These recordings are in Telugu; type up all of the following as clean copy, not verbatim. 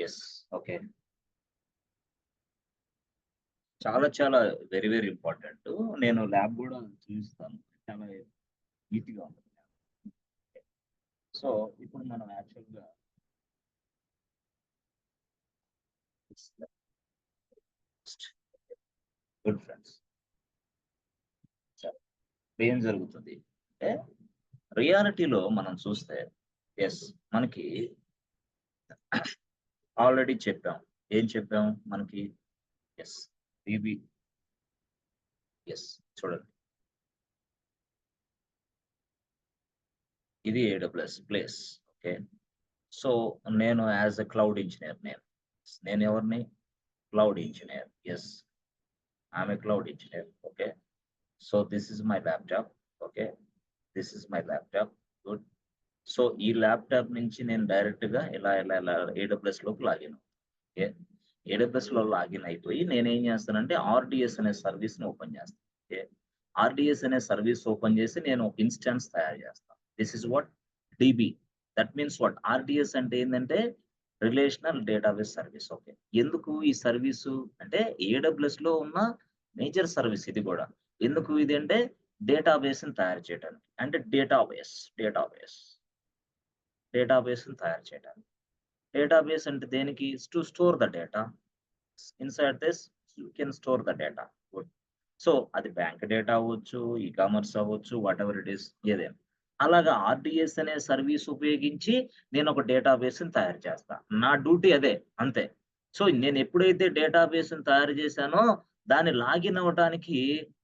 ఎస్. ఓకే. చాలా చాలా వెరీ వెరీ ఇంపార్టెంట్. నేను ల్యాబ్ గూడా చూపిస్తాను. చాలా నీట్‌గా ఉంటుంది. సో, ఇప్పుడు మనం యాక్చువల్‌గా గుడ్ ఫ్రెండ్స్. సరే. ఏం జరుగుతుంది అంటే రియాలిటీలో మనం చూస్తే యెస్. మనకి ఆల్రెడీ చెప్పాం. ఏం చెప్పాం? మనకి యెస్. DB yes. చూడండి. ఇది ఏడబ్ల్యూఎస్ ప్లేస్. ఓకే. సో, నేను యాస్ ఎ క్లౌడ్ ఇంజినీర్ నేను. నేనెవరిని? Cloud engineer. Yes. I am a cloud engineer. Okay. So, this is my laptop. Okay. This is my laptop. Good. So, ఈ ల్యాప్‌టాప్ నుంచి నేను డైరెక్ట్‌గా ఇలా ఏడబ్ల్యూఎస్‌లోకి లాగిన్. ఓకే. ఏడబ్ల్యూఎస్‌లో లాగిన్ అయిపోయి నేనేం చేస్తానంటే ఆర్‌డిఎస్ అనే సర్వీస్‌ని ఓపెన్ చేస్తాను. ఓకే. ఆర్‌డిఎస్ అనే సర్వీస్ ఓపెన్ చేసి నేను ఒక ఇన్‌స్టాన్స్ తయారు చేస్తాను. This is what DB. That means what RDS అంటే ఏందంటే రిలేషనల్ డేటాబేస్ సర్వీస్. ఓకే. ఎందుకు ఈ సర్వీసు అంటే ఏడబ్ల్యూఎస్‌లో ఉన్న మేజర్ సర్వీస్ ఇది కూడా. ఎందుకు ఇది అంటే డేటాబేస్‌ని తయారు చేయడానికి. అంటే డేటాబేస్‌ని తయారు చేయడానికి. డేటాబేస్ అంటే దేనికి? To store the data. Inside this you can store the data. Good. So, అది బ్యాంక్ డేటా అవ్వచ్చు, కామర్స్ అవ్వచ్చు, వాటెవర్ ఇట్ ఈస్ ఏదైనా. అలాగా ఆర్‌డిఎస్ అనే సర్వీస్ ఉపయోగించి నేనొక డేటాబేస్‌ని తయారు చేస్తా. నా డ్యూటీ అదే అంతే. సో, నేనెప్పుడైతే డేటాబేస్‌ని తయారు చేశానో దాన్ని లాగిన్ అవ్వటానికి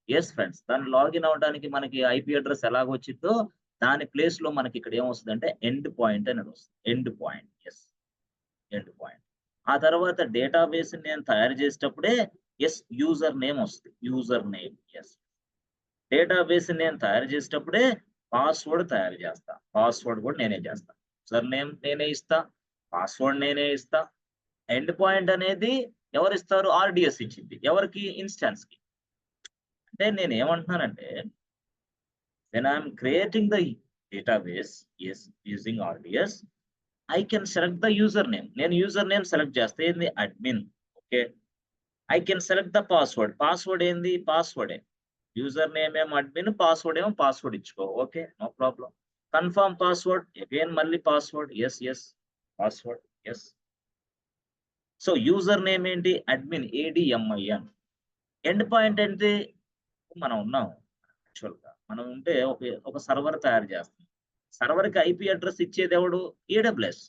యెస్ ఫ్రెండ్స్. దాన్ని లాగిన్ అవ్వడానికి మనకి ఐపీ అడ్రెస్ ఎలాగొచ్చిద్దో దాని ప్లేస్‌లో మనకిక్కడ ఏమొస్తదంటే ఎండ్ పాయింట్ అనేది వస్తది. End point. Yes. End point. ఆ తర్వాత డేటాబేస్‌ని నేను తయారు చేసేటప్పుడే యెస్ యూజర్ నేమ్ వస్తది. User name. యెస్. డేటాబేస్‌ని నేను తయారు చేసేటప్పుడే పాస్‌వర్డ్ తయారు చేస్తా. పాస్‌వర్డ్ కూడా నేనే చేస్తా. యూజర్ నేమ్ నేనే ఇస్తా. పాస్‌వర్డ్ నేనే ఇస్తా. ఎండ్ పాయింట్ అనేది ఎవరిస్తారు? ఆర్‌డిఎస్ ఇచ్చిద్ది. ఎవరికి? ఇన్‌స్టాన్స్‌కి. అంటే నేనేమంటున్నానంటే when I am creating the database yes using RDS I can select the user name. నేను యూజర్ నేమ్ సెలెక్ట్ చేస్తా. ఏంది? Admin. Okay. I can select the password. Password ఏంది? పాస్‌వర్డే. యూజర్ నేమ్ ఏమో అడ్మిన్, పాస్‌వర్డ్ ఏమో పాస్‌వర్డ్ ఇచ్చుకో. Okay. No problem. Confirm password. Again మళ్ళీ password. Yes. Yes. Password. Yes. So, user name ఏంటి? అడ్మిన్. ఏడీఎంఐఎన్. ఎండ్ పాయింట్ ఏంటి? మనం ఉన్నాం. యాక్చువల్‌గా. మనం ఉంటే ఒక సర్వర్ తయారు చేస్తాం. సర్వర్‌కి ఐపీ అడ్రెస్ ఇచ్చేదెవడు? ఏడబ్ల్యూఎస్.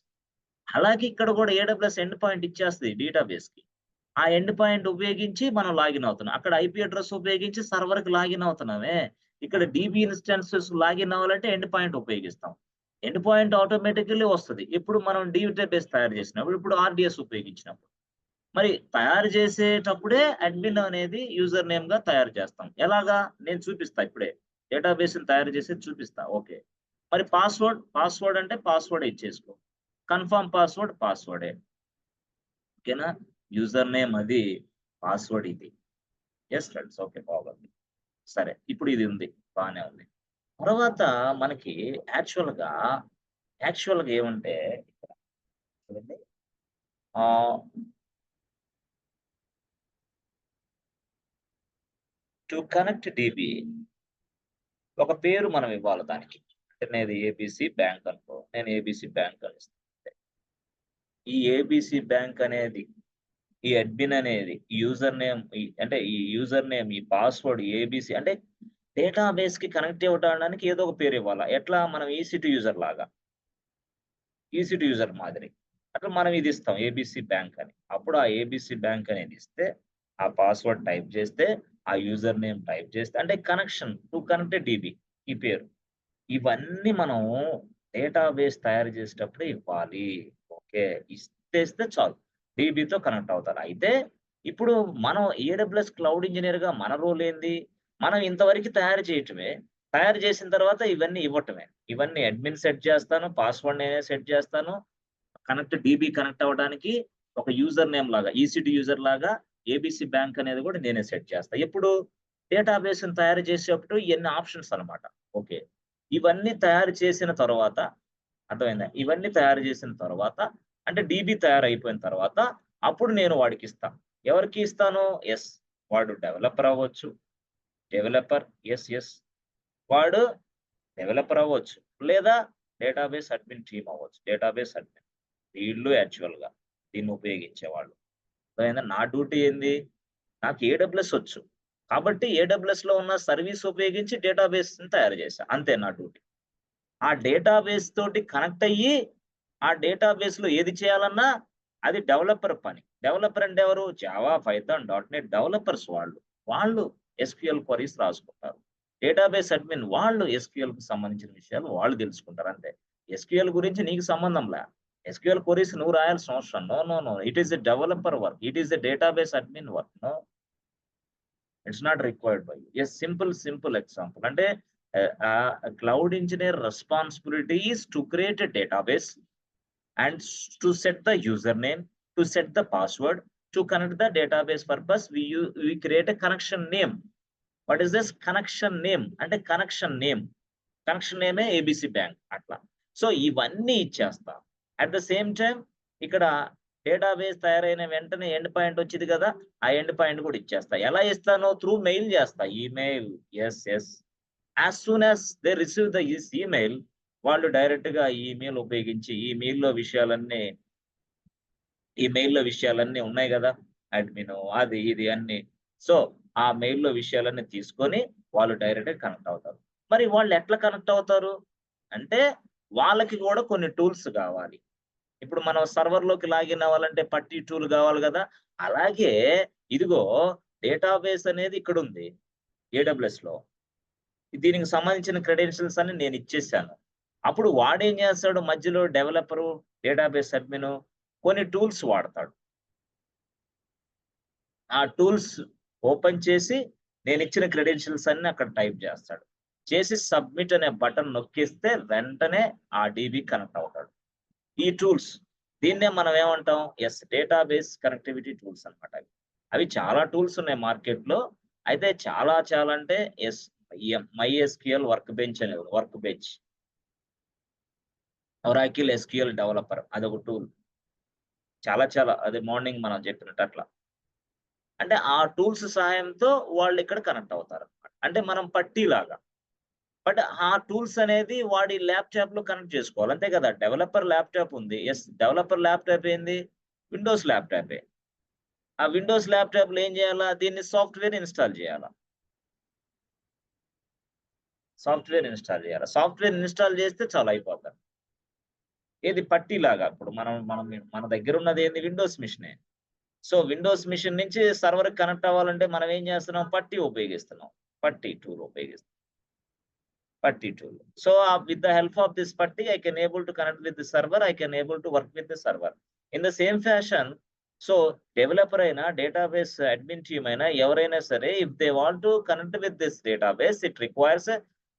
అలాగే ఇక్కడ కూడా ఏడబ్ల్యూఎస్ ఎండ్ పాయింట్ ఇచ్చేస్తది డేటాబేస్‌కి. ఆ ఎండ్ పాయింట్ ఉపయోగించి మనం లాగిన్ అవుతున్నాం. అక్కడ ఐపీ అడ్రెస్ ఉపయోగించి సర్వర్‌కి లాగిన్ అవుతున్నామే. ఇక్కడ డీబీ ఇన్‌స్టాన్సెస్ లాగిన్ అవ్వాలంటే ఎండ్ పాయింట్ ఉపయోగిస్తాం. ఎండ్ పాయింట్ ఆటోమేటికల్లీ వస్తది. ఎప్పుడు మనం డేటాబేస్ తయారు చేసినప్పుడు, ఇప్పుడు ఆర్‌డిఎస్ ఉపయోగించినప్పుడు. మరి తయారు చేసేటప్పుడే అడ్మిన్ అనేది యూజర్ నేమ్‌గా తయారు చేస్తాం. ఎలాగా? నేను చూపిస్తా ఇప్పుడే. డేటాబేస్‌ని తయారు చేసేది చూపిస్తా. ఓకే. మరి పాస్‌వర్డ్ అంటే పాస్‌వర్డే ఇచ్చేసుకో. కన్ఫర్మ్ పాస్‌వర్డ్ పాస్‌వర్డే. ఓకేనా? యూజర్ నేమ్ అది, పాస్‌వర్డ్ ఇది. Yes friends. ఓకే. బాగుంది. సరే. ఇప్పుడు ఇది ఉంది. బానే ఉంది. తర్వాత మనకి యాక్చువల్‌గా, యాక్చువల్‌గా ఏమంటే ఇక్కడ చూడండి. ఆహ్, టు కనెక్ట్ డీబీ ఒక పేరు మనం ఇవ్వాలి దానికి. అంటే నాది ఏబీసీ బ్యాంక్ అనుకో. నేను ఏబీసీ బ్యాంక్ అని ఇస్తా. ఈ ఏబీసీ బ్యాంక్ అనేది, ఈ అడ్మిన్ అనేది, యూజర్ నేమ్ అంటే ఈ యూజర్ నేమ్, ఈ పాస్‌వర్డ్ ఏబీసీ అంటే డేటాబేస్‌కి కనెక్ట్ అవ్వడానికి ఏదో ఒక పేరు ఇవ్వాలా. ఎట్లా? మనం ఈసీ2 యూజర్ లాగా. ఈసీ2 యూజర్ మాదిరి. అట్లా మనం ఇది ఇస్తాం ఏబీసీ బ్యాంక్ అని. అప్పుడు ఆ ఏబీసీ బ్యాంక్ అనేది ఇస్తే, ఆ పాస్‌వర్డ్ టైప్ చేస్తే, ఆ యూజర్ నేమ్ టైప్ చేస్తే అంటే కనెక్షన్ టు కనెక్ట్ డీబీ ఈ పేరు. ఇవన్నీ మనం డేటాబేస్ తయారు చేసేటప్పుడే ఇవ్వాలి. ఓకే. ఇచ్చేస్తే చాలు. డీబీతో కనెక్ట్ అవుతారు. అయితే ఇప్పుడు మనం ఏడబ్ల్యూఎస్ క్లౌడ్ ఇంజినీర్‌గా మన రోల్ ఏంది? మనం ఇంతవరకు తయారు చేయటమే. తయారు చేసిన తర్వాత ఇవన్నీ ఇవ్వటమే. ఇవన్నీ అడ్మిన్ సెట్ చేస్తాను. పాస్‌వర్డ్ నేనే సెట్ చేస్తాను. డీబీ కనెక్ట్ అవ్వడానికి ఒక యూజర్ నేమ్ లాగా, ఈసీ2 యూజర్ లాగా ఏబీసీ బ్యాంక్ అనేది కూడా నేనే సెట్ చేస్తా. ఎప్పుడు? డేటాబేస్‌ని తయారు చేసేటప్పుడు ఇయన్నీ ఆప్షన్స్ అన్నమాట. ఓకే. ఇవన్నీ తయారు చేసిన తరువాత అర్థమైందా? ఇవన్నీ తయారు చేసిన తరువాత అంటే డీబీ తయారైపోయిన తర్వాత అప్పుడు నేను వాడికి ఇస్తాను. ఎవరికి ఇస్తాను? వాడు డెవలపర్ అవ్వచ్చు. డెవలపర్ వాడు డెవలపర్ అవ్వచ్చు. లేదా డేటాబేస్ అడ్మిన్ టీమ్ అవ్వచ్చు. డేటాబేస్ అడ్మిన్ వీళ్ళు యాక్చువల్‌గా దీన్ని ఉపయోగించేవాళ్ళు. అర్థమైందా? నా డ్యూటీ ఏంది? నాకు ఏడబ్ల్యూఎస్ వచ్చు. కాబట్టి ఏడబ్ల్యూఎస్‌లో ఉన్న సర్వీస్ ఉపయోగించి డేటాబేస్‌ని తయారు చేశా. అంతే నా డ్యూటీ. ఆ డేటాబేస్ తోటి కనెక్ట్ అయ్యి, ఆ డేటాబేస్‌లో ఏది చేయాలన్నా అది డెవలపర్ పని. డెవలపర్ అంటే ఎవరు? జావా, పైథాన్, డాట్‌నెట్ డెవలపర్స్ వాళ్ళు. వాళ్ళు ఎస్‌క్యూఎల్ క్వెరీస్ రాసుకుంటారు. డేటాబేస్ అడ్మిన్ వాళ్ళు ఎస్‌క్యూఎల్‌కి సంబంధించిన విషయాలు వాళ్ళు తెలుసుకుంటారు అంతే. ఎస్‌క్యూఎల్ గురించి నీకు సంబంధంలే. ఎస్‌క్యూఎల్ క్వెరీస్ నువ్వు రాయాల్సిన అవసరం. No. It is a developer work. It is a database admin work. No. It's not required by you. Simple example. అంటే cloud engineer responsibility is to create a database and to set the username, to set the password, to connect the database purpose, we create a connection name. What is this connection name? అంటే కనెక్షన్ నేమ్ ABC బ్యాంక్ అట్లా. సో ఇవన్నీ ఇచ్చేస్తా. అట్ ద సేమ్ టైం ఇక్కడ డేటాబేస్ తయారైన వెంటనే ఎండ్ పాయింట్ వచ్చింది కదా, ఆ ఎండ్ పాయింట్ కూడా ఇచ్చేస్తా. ఎలా ఇస్తాను? త్రూ మెయిల్ చేస్తా. Email. Yes as soon as they receive the email, వాళ్ళు డైరెక్ట్ గా ఈ మెయిల్ ఉపయోగించి ఈ మెయిల్‌లో విషయాలన్నీ ఉన్నాయి గదా! అడ్మిన్ అది ఇది అన్నీ. సో, ఆ మెయిల్‌లో విషయాలన్నీ తీసుకొని వాళ్ళు డైరెక్ట్‌గా కనెక్ట్ అవుతారు. మరి వాళ్ళు ఎట్లా కనెక్ట్ అవుతారు? అంటే వాళ్ళకి గూడా కొన్ని టూల్స్ గావాలి. ఇప్పుడు మనం సర్వర్‌లోకి లాగిన్ అవ్వాలంటే పట్టి టూల్ గావాలి గదా! అలాగే ఇదిగో డేటాబేస్ అనేది ఇక్కడుంది ఏడబ్ల్యూఎస్‌లో. దీనికి సంబంధించిన క్రెడెన్షియల్స్ అన్ని నేను ఇచ్చేసాను. అప్పుడు వాడేం చేస్తాడు? మధ్యలో డెవలపరు, డేటాబేస్ అడ్మిను కొన్ని టూల్స్ వాడతాడు. ఆ టూల్స్ ఓపెన్ చేసి నేనిచ్చిన క్రెడెన్షియల్స్ అన్ని అక్కడ టైప్ చేస్తాడు. చేసి సబ్మిట్ అనే బటన్ నొక్కిస్తే వెంటనే ఆ డీబీ కనెక్ట్ అవుతాడు. ఈ టూల్స్ దీన్నే మనం ఏమంటాం? డేటాబేస్ కనెక్టివిటీ టూల్స్ అన్నమాట అవి. అవి చాలా టూల్స్ ఉన్నాయి మార్కెట్‌లో. అయితే చాలా అంటే MySQL వర్క్ బెంచ్ అనేది work bench. Oracle SQL developer అదొక టూల్. చాలా అది మార్నింగ్ మనం చెప్పినట్టు అట్లా. అంటే ఆ టూల్స్ సహాయంతో వాళ్ళిక్కడ కనెక్ట్ అవుతారన్నమాట. అంటే మనం పట్టీలాగా. బట్ ఆ టూల్స్ అనేది వాడి ల్యాప్‌టాప్‌లో కనెక్ట్ చేసుకోవాలి. అంతే కదా! డెవలపర్ ల్యాప్‌టాప్ ఉంది. డెవలపర్ ల్యాప్‌టాప్ ఏంది? విండోస్ ల్యాప్‌టాపే. ఆ విండోస్ ల్యాప్‌టాప్‌లో ఏం చేయాలా? దీన్ని సాఫ్ట్‌వేర్ ఇన్‌స్టాల్ చేయాలా. సాఫ్ట్‌వేర్ ఇన్‌స్టాల్ చేస్తే చాలు అయిపోతది. ఏది పట్టీలాగా. ఇప్పుడు మన దగ్గర ఉన్నది ఏంది? విండోస్ మిషనే. సో, విండోస్ మిషన్ నుంచి సర్వర్‌కి కనెక్ట్ అవ్వాలంటే మనం ఏం చేస్తున్నాం? పట్టీ ఉపయోగిస్తున్నాం. పట్టీ టూల్ ఉపయోగిస్తున్నాం. PuTTY tool. So, with the help of this PuTTY I can able to connect with the server. I can able to work with the server. In the same fashion so, developer అయినా, డేటాబేస్ అడ్మిన్ టీమ్ అయినా ఎవరైనా సరే if they want to connect with this database it requires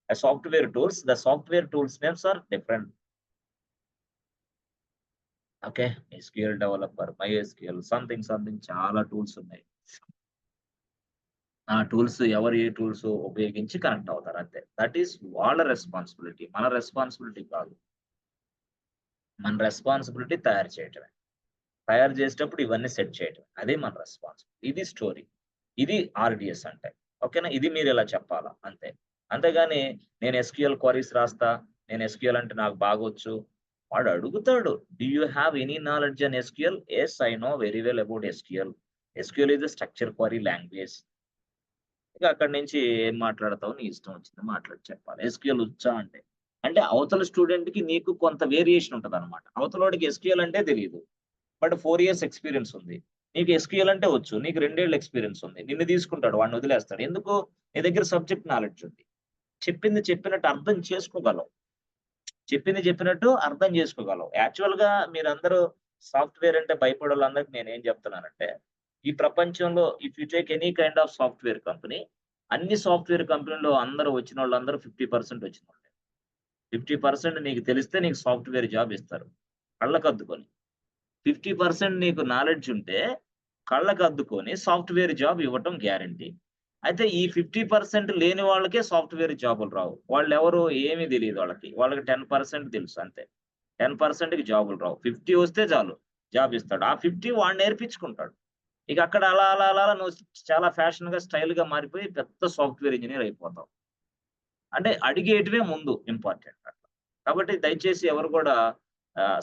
a software tools. The software tools names are different. Okay. SQL developer, MySQL something చాలా టూల్స్ ఉన్నాయి. ఆ టూల్స్ ఎవరు ఏ టూల్స్ ఉపయోగించి కనెక్ట్ అవుతారు అంతే. దట్ ఈస్ వాళ్ళ రెస్పాన్సిబిలిటీ. మన రెస్పాన్సిబిలిటీ కాదు. మన రెస్పాన్సిబిలిటీ తయారు చేయటమే. తయారు చేసేటప్పుడు ఇవన్నీ సెట్ చేయటం. అదే మన రెస్పాన్సిబిలిటీ. ఇది స్టోరీ. ఇది ఆర్‌డిఎస్ అంటే. ఓకేనా? ఇది మీరిలా చెప్పాలా అంతే. అంతేగాని నేను ఎస్‌క్యూఎల్ క్వెరీస్ రాస్తా. నేను ఎస్‌క్యూఎల్ అంటే నాకు బాగొచ్చు. వాడు అడుగుతాడు. "Do you have any knowledge on SQL?" "Yes, I know very well about SQL. SQL is a structure query language." ఇక అక్కడి నుంచి ఏం మాట్లాడతావో నీ ఇష్టం వచ్చింది మాట్లాడి చెప్పాలి. ఎస్‌క్యూఎల్ వచ్చా అంటే. అంటే అవతల స్టూడెంట్‌కి నీకు కొంత వేరియేషన్ ఉంటదన్నమాట. అవతలోడికి ఎస్‌క్యూఎల్ అంటే తెలీదు. బట్ 4 ఇయర్స్ ఎక్స్‌పీరియన్స్ ఉంది. నీకు ఎస్‌క్యూఎల్ అంటే వచ్చు. నీకు 2 ఏళ్ల ఎక్స్‌పీరియన్స్ ఉంది. నిన్ను తీసుకుంటాడు. వాడిని వదిలేస్తాడు. ఎందుకు? నీ దగ్గర సబ్జెక్ట్ నాలెడ్జ్ ఉంది. చెప్పింది చెప్పినట్టు అర్థం చేసుకోగలవు. చెప్పింది చెప్పినట్టు అర్థం చేసుకోగలవు. యాక్చువల్‌గా మీరందరూ సాఫ్ట్‌వేర్ అంటే భయపడోళ్ళందరికి నేనేం చెప్తున్నానంటే, ఈ ప్రపంచంలో if you take any kind of software company, అన్ని సాఫ్ట్‌వేర్ కంపెనీలో అందరూ వచ్చినోళ్ళందరూ 50% వచ్చినోళ్ళే. 50% నీకు తెలిస్తే నీకు సాఫ్ట్‌వేర్ జాబ్ ఇస్తారు. కళ్ళకద్దుకొని. 50% నీకు నాలెడ్జ్ ఉంటే కళ్ళకద్దుకొని సాఫ్ట్‌వేర్ జాబ్ ఇవ్వటం గ్యారంటీ. అయితే ఈ 50% లేని వాళ్ళకే సాఫ్ట్‌వేర్ జాబులు రావు. వాళ్ళెవరు ఏమీ తెలీదు వాళ్ళకి. వాళ్ళకి 10% తెలుసు అంతే. 10%కి జాబులు రావు. 50 వస్తే చాలు. జాబ్ ఇస్తాడు. ఆ 50 వాడు నేర్పించుకుంటాడు. ఇక అక్కడ అలా, అలా, అలా, అలా నువ్వు చాలా ఫ్యాషన్‌గా, స్టైల్‌గా మారిపోయి పెద్ద సాఫ్ట్‌వేర్ ఇంజినీర్ అయిపోతావు. అంటే అడిగేటివే ముందు ఇంపార్టెంట్ అట్లా. కాబట్టి దయచేసి ఎవరు కూడా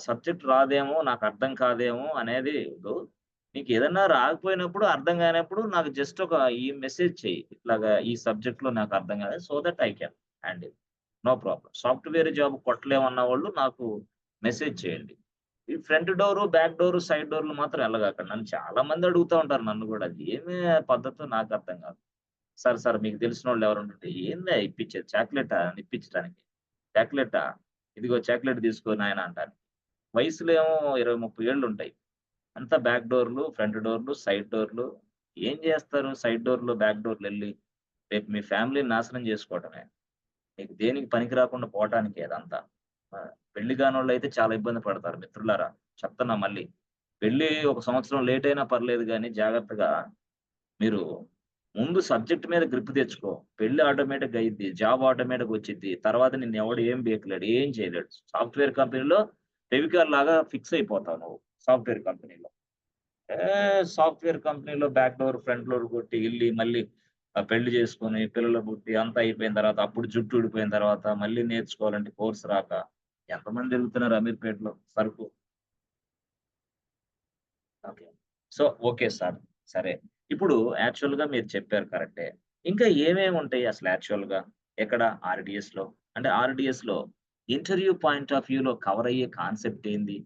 సబ్జెక్ట్ రాదేమో, నాకు అర్థం కాదేమో అనేది వద్దు. నీకేదన్నా రాకపోయినప్పుడు, అర్థం కానప్పుడు నాకు జస్ట్ ఒక ఈ మెసేజ్ చెయ్యి. ఇట్లాగా ఈ సబ్జెక్ట్‌లో నాకు అర్థం కాలేదు. So that I can handle. No problem. Software job కొట్టలేమన్న వాళ్ళు నాకు మెసేజ్ చేయండి. ఈ front door, back door, side డోర్‌లు మాత్రం ఎళ్ళగాకండి. నన్ను చాలా మంది అడుగుతా ఉంటారు నన్ను గూడా. అది ఏమి పద్ధతో నాకు అర్థం కాదు. సార్ మీకు తెలిసినోళ్ళు ఎవరుంటే, "ఏందే ఇప్పించేది చాక్లెటా ఇప్పించటానికి? చాక్లెటా? ఇదిగో చాక్లెట్ తీసుకో నాయనా" అంటారు. వయసులో ఏమో 20, 30 ఏళ్లుంటాయి. అంతా బ్యాక్ డోర్‌లు, ఫ్రంట్ డోర్‌లు, సైడ్ డోర్‌లు. ఏం జేస్తారు సైడ్ డోర్‌లు, బ్యాక్ డోర్‌లెళ్లి? రేపు మీ ఫ్యామిలీని నాశనం జేసుకోవటమే. మీకు దేనికి పనికి రాకుండా పోవటానికే అదంతా. ఆ! పెళ్లి కానోళ్ళైతే చాలా ఇబ్బంది పడతారు మిత్రులారా. చెప్తున్నా మళ్ళీ. పెళ్లి ఒక సంవత్సరం లేట్ అయినా పర్లేదు గానీ జాగ్రత్తగా మీరు ముందు సబ్జెక్ట్ మీద గ్రిప్ తెచ్చుకో. పెళ్లి ఆటోమేటిక్‌గా అయ్యిద్ది. జాబ్ ఆటోమేటిక్‌గా వచ్చిద్ది. తర్వాత నిన్నెవడు ఏం బీకలేడు. ఏం చేయలేడు. సాఫ్ట్‌వేర్ కంపెనీలో ఫెవికాల్ లాగా ఫిక్స్ అయిపోతావు నువ్వు సాఫ్ట్‌వేర్ కంపెనీలో. సాఫ్ట్‌వేర్ కంపెనీలో బ్యాక్ డోర్, ఫ్రంట్ డోర్ కొట్టి ఎళ్లి మళ్ళీ పెళ్లి చేసుకొని, పిల్లలు పుట్టి అంతా అయిపోయిన తర్వాత అప్పుడు జుట్టు ఊడిపోయిన తర్వాత మళ్ళీ నేర్చుకోవాలంటే కోర్స్ రాక ఎంతమంది తిరుగుతున్నారు అమీర్‌పేటలో సరుకు. ఓకే. So, okay sir. సరే. ఇప్పుడు యాక్చువల్‌గా మీరు చెప్పారు కరెక్టే. ఇంకా ఏమేముంటాయి అసలు యాక్చువల్‌గా? ఎక్కడ ఆర్‌డిఎస్‌లో? అంటే ఆర్‌డిఎస్‌లో ఇంటర్వ్యూ పాయింట్ ఆఫ్ వ్యూలో కవర్ అయ్యే కాన్సెప్ట్ ఏంది?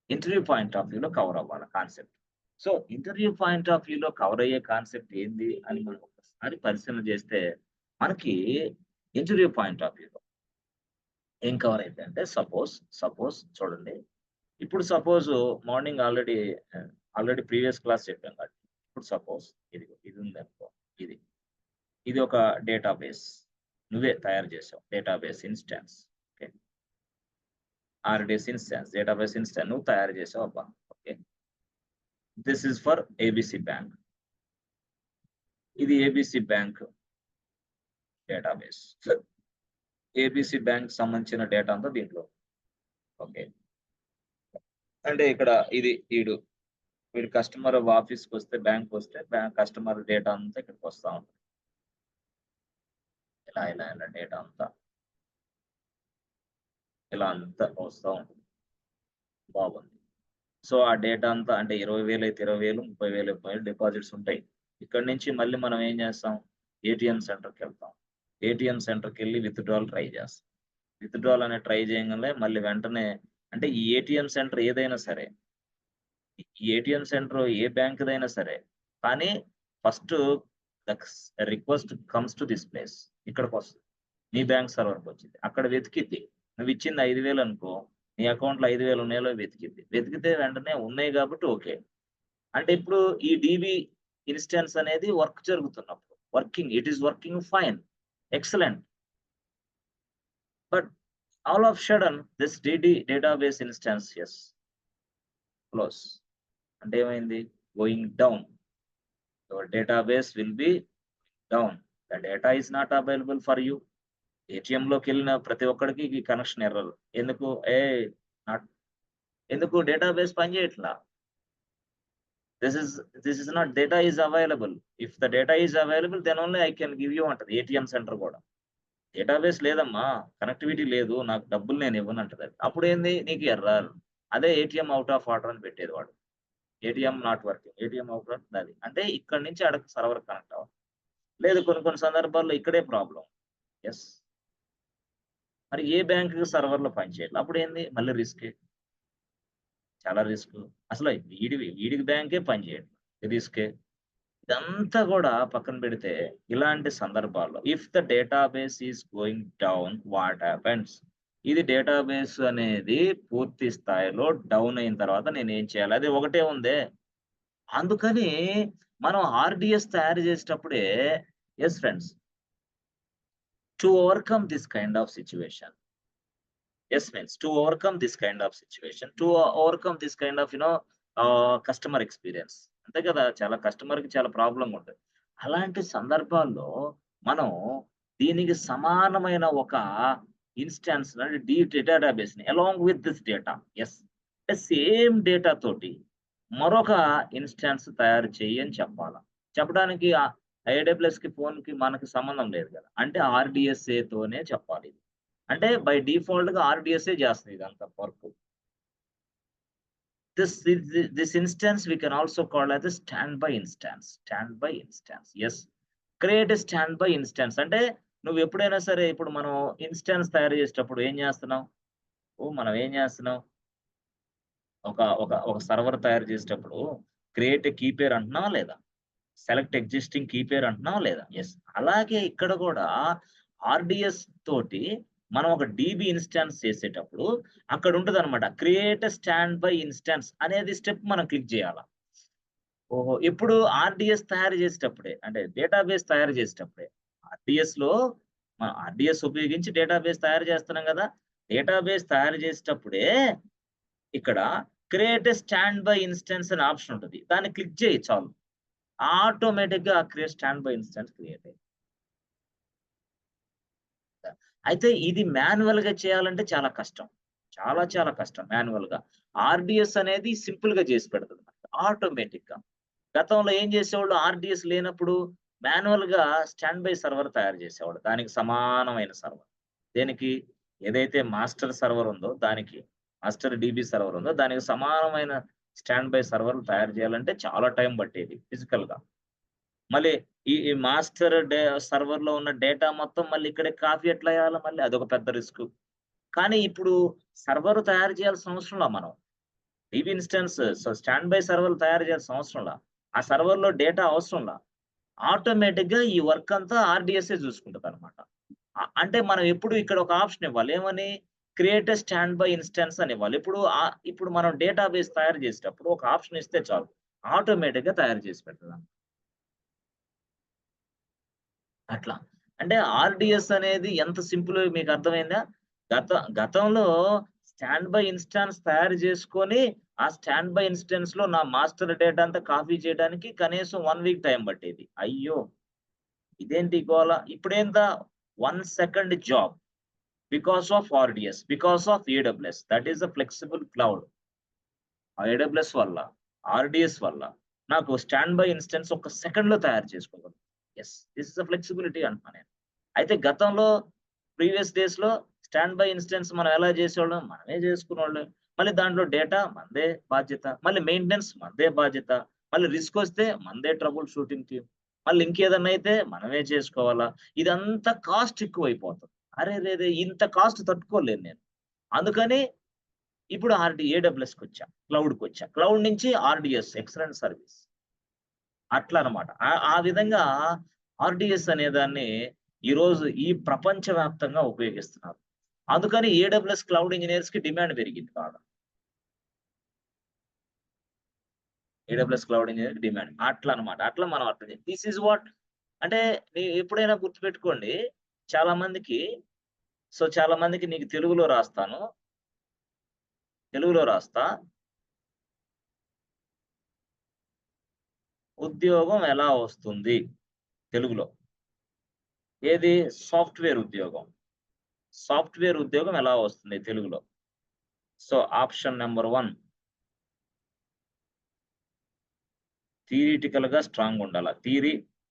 ఇంటర్వ్యూ పాయింట్ ఆఫ్ వ్యూలో కవర్ అవ్వాలి concept. So, interview point of వ్యూలో కవర్ అయ్యే కాన్సెప్ట్ ఏంది అని మనం ఒకసారి పరిశీలన చేస్తే, మనకి ఇంటర్వ్యూ పాయింట్ ఆఫ్ వ్యూలో ఏం కవర్ అయిద్దంటే సపోజ్ చూడండి. ఇప్పుడు suppose morning already previous class చెప్పాం కాబట్టి, ఇప్పుడు సపోజ్ ఇది ఉందనుకో ఇది. ఇది ఒక డేటాబేస్. నువ్వే తయారు చేసావు. Database instance. Okay. Database instance నువ్వు తయారు చేసావు అబ్బా! Okay. This is for ABC bank. ఇది ABC bank database. ABC bank సంబంధించిన డేటా అంతా దీంట్లో. ఓకే. అంటే ఇక్కడ వీడు కస్టమర్ ఆఫీస్‌కొస్తే బ్యాంక్‌కొస్తే కస్టమర్ డేటా అంతా ఇక్కడికొస్తా ఉంటది. ఇలా డేటా అంతా ఇలా అంతా వస్తా ఉంటుంది. బాగుంది. సో, ఆ డేటా అంతా అంటే 20,000 అయితే 20,000, 30,000 30,000 డిపాజిట్స్ ఉంటాయి. ఇక్కడి నుంచి మళ్ళీ మనం ఏం చేస్తాం? ఏటీఎం సెంటర్‌కెళ్తాం. ఏటీఎం సెంటర్‌కెళ్ళి విత్‌డ్రాల్ ట్రై చేస్తాం. విత్‌డ్రాల్ అని ట్రై చేయంగానే మళ్ళీ వెంటనే అంటే ఈ ఏటీఎం సెంటర్ ఏదైనా సరే, ఈ ఏటీఎం సెంటర్ ఏ బ్యాంక్‌దైనా సరే, కానీ ఫస్ట్ దక్స్ request comes to this place. ఇక్కడికొస్తది. నీ బ్యాంక్ సర్వర్‌కొచ్చిద్ది. అక్కడ వెతికిద్ది. నువ్విచ్చింది 5,000 అనుకో, నీ అకౌంట్‌లో 5,000 ఉన్నాయో లేవో వెతికిద్ది. వెతికితే వెంటనే ఉన్నాయి గాబట్టి ఓకే. అంటే ఇప్పుడు ఈ డీబీ ఇన్‌స్టాన్స్ అనేది వర్క్ జరుగుతున్నప్పుడు. It is working fine. Excellent. But all of sudden this database instance close. అంటే ఏమైంది? Going down. Your database will be down. The data is not available for you. ఏటీఎంలోకెళ్ళిన ప్రతి ఒక్కడికి ఈ కనెక్షన్ ఎర్రర్. ఎందుకు? నాట్ ఎందుకు డేటాబేస్ పనిచేయట్లా. This is this is not data is available. If the data is available then only I can give you అంటది ఏటీఎం సెంటర్ గూడా. డేటాబేస్ లేదమ్మా, కనెక్టివిటీ లేదు, నాకు డబ్బులు నేను ఇవ్వనంటదది. అప్పుడేంది? నీకు ఎర్రర్. అదే ఏటీఎం ఔట్ ఆఫ్ ఆర్డర్ అని పెట్టేది వాడు. ATM not working. ATM out of అది. అంటే ఇక్కడి నుంచి ఆడకి సర్వర్ కనెక్ట్ అవ్వాలి. లేదు కొన్ని కొన్ని సందర్భాల్లో ఇక్కడే ప్రాబ్లమ్. యెస్. మరి ఏ బ్యాంక్‌కి సర్వర్‌లో పనిచేయట్ల. అప్పుడేంది? మళ్ళీ రిస్కే. చాలా రిస్కు. అసలు వీడికి బ్యాంకే పనిచేయట్ల. రిస్కే. ఇదంతా గూడా పక్కన పెడితే, ఇలాంటి సందర్భాల్లో if the database is going down what happens? ఇది డేటాబేస్ అనేది పూర్తి స్థాయిలో డౌన్ అయిన తర్వాత నేనేం చేయాలి? అది ఒకటే ఉందే. అందుకని మనం ఆర్‌డిఎస్ తయారు చేసేటప్పుడే yes friends. To overcome this kind of situation. Yes, means to overcome this kind of situation, to overcome this kind of customer experience. అంతే కదా! చాలా కస్టమర్‌కి చాలా ప్రాబ్లమ్ ఉంటది. అలాంటి సందర్భాల్లో మనం దీనికి సమానమైన ఒక ఇన్‌స్టాన్స్ అంటే డేటాబేస్‌ని along with this data. Yes. Same data తోటి మరొక ఇన్స్టాన్స్ తయారు చెయ్యి అని చెప్పాలా. చెప్పడానికి AWSకి ఫోన్‌కి మనకి సంబంధం లేదు కదా! అంటే RDSA తోనే చెప్పాలి. అంటే బై డిఫాల్ట్‌గా RDSA చేస్తుంది ఇదంతా work. This instance we can also call as a standby instance. Standby instance. Yes. Create a standby instance. అంటే నువ్వు ఎప్పుడైనా సరే ఇప్పుడు మనం ఇన్స్టాన్స్ తయారు చేసేటప్పుడు ఏం చేస్తున్నాం? మనం ఏం చేస్తున్నాం? ఒక ఒక ఒక సర్వర్ తయారు చేసేటప్పుడు క్రియేట్ ఏ కీ పేర్ అంటున్నావా లేదా? సెలెక్ట్ ఎగ్జిస్టింగ్ కీ పేర్ అంటున్నావా లేదా? యెస్. అలాగే ఇక్కడ కూడా ఆర్‌డిఎస్ తోటి మనం ఒక డీబీ ఇన్‌స్టాన్స్ చేసేటప్పుడు అక్కడ ఉంటదనమాట. Create a stand by instance అనేది స్టెప్ మనం క్లిక్ చేయాల. ఓహో! ఎప్పుడు ఆర్‌డిఎస్ తయారు చేసేటప్పుడే. అంటే డేటాబేస్ తయారు చేసేటప్పుడే. ఆర్‌డిఎస్‌లో ఆర్‌డిఎస్ ఉపయోగించి డేటాబేస్ తయారు చేస్తున్నాం గదా! డేటాబేస్ తయారు చేసేటప్పుడే ఇక్కడ create a stand by instance అనే ఆప్షన్ ఉంటది. దాన్ని క్లిక్ చేయి చాలు. ఆటోమేటిక్‌గా create stand by instance create అయ్యింది. అయితే ఇది మాన్యువల్‌గా చేయాలంటే చాలా కష్టం. చాలా చాలా కష్టం మాన్యువల్‌గా. ఆర్‌డిఎస్ అనేది సింపుల్‌గా చేసి పెడతది మనకి ఆటోమేటిక్‌గా. గతంలో ఏం చేసేవాళ్ళు ఆర్‌డిఎస్ లేనప్పుడు మాన్యువల్‌గా స్టాండ్ బై సర్వర్ తయారు చేసేవాళ్ళు. దానికి సమానమైన సర్వర్. దేనికి? ఏదైతే మాస్టర్ సర్వర్ ఉందో దానికి మాస్టర్ డీబీ సర్వర్ ఉందో దానికి సమానమైన స్టాండ్ బై సర్వర్‌లు తయారు చేయాలంటే చాలా టైం పట్టేది ఫిజికల్‌గా. మళ్ళీ ఈ మాస్టర్ సర్వర్‌లో ఉన్న డేటా మొత్తం మళ్ళీ ఇక్కడే కాపీ ఎట్లా చేయాలి మళ్ళీ అదొక పెద్ద రిస్క్. కానీ ఇప్పుడు సర్వర్ తయారు చేయాల్సిన అవసరంలా మనం. డీబీ ఇన్‌స్టాన్స్ స్టాండ్ బై సర్వర్‌లు తయారు చేయాల్సిన అవసరంలా. ఆ సర్వర్‌లో డేటా అవసరంలా. ఆటోమేటిక్‌గా ఈ వర్క్ అంతా ఆర్‌డిఎస్ఏ చూసుకుంటదనమాట. అంటే మనం ఎప్పుడు ఇక్కడ ఒక ఆప్షన్ ఇవ్వాలి. ఏమని? Create a stand by instance అని ఇవ్వాలి. ఇప్పుడు మనం డేటాబేస్ తయారు చేసేటప్పుడు ఒక ఆప్షన్ ఇస్తే చాలు. ఆటోమేటిక్‌గా తయారు చేసి పెడతది. అట్లా. అంటే ఆర్‌డిఎస్ అనేది ఎంత సింపులో మీకు అర్థమైందా? గతంలో స్టాండ్ బై ఇన్‌స్టాన్స్ తయారు చేసుకొని, ఆ స్టాండ్ బై ఇన్‌స్టాన్స్‌లో నా మాస్టర్ డేటా అంతా కాపీ చేయడానికి కనీసం 1 వీక్ టైం పట్టేది. అయ్యో! ఇదేంటి గోల? ఇప్పుడేంత 1 second job because of RDS, because of AWS. That is the flexible cloud. ఆ ఏడబ్ల్యూఎస్ వల్ల, ఆర్‌డిఎస్ వల్ల నాకు స్టాండ్ బై ఇన్‌స్టాన్స్ ఒక్క సెకండ్‌లో తయారు చేసుకోగలను. Yes. This is the flexibility అంటున్నా నేను. అయితే గతంలో ప్రీవియస్ డేస్‌లో స్టాండ్ బై ఇన్‌స్టాన్స్ మనం ఎలా చేసేవాళ్ళం? మనమే చేసుకునేవాళ్ళం. మళ్ళీ దాంట్లో డేటా మనదే బాధ్యత. మళ్ళీ మెయింటెనెన్స్ మనదే బాధ్యత. మళ్ళీ రిస్కొస్తే మనదే ట్రబుల్ షూటింగ్ టీమ్. మళ్ళీ ఇంకేదన్నా అయితే మనమే చేసుకోవాలా? ఇదంతా కాస్ట్ ఎక్కువైపోతుంది. అరెరెరే! ఇంత కాస్ట్ తట్టుకోలేను నేను. అందుకని ఇప్పుడు ఏడబ్ల్యూఎస్‌కొచ్చా. క్లౌడ్‌కొచ్చా. క్లౌడ్ నుంచి ఆర్‌డిఎస్ ఎక్సలెంట్ సర్వీస్. అట్లా అన్నమాట. ఆ విధంగా ఆర్‌డిఎస్ అనే దాన్ని ఈరోజు ఈ ప్రపంచ వ్యాప్తంగా ఉపయోగిస్తున్నారు. అందుకని ఏడబ్ల్యూఎస్ క్లౌడ్ ఇంజినీర్స్‌కి డిమాండ్ పెరిగింది బాగా. ఏడబ్ల్యూఎస్ క్లౌడ్ ఇంజినీర్‌కి డిమాండ్. అట్లా అన్నమాట. అట్లా మనం అర్థం దిస్ ఈస్ వాట్ అంటే ఎప్పుడైనా గుర్తుపెట్టుకోండి చాలా మందికి చాలా మందికి నీకు తెలుగులో రాస్తాను. తెలుగులో రాస్తా. ఉద్యోగం ఎలా వస్తుంది తెలుగులో? ఏది? సాఫ్ట్‌వేర్ ఉద్యోగం. సాఫ్ట్‌వేర్ ఉద్యోగం ఎలా వస్తుంది తెలుగులో? ఆప్షన్ నంబర్ 1 థియరిటికల్‌గా స్ట్రాంగ్ ఉండాల.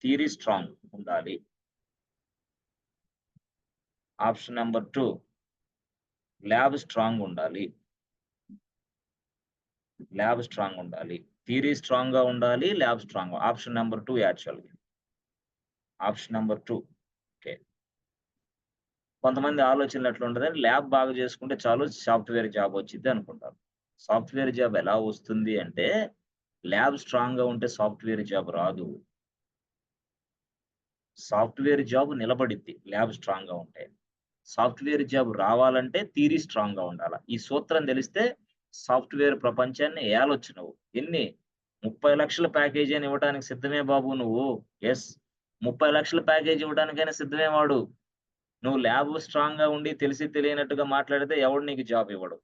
థియరీ స్ట్రాంగ్ ఉండాలి. ఆప్షన్ నంబర్ 2 ల్యాబ్ స్ట్రాంగ్ ఉండాలి. ల్యాబ్ స్ట్రాంగ్ ఉండాలి. థియరీ స్ట్రాంగ్‌గా ఉండాలి. Lab strong. ఆప్షన్ నంబర్ 2 యాక్చువల్‌గా. Option number 2. ఓకే. కొంతమంది ఆలోచనలు ఎట్లుంటదంటే ల్యాబ్ బాగా చేసుకుంటే చాలు సాఫ్ట్‌వేర్ జాబ్ వచ్చిద్ది అనుకుంటారు. సాఫ్ట్‌వేర్ జాబ్ ఎలా వస్తుంది అంటే ల్యాబ్ స్ట్రాంగ్‌గా ఉంటే సాఫ్ట్‌వేర్ జాబ్ రాదు. సాఫ్ట్‌వేర్ జాబ్ నిలబడిద్ది ల్యాబ్ స్ట్రాంగ్‌గా ఉంటే. సాఫ్ట్‌వేర్ జాబ్ రావాలంటే థియరీ స్ట్రాంగ్‌గా ఉండాల. ఈ సూత్రం తెలిస్తే సాఫ్ట్‌వేర్ ప్రపంచాన్ని ఏలొచ్చు నువ్వు. ఎన్ని? 30,00,000 ప్యాకేజీ అని ఇవ్వడానికి సిద్ధమే బాబు నువ్వు. యెస్. 30,00,000 ప్యాకేజీ ఇవ్వడానికైనా సిద్ధమే వాడు. నువ్వు ల్యాబ్ స్ట్రాంగ్‌గా ఉండి తెలిసి తెలియనట్టుగా మాట్లాడితే ఎవడు నీకు జాబ్ ఇవ్వడు.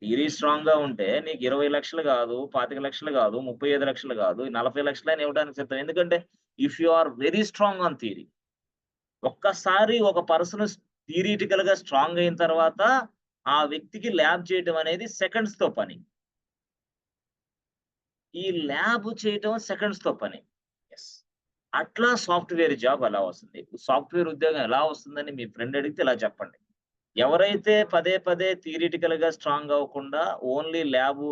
థియరీ స్ట్రాంగ్‌గా ఉంటే నీకు 20,00,000 గాదు, 25,00,000 గాదు, 35,00,000 గాదు, 40,00,000 అయినా ఇవ్వడానికి సిద్ధం. ఎందుకంటే if you are very strong on theory. ఒక్కసారి ఒక పర్సన్ థియరిటికల్‌గా స్ట్రాంగ్ అయిన తర్వాత ఆ వ్యక్తికి ల్యాబ్ చేయడం అనేది సెకండ్స్‌తో పని. ఈ ల్యాబ్ చేయటం సెకండ్స్‌తో పని. యెస్. అట్లా సాఫ్ట్‌వేర్ జాబ్ అలా వస్తుంది. సాఫ్ట్‌వేర్ ఉద్యోగం ఎలా వస్తుందని మీ ఫ్రెండ్ అడిగితే ఇలా చెప్పండి. ఎవరైతే పదే పదే థియరిటికల్‌గా స్ట్రాంగ్ అవ్వకుండా ఓన్లీ ల్యాబ్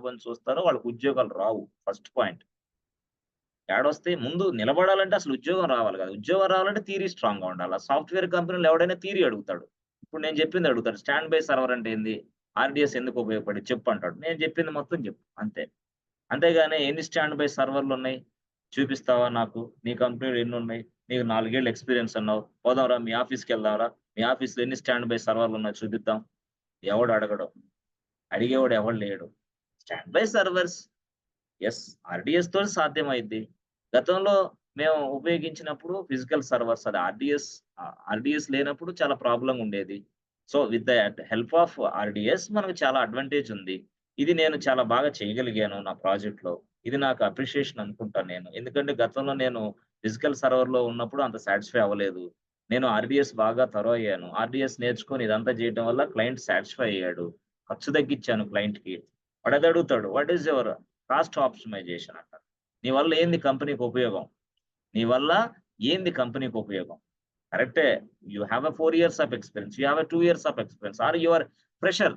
అని చూస్తారో వాళ్ళకి ఉద్యోగాలు రావు. First point. ఏడొస్తాయి? ముందు నిలబడాలంటే అసలు ఉద్యోగం రావాలి కదా! ఉద్యోగం రావాలంటే థియరీ స్ట్రాంగ్‌గా ఉండాల. సాఫ్ట్‌వేర్ కంపెనీలో ఎవడైనా థియరీ అడుగుతాడు. ఇప్పుడు నేను చెప్పింది అడుగుతాడు. స్టాండ్ బై సర్వర్ అంటే ఏంది? ఆర్‌డిఎస్ ఎందుకు ఉపయోగపడిద్ది చెప్పు అంటాడు. నేను చెప్పింది మొత్తం చెప్పు అంతే. అంతేగాని ఎన్ని స్టాండ్ బై సర్వర్‌లున్నాయి? చూపిస్తావా నాకు? నీ కంపెనీలో ఎన్నున్నాయి? నీకు 4 ఏళ్ల ఎక్స్‌పీరియన్స్ అన్నావు. పోదాంరా మీ ఆఫీస్‌కెళ్దాంరా. మీ ఆఫీస్‌లో ఎన్ని స్టాండ్ బై సర్వర్‌లున్నాయో చూపిద్దాం. ఎవడు అడగడు. అడిగేవాడు ఎవడు లేడు. Stand by servers. యెస్. ఆర్‌డిఎస్‌తో సాధ్యమైద్ది. గతంలో మేము ఉపయోగించినప్పుడు ఫిజికల్ సర్వర్స్ అది ఆర్‌డిఎస్ లేనప్పుడు చాలా ప్రాబ్లమ్ ఉండేది. So, with the help of RDS మనకు చాలా అడ్వాంటేజ్ ఉంది. ఇది నేను చాలా బాగా చేయగలిగాను నా ప్రాజెక్ట్‌లో. ఇది నాకు అప్రిషియేషన్ అనుకుంటాను నేను. ఎందుకంటే గతంలో నేను ఫిజికల్ సర్వర్‌లో ఉన్నప్పుడు అంత సాటిస్ఫై అవ్వలేదు. నేను ఆర్‌డిఎస్ బాగా అయ్యాను. ఆర్‌డిఎస్ నేర్చుకొని ఇదంతా చేయటం వల్ల క్లయింట్ సాటిస్ఫై అయ్యాడు. ఖర్చు తగ్గించాను క్లయింట్‌కి. వాడదడుగుతాడు. What is your cost optimization అంటారు. నీ వల్ల ఏంది కంపెనీకి ఉపయోగం? నీ వల్ల ఏంది కంపెనీకి ఉపయోగం? కరెక్టే. You have a 4 years of experience. You have a 2 years of experience or you are fresher.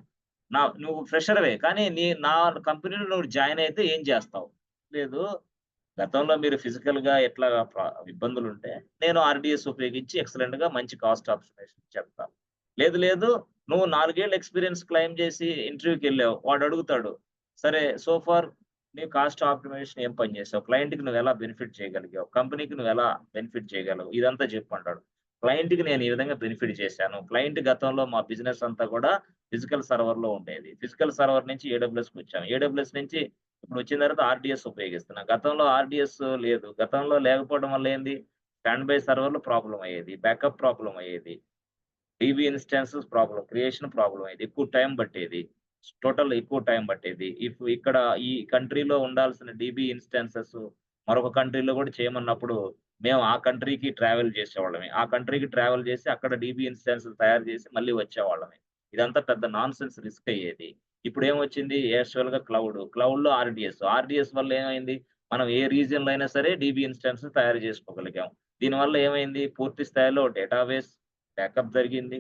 నువ్వు ఫ్రెషర్‌వే. కానీ నా కంపెనీలో నువ్వు జాయిన్ అయితే ఏం చేస్తావు? లేదు. గతంలో మీరు ఫిజికల్‌గా ఎట్లా ఇబ్బందులుంటే, నేను ఆర్‌డిఎస్ ఉపయోగించి ఎక్సలెంట్‌గా మంచి కాస్ట్ ఆప్టిమైజేషన్ చెప్తా. లేదు, నువ్వు 4 ఏళ్ల ఎక్స్‌పీరియన్స్ క్లెయిమ్ చేసి ఇంటర్వ్యూకెళ్ళావు. వాడడుగుతాడు. సరే సో ఫార్ నీ కాస్ట్ ఆప్టిమైజేషన్ ఏం పని చేసావు? క్లయింట్‌కి నువ్వెలా బెనిఫిట్ చేయగలిగావు? కంపెనీకి నువ్వెలా బెనిఫిట్ చేయగలవు? ఇదంతా చెప్పు అంటాడు. క్లయింట్‌కి నేను ఈ విధంగా బెనిఫిట్ చేశాను. క్లయింట్ గతంలో మా బిజినెస్ అంతా కూడా ఫిజికల్ సర్వర్‌లో ఉండేది. ఫిజికల్ సర్వర్ నుంచి ఏడబ్ల్యూఎస్‌కొచ్చాం. ఏడబ్ల్యూఎస్ నుంచి ఇప్పుడొచ్చిన తర్వాత ఆర్‌డిఎస్ ఉపయోగిస్తున్నా. గతంలో ఆర్‌డిఎస్ లేదు. గతంలో లేకపోవడం వల్ల ఏంది? స్టాండ్ బై సర్వర్‌లో ప్రాబ్లమ్ అయ్యేది. బ్యాకప్ ప్రాబ్లమ్ అయ్యేది. DB instances problem, creation problem అయ్యేది. ఎక్కువ టైం పట్టేది. టోటల్ ఎక్కువ టైం పట్టేది. ఇక్కడ ఈ కంట్రీలో ఉండాల్సిన డీబీ ఇన్‌స్టాన్సెస్ మరొక కంట్రీలో కూడా చేయమన్నప్పుడు మేము ఆ కంట్రీకి ట్రావెల్ చేసేవాళ్ళమే. ఆ కంట్రీకి ట్రావెల్ చేసి అక్కడ డీబీ ఇన్‌స్టాన్స్‌లు తయారు చేసి మళ్ళీ వచ్చేవాళ్ళమే. ఇదంతా పెద్ద నాన్‌సెన్స్ రిస్క్ అయ్యేది. ఇప్పుడేమొచ్చింది యాక్చువల్‌గా క్లౌడ్‌లో ఆర్‌డిఎస్. ఆర్‌డిఎస్ వల్ల ఏమైంది? మనం ఏ రీజియన్‌లో అయినా సరే డీబీ ఇన్‌స్టాన్స్ తయారు చేసుకోగలిగాం. దీనివల్ల ఏమైంది? పూర్తి స్థాయిలో డేటాబేస్ బ్యాకప్ జరిగింది.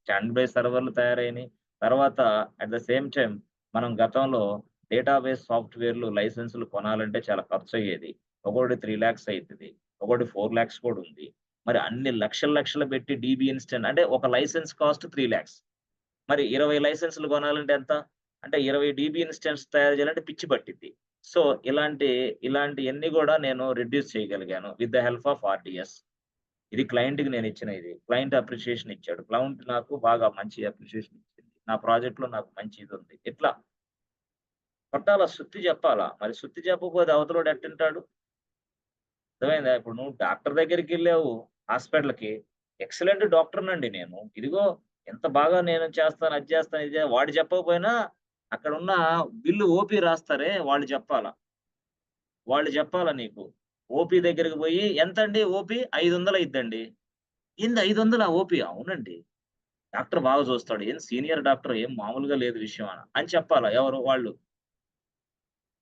స్టాండ్ బై సర్వర్‌లు తయారైనయి. తర్వాత అట్ ద సేమ్ టైమ్ మనం గతంలో డేటాబేస్ సాఫ్ట్‌వేర్‌లు లైసెన్స్‌లు కొనాలంటే చాలా ఖర్చయ్యేది. ఒక్కోటి 3,00,000 అయితది. ఒకటి 4,00,000 కూడా ఉంది. మరి అన్ని లక్షలు పెట్టి డీబీ ఇన్‌స్టాంట్ అంటే ఒక లైసెన్స్ కాస్ట్ 3,00,000. మరి 20 లైసెన్స్‌లు కొనాలంటే ఎంత? అంటే 20 డీబీ ఇన్‌స్టాన్స్ తయారు చేయాలంటే పిచ్చి పట్టిద్ది. సో, ఇలాంటియన్నీ గూడా నేను రెడ్యూస్ చేయగలిగాను with the help of RDS. ఇది క్లయింట్‌కి నేనిచ్చిన ఇది. క్లయింట్ అప్రిషియేషన్ ఇచ్చాడు. క్లయింట్ నాకు బాగా మంచి అప్రిషియేషన్ ఇచ్చింది. నా ప్రాజెక్ట్‌లో నాకు మంచి ఇదుంది. ఇట్లా కొట్టాలా, సుత్తి చెప్పాలా. మరి సుత్తి చెప్పకపోతే అవతలోడు ఎట్టింటాడు? అర్థమైందా? ఇప్పుడు నువ్వు డాక్టర్ దగ్గరికెళ్ళావు హాస్పిటల్‌కి. ఎక్సలెంట్ డాక్టర్‌నండి నేను. ఇదిగో ఎంత బాగా నేను చేస్తాను, అది చేస్తాను, ఇది వాడు చెప్పకపోయినా అక్కడున్న బిల్లు ఓపీ రాస్తారే వాళ్ళు చెప్పాలా. వాళ్ళు చెప్పాలా నీకు. ఓపీ దగ్గరికి పోయి ఎంతండి ఓపీ? 500 అయిద్దండి. ఏంది 500 ఓపీ? అవునండి. డాక్టర్ బాగా చూస్తాడు. ఏం సీనియర్ డాక్టర్ ఏం మామూలుగా లేదు విషయం అని చెప్పాలా ఎవరు? వాళ్ళు.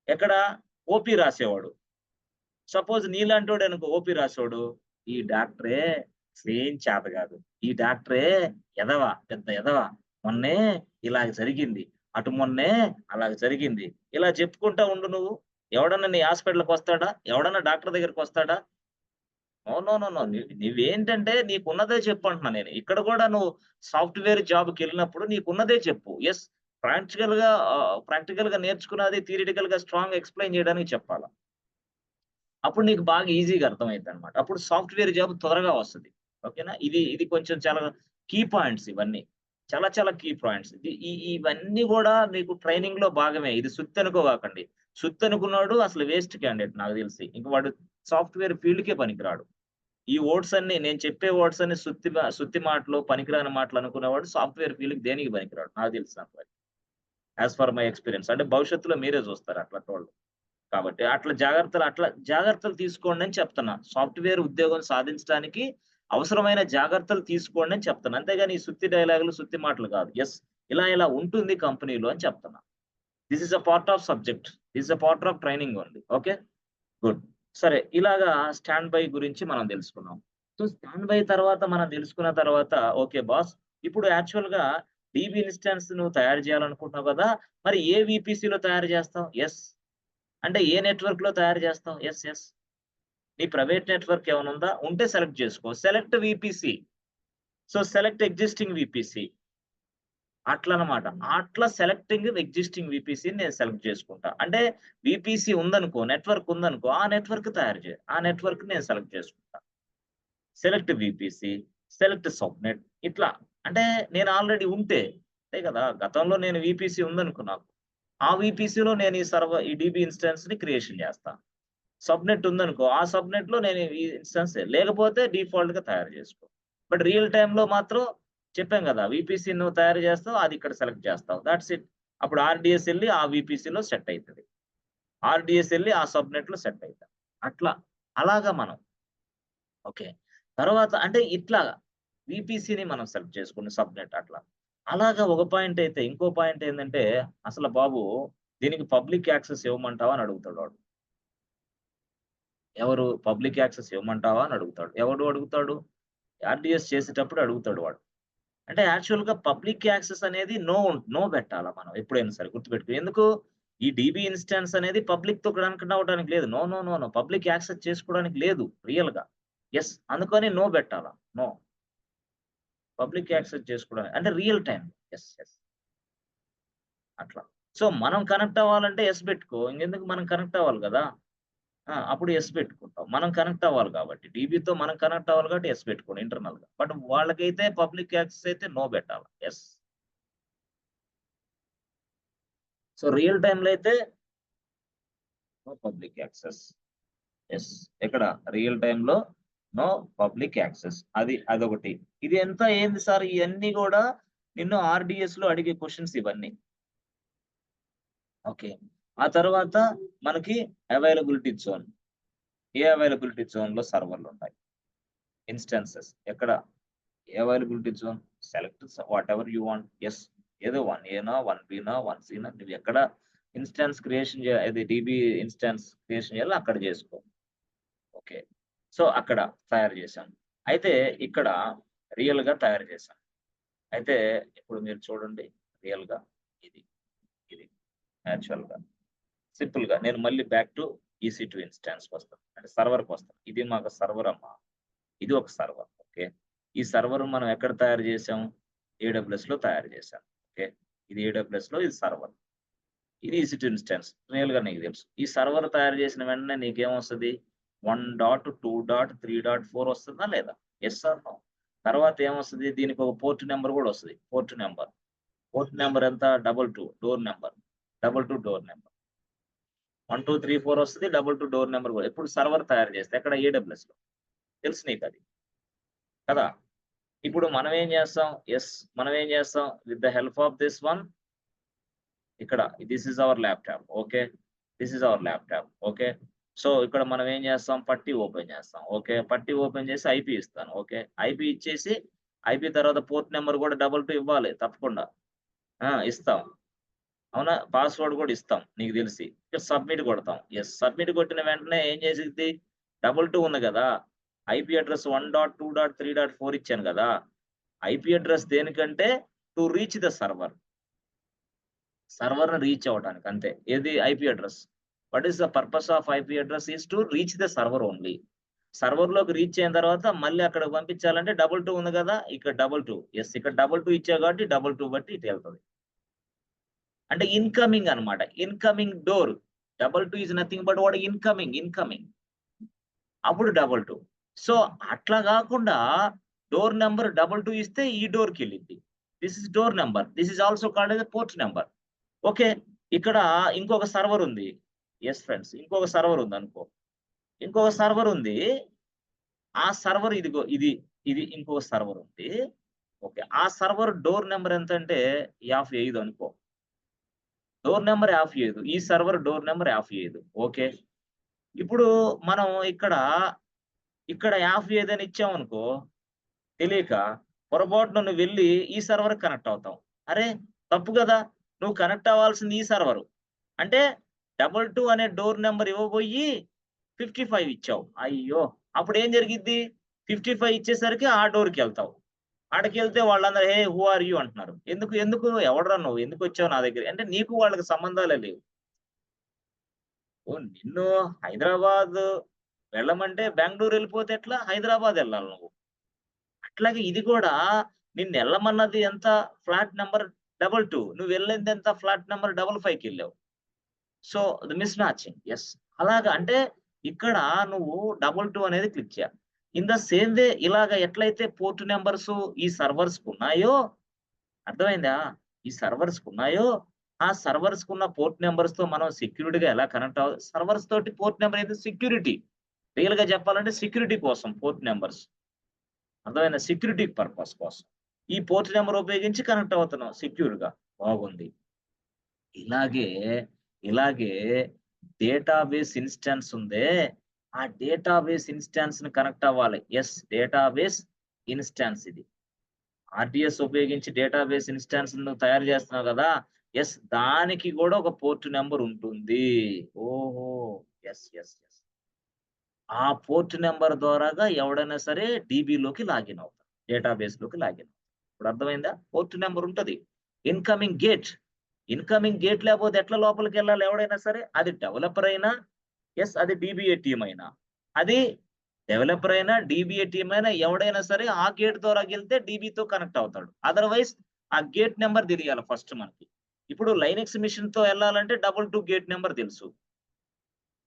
ఎక్కడ? ఓపీ రాసేవాడు. సపోజ్ నీలాంటోడనుకో ఓపీ రాసోడు. ఈ డాక్టరే అసలేం చేత గాదు. ఈ డాక్టరే ఎదవ. పెద్ద ఎదవ. మొన్నే ఇలాగ జరిగింది. అటు మొన్నే అలాగ జరిగింది. ఇలా చెప్పుకుంటా ఉండు నువ్వు. ఎవడన్నా నీ హాస్పిటల్‌కొస్తాడా? ఎవడన్నా డాక్టర్ దగ్గరికొస్తాడా? No, no, no, no. నువ్వేంటంటే నీకున్నదే చెప్పు అంటున్నా నేను. ఇక్కడ గూడా నువ్వు సాఫ్ట్‌వేర్ జాబ్‌కెళ్ళినప్పుడు నీకున్నదే చెప్పు. యెస్. ప్రాక్టికల్‌గా నేర్చుకున్నది థియరిటికల్‌గా స్ట్రాంగ్‌గా ఎక్స్‌ప్లెయిన్ చేయడానికి చెప్పాల. అప్పుడు నీకు బాగా ఈజీగా అర్థమైద్దనమాట. అప్పుడు సాఫ్ట్‌వేర్ జాబ్ త్వరగా వస్తది. ఓకేనా? ఇది కొంచెం చాలా కీ పాయింట్స్ ఇవన్నీ. చాలా కీ పాయింట్స్. ఇవన్నీ గూడా మీకు ట్రైనింగ్‌లో భాగమే. ఇది సుత్తనుకోబాకండి. సుత్తనుకున్నోడు అసలు వేస్ట్ క్యాండిడేట్ నాకు తెలిసి. ఇంక వాడు సాఫ్ట్‌వేర్ ఫీల్డ్‌కే పనికిరాడు. ఈ ఓట్స్ అన్నీ నేను చెప్పే ఓట్స్ అన్ని సుత్తి మాటలు, పనికిరాని మాటలు అనుకునేవాడు సాఫ్ట్‌వేర్ ఫీల్డ్‌కి దేనికి పనికిరాడు. నాకు తెలిసినంత వరకు. As per my experience. అంటే భవిష్యత్తులో మీరే చూస్తారు అట్లాంటోళ్ళు. కాబట్టి అట్లా జాగ్రత్తలు తీసుకోండి అని చెప్తున్నా. సాఫ్ట్‌వేర్ ఉద్యోగం సాధించడానికి అవసరమైన జాగ్రత్తలు తీసుకోండి అని చెప్తున్నా. అంతేగాని ఈ సుత్తి డైలాగులు, సుత్తి మాటలు కాదు. యెస్. ఇలా ఉంటుంది కంపెనీలో అని చెప్తున్నా. This is a part of subject. This is a part of training only. Okay. Good. సరే, ఇలాగా స్టాండ్ బై గురించి మనం తెలుసుకున్నాం. సో స్టాండ్ బై తర్వాత మనం తెలుసుకున్న తర్వాత ఓకే బాస్, ఇప్పుడు యాక్చువల్‌గా డీబీ ఇన్‌స్టాన్స్ నువ్వు తయారు చేయాలనుకుంటున్నావు కదా! మరి ఏ వీపీసీలో తయారు చేస్తావు? యెస్. అంటే ఏ నెట్వర్క్‌లో తయారు చేస్తావు? యెస్. నీ ప్రైవేట్ నెట్వర్క్ ఏమైనా ఉందా? ఉంటే సెలెక్ట్ చేసుకో. Select VPC. So select existing VPC. అట్లనమాట. అట్లా సెలెక్టింగ్ ఎగ్జిస్టింగ్ వీపీసీని నేను సెలెక్ట్ చేసుకుంటా. అంటే వీపీసీ ఉందనుకో, నెట్వర్క్ ఉందనుకో, ఆ నెట్వర్క్ తయారు చేయి. ఆ నెట్వర్క్ నేను సెలెక్ట్ చేసుకుంటా. సెలెక్ట్ వీపీసీ, సెలెక్ట్ సబ్‌నెట్ ఇట్లా. అంటే నేను ఆల్రెడీ ఉంటే అంతే కదా! గతంలో నేను వీపీసీ ఉందనుకో నాకు. ఆ వీపీసీలో నేను ఈ డీబీ ఇన్‌స్టాన్స్‌ని క్రియేషన్ చేస్తా. సబ్‌నెట్ ఉందనుకో, ఆ సబ్‌నెట్‌లో నేను ఈ ఇన్‌స్టాన్స్ లేకపోతే డిఫాల్ట్‌గా తయారు చేసుకో. బట్ రియల్ టైమ్‌లో మాత్రం చెప్పాం గదా! వీపీసీ నువ్వు తయారు చేస్తావు. అది ఇక్కడ సెలెక్ట్ చేస్తావు. Thoughts it. అప్పుడు ఆర్‌డీఎస్ ఎళ్లి ఆ వీపీసీలో సెట్ అయితది. ఆర్‌డీఎస్ ఎళ్లి ఆ సబ్‌నెట్‌లో సెట్ అయితది. అట్లా. అలాగా మనం. ఓకే. తర్వాత అంటే ఇట్లా వీపీసీని మనం సెలెక్ట్ చేసుకుని సబ్‌నెట్ అట్లా. అలాగా ఒక పాయింట్ అయితే, ఇంకో పాయింట్ ఏందంటే, అసలు బాబు దీనికి పబ్లిక్ యాక్సెస్ ఇవ్వమంటావా అని అడుగుతాడు వాడు. ఎవరు? పబ్లిక్ యాక్సెస్ ఇవ్వమంటావా అని అడుగుతాడు. ఎవడు అడుగుతాడు? ఆర్‌డీఎస్ చేసేటప్పుడు అడుగుతాడు వాడు. అంటే యాక్చువల్‌గా పబ్లిక్ యాక్సెస్ అనేది నో పెట్టాలా మనం ఎప్పుడైనా సరే గుర్తుపెట్టుకో. ఎందుకు? ఈ డీబీ ఇన్‌స్టాన్స్ అనేది పబ్లిక్‌తో కనెక్ట్ అవ్వడానికి లేదు. నో. పబ్లిక్ యాక్సెస్ చేసుకోవడానికి లేదు రియల్‌గా. యెస్. అందుకని నో పెట్టాలా. నో. పబ్లిక్ యాక్సెస్ చేసుకోవడానికి అంటే రియల్ టైమ్. యెస్. అట్లా. సో మనం కనెక్ట్ అవ్వాలంటే యెస్ పెట్టుకో. ఇంకెందుకు మనం కనెక్ట్ అవ్వాలి గదా! అప్పుడు యెస్ పెట్టుకుంటాం. మనం కనెక్ట్ అవ్వాలి కాబట్టి. డీబీతో మనం కనెక్ట్ అవ్వాలి కాబట్టి యెస్ పెట్టుకోండి ఇంటర్నల్‌గా. బట్ వాళ్ళకైతే పబ్లిక్ యాక్సెస్ అయితే నో పెట్టాలి. యెస్. సో రియల్ టైమ్‌లో అయితే నో పబ్లిక్ యాక్సెస్. యెస్. ఎక్కడ? రియల్ టైమ్‌లో నో పబ్లిక్ యాక్సెస్. అదొకటి. ఇది ఎంత ఏంది సార్ ఇయన్నీ గూడా నిన్ను ఆర్‌డీఎస్‌లో అడిగే క్వెషన్స్ ఇవన్నీ. ఓకే. ఆ తర్వాత మనకి అవైలబిలిటీ జోన్. ఏ అవైలబిలిటీ జోన్‌లో సర్వర్‌లుంటాయి. ఇన్‌స్టాన్సెస్ ఎక్కడ? Availability zone select whatever you want. Yes. ఏదో 1 ఏనా, 1 బీనా, 1 సీనా నువ్వెక్కడ ఇన్‌స్టాన్స్ క్రియేషన్ ఇది డీబీ ఇన్‌స్టాన్స్ క్రియేషన్ చేయాలో అక్కడ చేసుకో. ఓకే. సో, అక్కడ తయారు చేశాం. అయితే ఇక్కడ రియల్‌గా తయారు చేశాం. అయితే ఇప్పుడు మీరు చూడండి రియల్‌గా ఇది, ఇది యాక్చువల్‌గా. సింపుల్‌గా నేను మళ్ళీ బ్యాక్ టు ఈసీ2 ఇన్‌స్టాన్స్‌కొస్తాను. అంటే సర్వర్‌కొస్తాను. ఇది మాకు సర్వర్ అమ్మా. ఇది ఒక సర్వర్. ఓకే. ఈ సర్వర్ మనం ఎక్కడ తయారు చేసాం? ఏడబ్ల్యూఎస్‌లో తయారు చేశాం. ఓకే. ఇది ఏడబ్ల్యూఎస్‌లో ఇది సర్వర్. ఇది ఈసీ2 ఇన్‌స్టాన్స్. రియల్‌గా నీకు తెలుసు. ఈ సర్వర్ తయారు చేసిన వెంటనే నీకేమొస్తది? 1.2.3.4 వస్తుందా లేదా? Yes or no? తర్వాత ఏమొస్తది? దీనికి ఒక పోర్ట్ నంబర్ గూడా వస్తది. Port number. పోర్ట్ నంబర్ ఎంత? 22 డోర్ నంబర్. 22 door number. 1, 2, 3, 4 వస్తది. 22 డోర్ నంబర్ గూడా. ఎప్పుడు సర్వర్ తయారు చేస్తే ఎక్కడ? ఏడబ్ల్యూఎస్‌లో. తెలుసు నీకది. కదా! ఇప్పుడు మనం ఏం చేస్తాం? యెస్. మనం ఏం చేస్తాం? With the help of this one ఇక్కడ this is our laptop. Okay. This is our laptop. Okay. So, ఇక్కడ మనం ఏం చేస్తాం? పట్టీ ఓపెన్ చేస్తాం. ఓకే. పట్టీ ఓపెన్ చేసి ఐపీ ఇస్తాను. ఓకే. ఐపీ ఇచ్చేసి ఐపీ తర్వాత పోర్ట్ నంబర్ కూడా 22 ఇవ్వాలి తప్పకుండా. ఇస్తాం. అవునా? పాస్వర్డ్ కూడా ఇస్తాం నీకు తెలిసి. ఇక సబ్మిట్ కొడతాం. యెస్. సబ్మిట్ కొట్టిన వెంటనే ఏం చేసిద్ది? 22 ఉంది గదా! ఐపీ అడ్రెస్ 1.2.3.4 ఇచ్చాను గదా! ఐపీ అడ్రెస్ దేనికంటే టు రీచ్ ద సర్వర్. సర్వర్‌ని రీచ్ అవ్వటానికి అంతే. ఏది? IP address. What is the purpose of IP address is to reach the server only. సర్వర్‌లోకి రీచ్ అయిన తర్వాత మళ్ళీ అక్కడికి పంపించాలంటే 22 ఉంది గదా! ఇక్కడ 22. యెస్. ఇక్కడ 22 ఇచ్చావు కాబట్టి 22 బట్టి ఇటెళ్తది. అంటే ఇన్‌కమింగ్ అన్నమాట. Incoming door. 22 is nothing but what incoming. అప్పుడు 22. సో, అట్లా గాకుండా డోర్ నంబర్ 22 ఇస్తే ఈ డోర్‌కెళ్ళిద్ది. This is door number. This is also called as a port number. Okay. ఇక్కడ ఇంకొక సర్వర్ ఉంది. Yes friends. ఇంకొక సర్వర్ ఉందనుకో. ఇంకొక సర్వర్ ఉంది. ఆ సర్వర్ ఇదిగో ఇది ఇంకొక సర్వర్ ఉంది. ఓకే. ఆ సర్వర్ డోర్ నంబర్ ఎంతంటే 55 అనుకో. Door number 55. ఈ సర్వర్ డోర్ నంబర్ 55. ఓకే. ఇప్పుడు మనం ఇక్కడ 55 అని ఇచ్చామనుకో, తెలియక పొరపాటున నువ్వు వెళ్లి ఈ సర్వర్‌కి కనెక్ట్ అవుతావు. అరే! తప్పు కదా. నువ్వు కనెక్ట్ అవ్వాల్సింది ఈ సర్వరు. అంటే 22 అనే డోర్ నెంబర్ ఇవ్వబోయి 55 ఇచ్చావు. అయ్యో! అప్పుడేం జరిగిద్ది? 55 ఇచ్చేసరికి ఆ డోర్‌కెళ్తావు. ఆడకెళ్తే వాళ్ళందరూ "హే! హూ ఆర్ యూ" అంటున్నారు. ఎందుకు ఎవడురా నువ్వు? ఎందుకొచ్చావు నా దగ్గరికి? అంటే నీకు వాళ్ళకి సంబంధాలే లేవు. ఓహ్! నిన్ను హైదరాబాద్ వెళ్ళమంటే బెంగుళూరు ఎళ్ళిపోతే ఎట్లా? హైదరాబాద్ ఎళ్ళాలి నువ్వు. అట్లాగే ఇది కూడా నిన్నెళ్ళమన్నది ఎంత? ఫ్లాట్ నంబర్ 22 నువ్వెళ్ళిందెంత? ఫ్లాట్ నంబర్ 55కెళ్ళావు. So, the mismatching. Yes. అలాగా అంటే ఇక్కడ నువ్వు 22 అనేది క్లిక్ చేయాలి. ఇన్ ద సేమ్ వే ఇలాగ ఎట్లయితే పోర్ట్ నంబర్స్ ఈ సర్వర్స్‌కున్నాయో అర్థమైందా? ఈ సర్వర్స్‌కున్నాయో, ఆ సర్వర్స్‌కున్న పోర్ట్ నంబర్స్‌తో మనం సెక్యూర్డ్‌గా ఎలా కనెక్ట్ సర్వర్స్ తోటి పోర్ట్ నంబర్ అనేది సెక్యూరిటీ. రియల్‌గా చెప్పాలంటే సెక్యూరిటీ కోసం పోర్ట్ నంబర్స్. అర్థమైందా? సెక్యూరిటీ పర్పస్ కోసం. ఈ పోర్ట్ నంబర్ ఉపయోగించి కనెక్ట్ అవుతున్నాం సెక్యూర్‌గా. బాగుంది. ఇలాగే, ఇలాగే డేటాబేస్ ఇన్‌స్టాన్స్ ఉందే, ఆ డేటాబేస్ ఇన్‌స్టాన్స్‌ని కనెక్ట్ అవ్వాలి. యెస్. డేటాబేస్ ఇన్‌స్టాన్స్ ఇది. ఆర్‌డిఎస్ ఉపయోగించి డేటాబేస్ ఇన్‌స్టాన్స్ నువ్వు తయారు చేస్తున్నావు గదా! యెస్. దానికి గూడా ఒక పోర్ట్ నంబర్ ఉంటుంది. ఓహో! యెస్. ఆ పోర్ట్ నంబర్ ద్వారాగా ఎవడైనా సరే డీబీలోకి లాగిన్ అవుతారు. డేటాబేస్‌లోకి లాగిన్. ఇప్పుడు అర్థమైందా? పోర్ట్ నంబర్ ఉంటది. Incoming gate. ఇన్‌కమింగ్ గేట్ లేకపోతే ఎట్లా లోపలికెళ్ళాలి ఎవడైనా సరే? అది డెవలపర్ అయినా, యెస్. అది డీబీఏ టీమ్ అయినా. అది డెవలపర్ అయినా, డీబీఏ టీమ్ అయినా ఎవడైనా సరే ఆ గేట్ ద్వారాగెళ్తే డీబీతో కనెక్ట్ అవుతాడు. అదర్‌వైస్ ఆ గేట్ నంబర్ తెలియాలి ఫస్ట్ మనకి. ఇప్పుడు లైనక్స్ మిషన్‌తో ఎళ్ళాలంటే 22 గేట్ నంబర్ తెలుసు.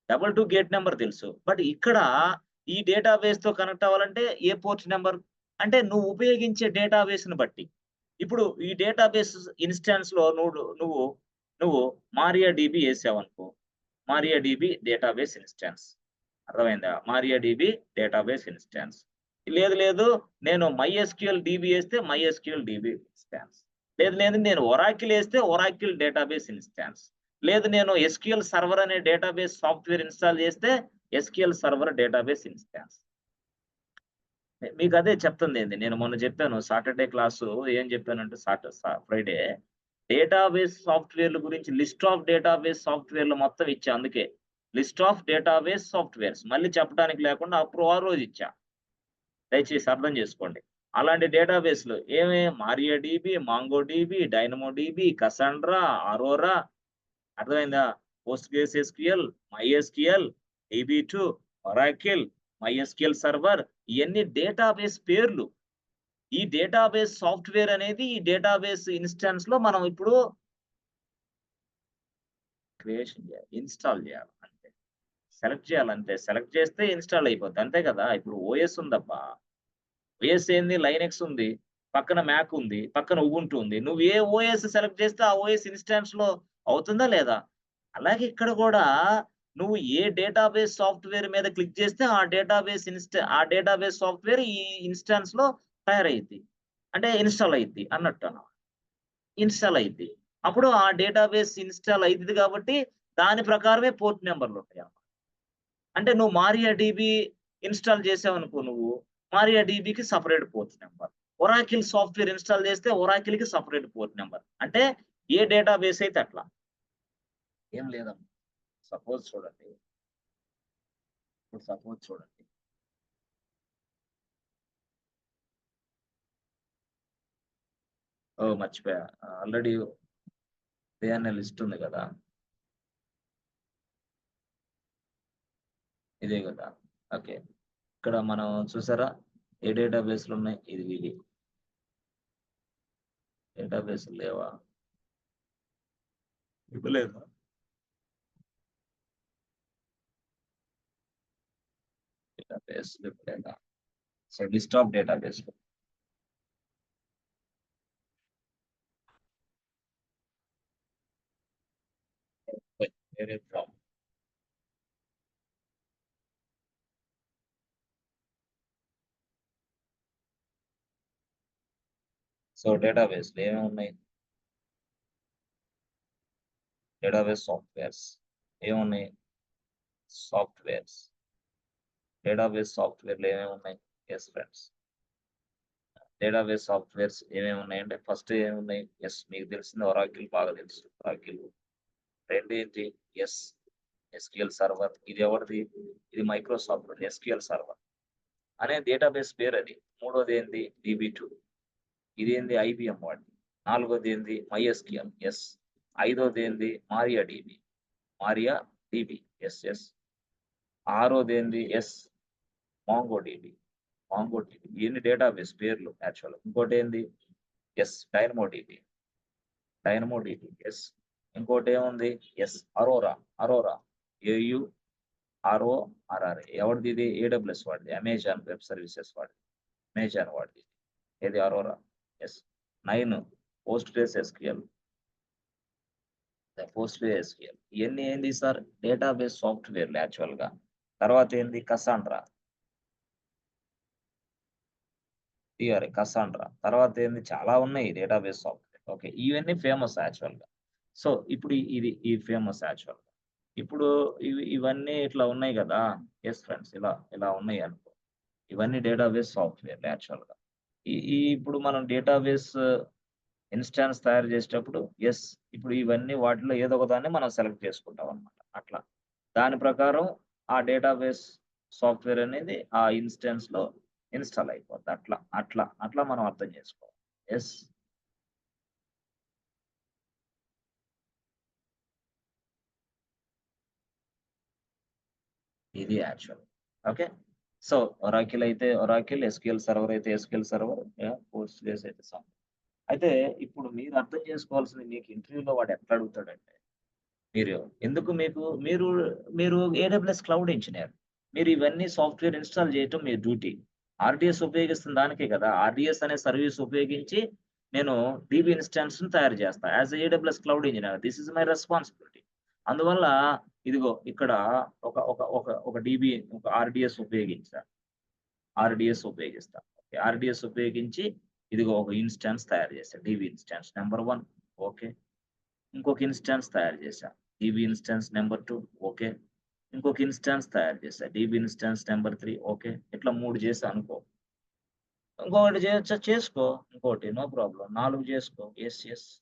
22 గేట్ నంబర్ తెలుసు. బట్ ఇక్కడ ఈ డేటాబేస్‌తో కనెక్ట్ అవ్వాలంటే ఏ పోర్ట్ నంబర్ అంటే నువ్వు ఉపయోగించే డేటాబేస్‌ని బట్టి. ఇప్పుడు ఈ డేటాబేస్ ఇన్‌స్టాన్స్‌లో నువ్వు నువ్వు మారియాడీబీ యేసావనుకో. మారియాడీబీ డేటాబేస్ ఇన్‌స్టాన్స్. అర్థమైందా? మారియాడీబీ డేటాబేస్ ఇన్‌స్టాన్స్. లేదు నేను మైఎస్‌క్యూఎల్ డీబీ యేస్తే మైఎస్‌క్యూఎల్ డీబీ ఇన్‌స్టాన్స్. లేదు నేను ఒరాకిల్ యేస్తే ఒరాకిల్ డేటాబేస్ ఇన్‌స్టాన్స్. లేదు నేను ఎస్‌క్యూఎల్ సర్వర్ అనే డేటాబేస్ సాఫ్ట్‌వేర్ ఇన్‌స్టాల్ చేస్తే ఎస్‌క్యూఎల్ సర్వర్ డేటాబేస్ ఇన్‌స్టాన్స్. మీకదే చెప్తుందేంది. నేను మొన్న చెప్పాను సాటర్‌డే క్లాసు ఏం చెప్పానంటే ఫ్రైడే డేటాబేస్ సాఫ్ట్‌వేర్‌ల గురించి లిస్ట్ ఆఫ్ డేటాబేస్ సాఫ్ట్‌వేర్‌లు మొత్తం ఇచ్చా అందుకే. లిస్ట్ ఆఫ్ డేటాబేస్ సాఫ్ట్‌వేర్స్ మళ్ళీ చెప్పడానికి లేకుండా అప్పుడు ఆ రోజు ఇచ్చా. దయచేసి అర్థం చేసుకోండి. అలాంటి డేటాబేస్‌లు మారియాడీబీ, మాంగోడీబీ, డైనమోడీబీ, కసాండ్రా, అరోరా అర్థమైందా? పోస్ట్‌గ్రెస్‌ఎస్‌క్యూఎల్, మైఎస్‌క్యూఎల్, డీబీ2, ఒరాకిల్, మైఎస్‌క్యూఎల్ సర్వర్ ఇయన్నీ డేటాబేస్ పేర్లు. ఈ డేటాబేస్ సాఫ్ట్‌వేర్ అనేది ఈ డేటాబేస్ ఇన్‌స్టాన్స్‌లో మనం ఇప్పుడు క్రియేషన్ చేయాలి. ఇన్‌స్టాల్ చేయాలి అంతే. సెలెక్ట్ చేయాలంతే. సెలెక్ట్ చేస్తే ఇన్‌స్టాల్ అయిపోద్ది. అంతే కదా! ఇప్పుడు ఓఎస్ ఉందబ్బా! ఓఎస్ ఏంది లైనక్స్ ఉంది. పక్కన మ్యాక్ ఉంది. పక్కన ఉబుంటూ ఉంది. నువ్వు ఏ ఓఎస్ సెలెక్ట్ చేస్తే ఆ ఓఎస్ ఇన్‌స్టాన్స్‌లో అవుతుందా లేదా? అలాగే ఇక్కడ గూడా నువ్వు ఏ డేటాబేస్ సాఫ్ట్‌వేర్ మీద క్లిక్ చేస్తే ఆ డేటాబేస్ సాఫ్ట్‌వేర్ ఈ ఇన్‌స్టాన్స్‌లో తయారయిద్ది. అంటే ఇన్‌స్టాల్ అయిద్ది అన్నట్టన్నమాట. ఇన్‌స్టాల్ అయిద్ది. అప్పుడు ఆ డేటాబేస్ ఇన్‌స్టాల్ అయిద్ది కాబట్టి దాని ప్రకారమే పోర్ట్ నంబర్‌లుంటాయన్నమాట. అంటే నువ్వు మారియాడీబీ ఇన్‌స్టాల్ చేసావనుకో నువ్వు, మారియాడీబీకి separate port number. Oracle software install చేస్తే ఒరాకిల్‌కి సెపరేట్ పోర్ట్ నంబర్. అంటే ఏ డేటాబేస్ అయితే అట్లా. ఏం లేదమ్మా. సపోజ్ చూడండి. ఇప్పుడు సపోజ్ చూడండి. ఓహ్! మర్చిపోయా. ఆల్రెడీ ఉదయాన్నే లిస్ట్ ఉంది గదా! ఇదే గదా! ఓకే. ఇక్కడ మనం చూసారా? ఏ డేటాబేస్‌లున్నాయి? ఇవి. డేటాబేస్‌లు లేవా? ఇవ్వలేదా? డేటాబేస్‌లు ఇవ్వలేదా? సో, లిస్ట్ ఆఫ్ డేటాబేస్‌లు. వేరే ఫ్రామ్. సో, డేటాబేస్‌లు ఏమేమున్నాయి? Database softwares. ఏమున్నాయి? సాఫ్ట్‌వేర్స్. డేటాబేస్ సాఫ్ట్‌వేర్‌లు ఏమేమున్నాయి? Yes friends. డేటాబేస్ సాఫ్ట్వేర్స్ ఏమేమి ఉన్నాయంటే ఫస్ట్ ఏమున్నాయి? ఎస్, మీకు తెలిసింది ఒరాకిల్ బాగా తెలుసు. ఒరాకిల్. రెండు ఏంటి? Yes, SQL server. ఇది ఎవరిది? ఇది మైక్రోసాఫ్ట్ ఎస్క్యూఎల్ సర్వర్ అనే డేటాబేస్ పేరు అది. మూడోది ఏంది? DB2. ఇది ఏంది? IBM వాడి. నాలుగోది ఏంది? MySQL. ఎస్. ఐదోది ఏంది? Maria DB. Maria DB. Yes yes. ఆరోది ఏంది? Yes, Mongo DB. Mongo DB. ఇవన్నీ డేటాబేస్ పేర్లు యాక్చువల్. ఇంకోటి ఏంది? Yes, Dynamo DB. Dynamo DB. Yes. ఇంకోటి ఏముంది? Yes, Aurora. అరోరా. AURORR. ఎవరిది ఇది? AWS వాడిది. అమెజాన్ వెబ్ సర్వీసెస్ వాడిది. అమెజాన్ వాడిది. ఏది? Aurora. Yes. 9 Postgres SQL. Postgres SQL. ఇవన్నీ ఏంది సార్? డేటాబేస్ సాఫ్ట్వేర్లు యాక్చువల్ గా. తర్వాత ఏంది? కసాండ్రా. కసాండ్రా. తర్వాత ఏంది? చాలా ఉన్నాయి డేటాబేస్ సాఫ్ట్వేర్. ఓకే, ఇవన్నీ ఫేమస్ యాక్చువల్ గా. సో ఇప్పుడు ఇది ఫేమస్ యాక్చువల్ గా. ఇప్పుడు ఇవన్నీ ఇట్లా ఉన్నాయి కదా. ఎస్ ఫ్రెండ్స్, ఇలా ఉన్నాయి అనుకో. ఇవన్నీ డేటాబేస్ సాఫ్ట్వేర్ యాక్చువల్ గా. ఇప్పుడు మనం డేటాబేస్ ఇన్స్టాన్స్ తయారు చేసేటప్పుడు ఎస్, ఇప్పుడు ఇవన్నీ వాటిలో ఏదో ఒక దాన్ని మనం సెలెక్ట్ చేసుకుంటాం అనమాట. అట్లా దాని ప్రకారం ఆ డేటాబేస్ సాఫ్ట్వేర్ అనేది ఆ ఇన్స్టాన్స్ లో ఇన్స్టాల్ అయిపోద్ది. అట్లా మనం అర్థం చేసుకోవాలి. ఎస్. ఇది యాక్చువల్. ఓకే. సో ఒరాకిల్ అయితే ఒరాకిల్, SQL సర్వర్ అయితే SQL సర్వర్, పోస్ట్ గ్రేస్ అయితే సాఫ్ట్. అయితే ఇప్పుడు మీరు అర్థం చేసుకోవాల్సింది, మీకు ఇంటర్వ్యూలో వాడు ఎట్లా అడుగుతాడంటే, మీరు ఎందుకు మీకు మీరు మీరు AWS క్లౌడ్ ఇంజినీర్. మీరు ఇవన్నీ సాఫ్ట్‌వేర్ ఇన్‌స్టాల్ చేయటం మీ డ్యూటీ. ఆర్‌డిఎస్ ఉపయోగిస్తున్న దానికే కదా! ఆర్‌డిఎస్ అనే సర్వీస్ ఉపయోగించి నేను డీబీ ఇన్‌స్టాన్స్‌ని తయారు చేస్తా. As a AWS cloud engineer. This is my responsibility. అందువల్ల ఇదిగో ఇక్కడ ఒక డీబీ, ఒక ఆర్‌డిఎస్ ఉపయోగించా. ఆర్‌డిఎస్ ఉపయోగిస్తా. ఓకే. ఆర్‌డిఎస్ ఉపయోగించి ఇదిగో ఒక ఇన్‌స్టాన్స్ తయారు చేశా. DB instance number 1. ఓకే. ఇంకొక ఇన్‌స్టాన్స్ తయారు చేశా. DB instance number 2. ఓకే. ఇంకొక ఇన్‌స్టాన్స్ తయారు చేశా. DB instance number 3. ఓకే. ఇట్లా 3 చేశా అనుకో. ఇంకొకటి చేయొచ్చా? చేసుకో. ఇంకోటి నో ప్రాబ్లమ్. 4 చేసుకో. యెస్. యెస్.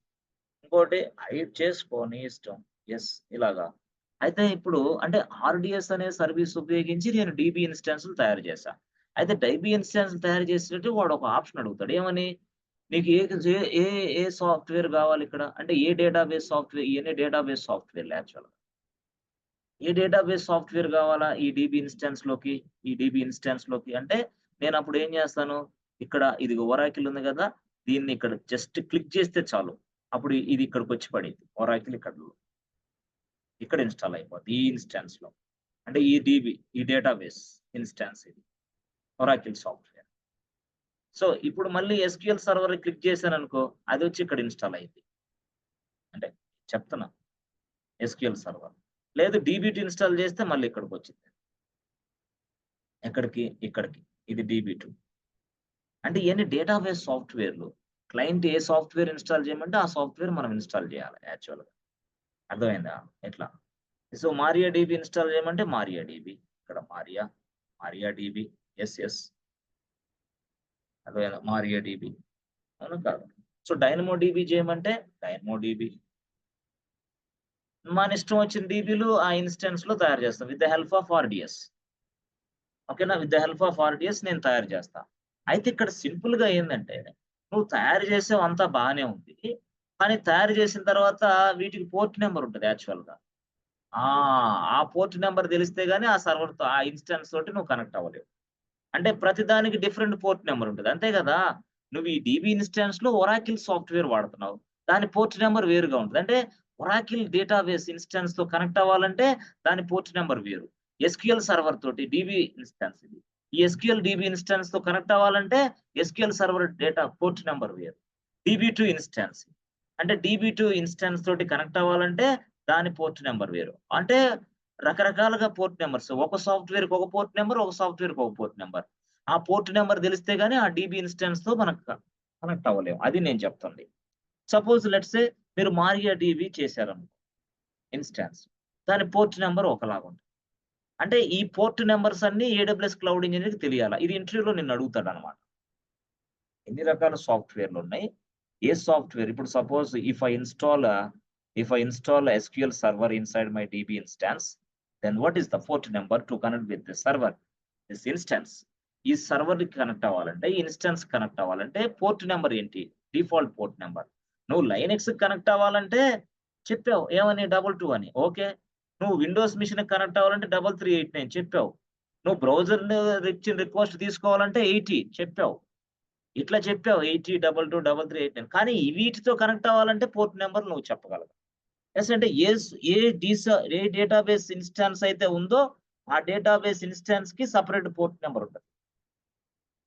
ఇంకోటి 5 చేసుకో నీ ఇష్టం. యెస్. ఇలాగా. అయితే ఇప్పుడు అంటే ఆర్‌డిఎస్ అనే సర్వీస్ ఉపయోగించి నేను డీబీ ఇన్‌స్టాన్స్‌లు తయారు చేశా. అయితే డైబీ ఇన్‌స్టాన్స్‌లు తయారు చేసేటట్టు వాడు ఒక ఆప్షన్ అడుగుతాడు. ఏమని? నీకు ఏ ఏ ఏ సాఫ్ట్‌వేర్ కావాలిక్కడ? అంటే ఏ డేటాబేస్ సాఫ్ట్‌వేర్, ఇయన్నీ డేటాబేస్ సాఫ్ట్‌వేర్‌లే యాక్చువల్‌గా. ఏ డేటాబేస్ సాఫ్ట్‌వేర్ కావాలా? ఈ డీబీ ఇన్‌స్టాన్స్‌లోకి అంటే నేనప్పుడు ఏం చేస్తాను? ఇక్కడ ఇదిగో ఒరాకిల్ ఉంది కదా! దీన్ని ఇక్కడ జస్ట్ క్లిక్ చేస్తే చాలు. అప్పుడు ఇది ఇక్కడికొచ్చి పడిద్ది. ఒరాకిల్ ఇక్కడ ఇన్‌స్టాల్ అయిపోద్ది. ఈ ఇన్‌స్టాన్స్‌లో. అంటే ఈ డేటాబేస్ ఇన్‌స్టాన్స్ ఇది. Oracle software. సో, ఇప్పుడు మళ్ళీ SQL సర్వర్ క్లిక్ చేశాననుకో, అదొచ్చి ఇక్కడ ఇన్‌స్టాల్ అయ్యిద్ది. అంటే చెప్తున్నా. SQL server. లేదు డీబీటీ ఇన్‌స్టాల్ చేస్తే మళ్ళీ ఇక్కడికొచ్చిద్ది. ఎక్కడికి? ఇక్కడికి. ఇది DB2. అంటే ఇయన్నీ డేటాబేస్ సాఫ్ట్‌వేర్‌లు. క్లయింట్ ఏ సాఫ్ట్‌వేర్ ఇన్‌స్టాల్ చేయమంటే ఆ సాఫ్ట్‌వేర్ మనం ఇన్‌స్టాల్ చేయాలి యాక్చువల్‌గా. అర్థమైందా? ఇట్లా. సో, మారియా డీబీ ఇన్‌స్టాల్ చేయమంటే మారియా డీబీ. ఇక్కడ మారియా డీబీ. యెస్. యెస్. అర్థమైందా? Maria DB. అవునా? కాదా? సో, డైనమో డీబీ చేయమంటే డైనమో డీబీ. మన ఇష్టం వచ్చిన డీబీలు ఆ ఇన్‌స్టాన్స్‌లో తయారు చేస్తాం. With the help of RDS. ఓకేనా? With the help of RDS నేను తయారు చేస్తా. అయితే ఇక్కడ సింపుల్‌గా ఏందంటే, నువ్వు తయారు చేసావు అంతా బానే ఉంది. కానీ తయారు చేసిన తర్వాత వీటికి పోర్ట్ నంబర్ ఉంటది యాక్చువల్‌గా. ఆ! ఆ పోర్ట్ నంబర్ తెలిస్తే గాని ఆ సర్వర్‌తో ఆ ఇన్‌స్టాన్స్ తోటి నువ్వు కనెక్ట్ అవ్వలేవు. అంటే ప్రతి దానికి డిఫరెంట్ పోర్ట్ నంబర్ ఉంటది. అంతే గదా! నువ్వు ఈ డీబీ ఇన్‌స్టాన్స్‌లో ఒరాకిల్ సాఫ్ట్‌వేర్ వాడుతున్నావు. దాని పోర్ట్ నంబర్ వేరుగా ఉంటది. అంటే ఒరాకిల్ డేటాబేస్ ఇన్‌స్టాన్స్‌తో కనెక్ట్ అవ్వాలంటే దాని పోర్ట్ నంబర్ వేరు. ఎస్‌క్యూఎల్ సర్వర్ తోటి డీబీ ఇన్‌స్టాన్స్ ఇది. ఈ ఎస్‌క్యూఎల్ డీబీ ఇన్‌స్టాన్స్‌తో కనెక్ట్ అవ్వాలంటే SQL server data port number వేరు. డీబీ2 ఇన్‌స్టాన్స్. అంటే డీబీ2 ఇన్‌స్టాన్స్ తోటి కనెక్ట్ అవ్వాలంటే దాని పోర్ట్ నంబర్ వేరు. అంటే రకరకాలుగా పోర్ట్ నంబర్స్. ఒక సాఫ్ట్‌వేర్‌కి ఒక పోర్ట్ నంబర్, ఒక సాఫ్ట్‌వేర్‌కి ఒక పోర్ట్ నంబర్. ఆ పోర్ట్ నంబర్ తెలిస్తే గాని ఆ డీబీ ఇన్‌స్టాన్స్‌తో మనం కనెక్ట్ అవ్వలేము. అది నేను చెప్తుంది. సపోజ్ లెట్స్ సే మీరు మారియా డీబీ చేశారనుకో ఇన్‌స్టాన్స్. దాని పోర్ట్ నంబర్ ఒకలాగుంటది. అంటే ఈ పోర్ట్ నంబర్స్ అన్నీ AWS క్లౌడ్ ఇంజినీర్‌కి తెలియాల. ఇది ఇంటర్వ్యూలో నిన్ను అడుగుతాడన్నమాట. ఎన్ని రకాల సాఫ్ట్వేర్లు ఉన్నాయి. ఏ సాఫ్ట్వేర్ ఇప్పుడు suppose if I install SQL server inside my DB instance, then what is the port number to connect with the server this instance. ఈ సర్వర్ కి కనెక్ట్ అవ్వాలంటే, ఈ ఇన్స్టాన్స్ కనెక్ట్ అవ్వాలంటే పోర్ట్ నెంబర్ ఏంటి? Default port number. నువ్వు లైనెక్స్ కనెక్ట్ అవ్వాలంటే చెప్పావు ఏమని 22 అని. ఓకే. నువ్వు విండోస్ మిషన్ కనెక్ట్ అవ్వాలంటే 3389 చెప్పావు. నువ్వు బ్రౌజర్ ఇచ్చిన రిక్వెస్ట్ తీసుకోవాలంటే 80 చెప్పావు. ఇట్లా చెప్పావు 80 22 3389. కానీ వీటితో కనెక్ట్ అవ్వాలంటే పోర్ట్ నెంబర్ నువ్వు చెప్పగలవు. ఎస్ అంటే ఏ డేటాబేస్ ఇన్స్టాన్స్ అయితే ఉందో ఆ డేటాబేస్ ఇన్స్టాన్స్ కి సెపరేట్ పోర్ట్ నెంబర్ ఉంటుంది.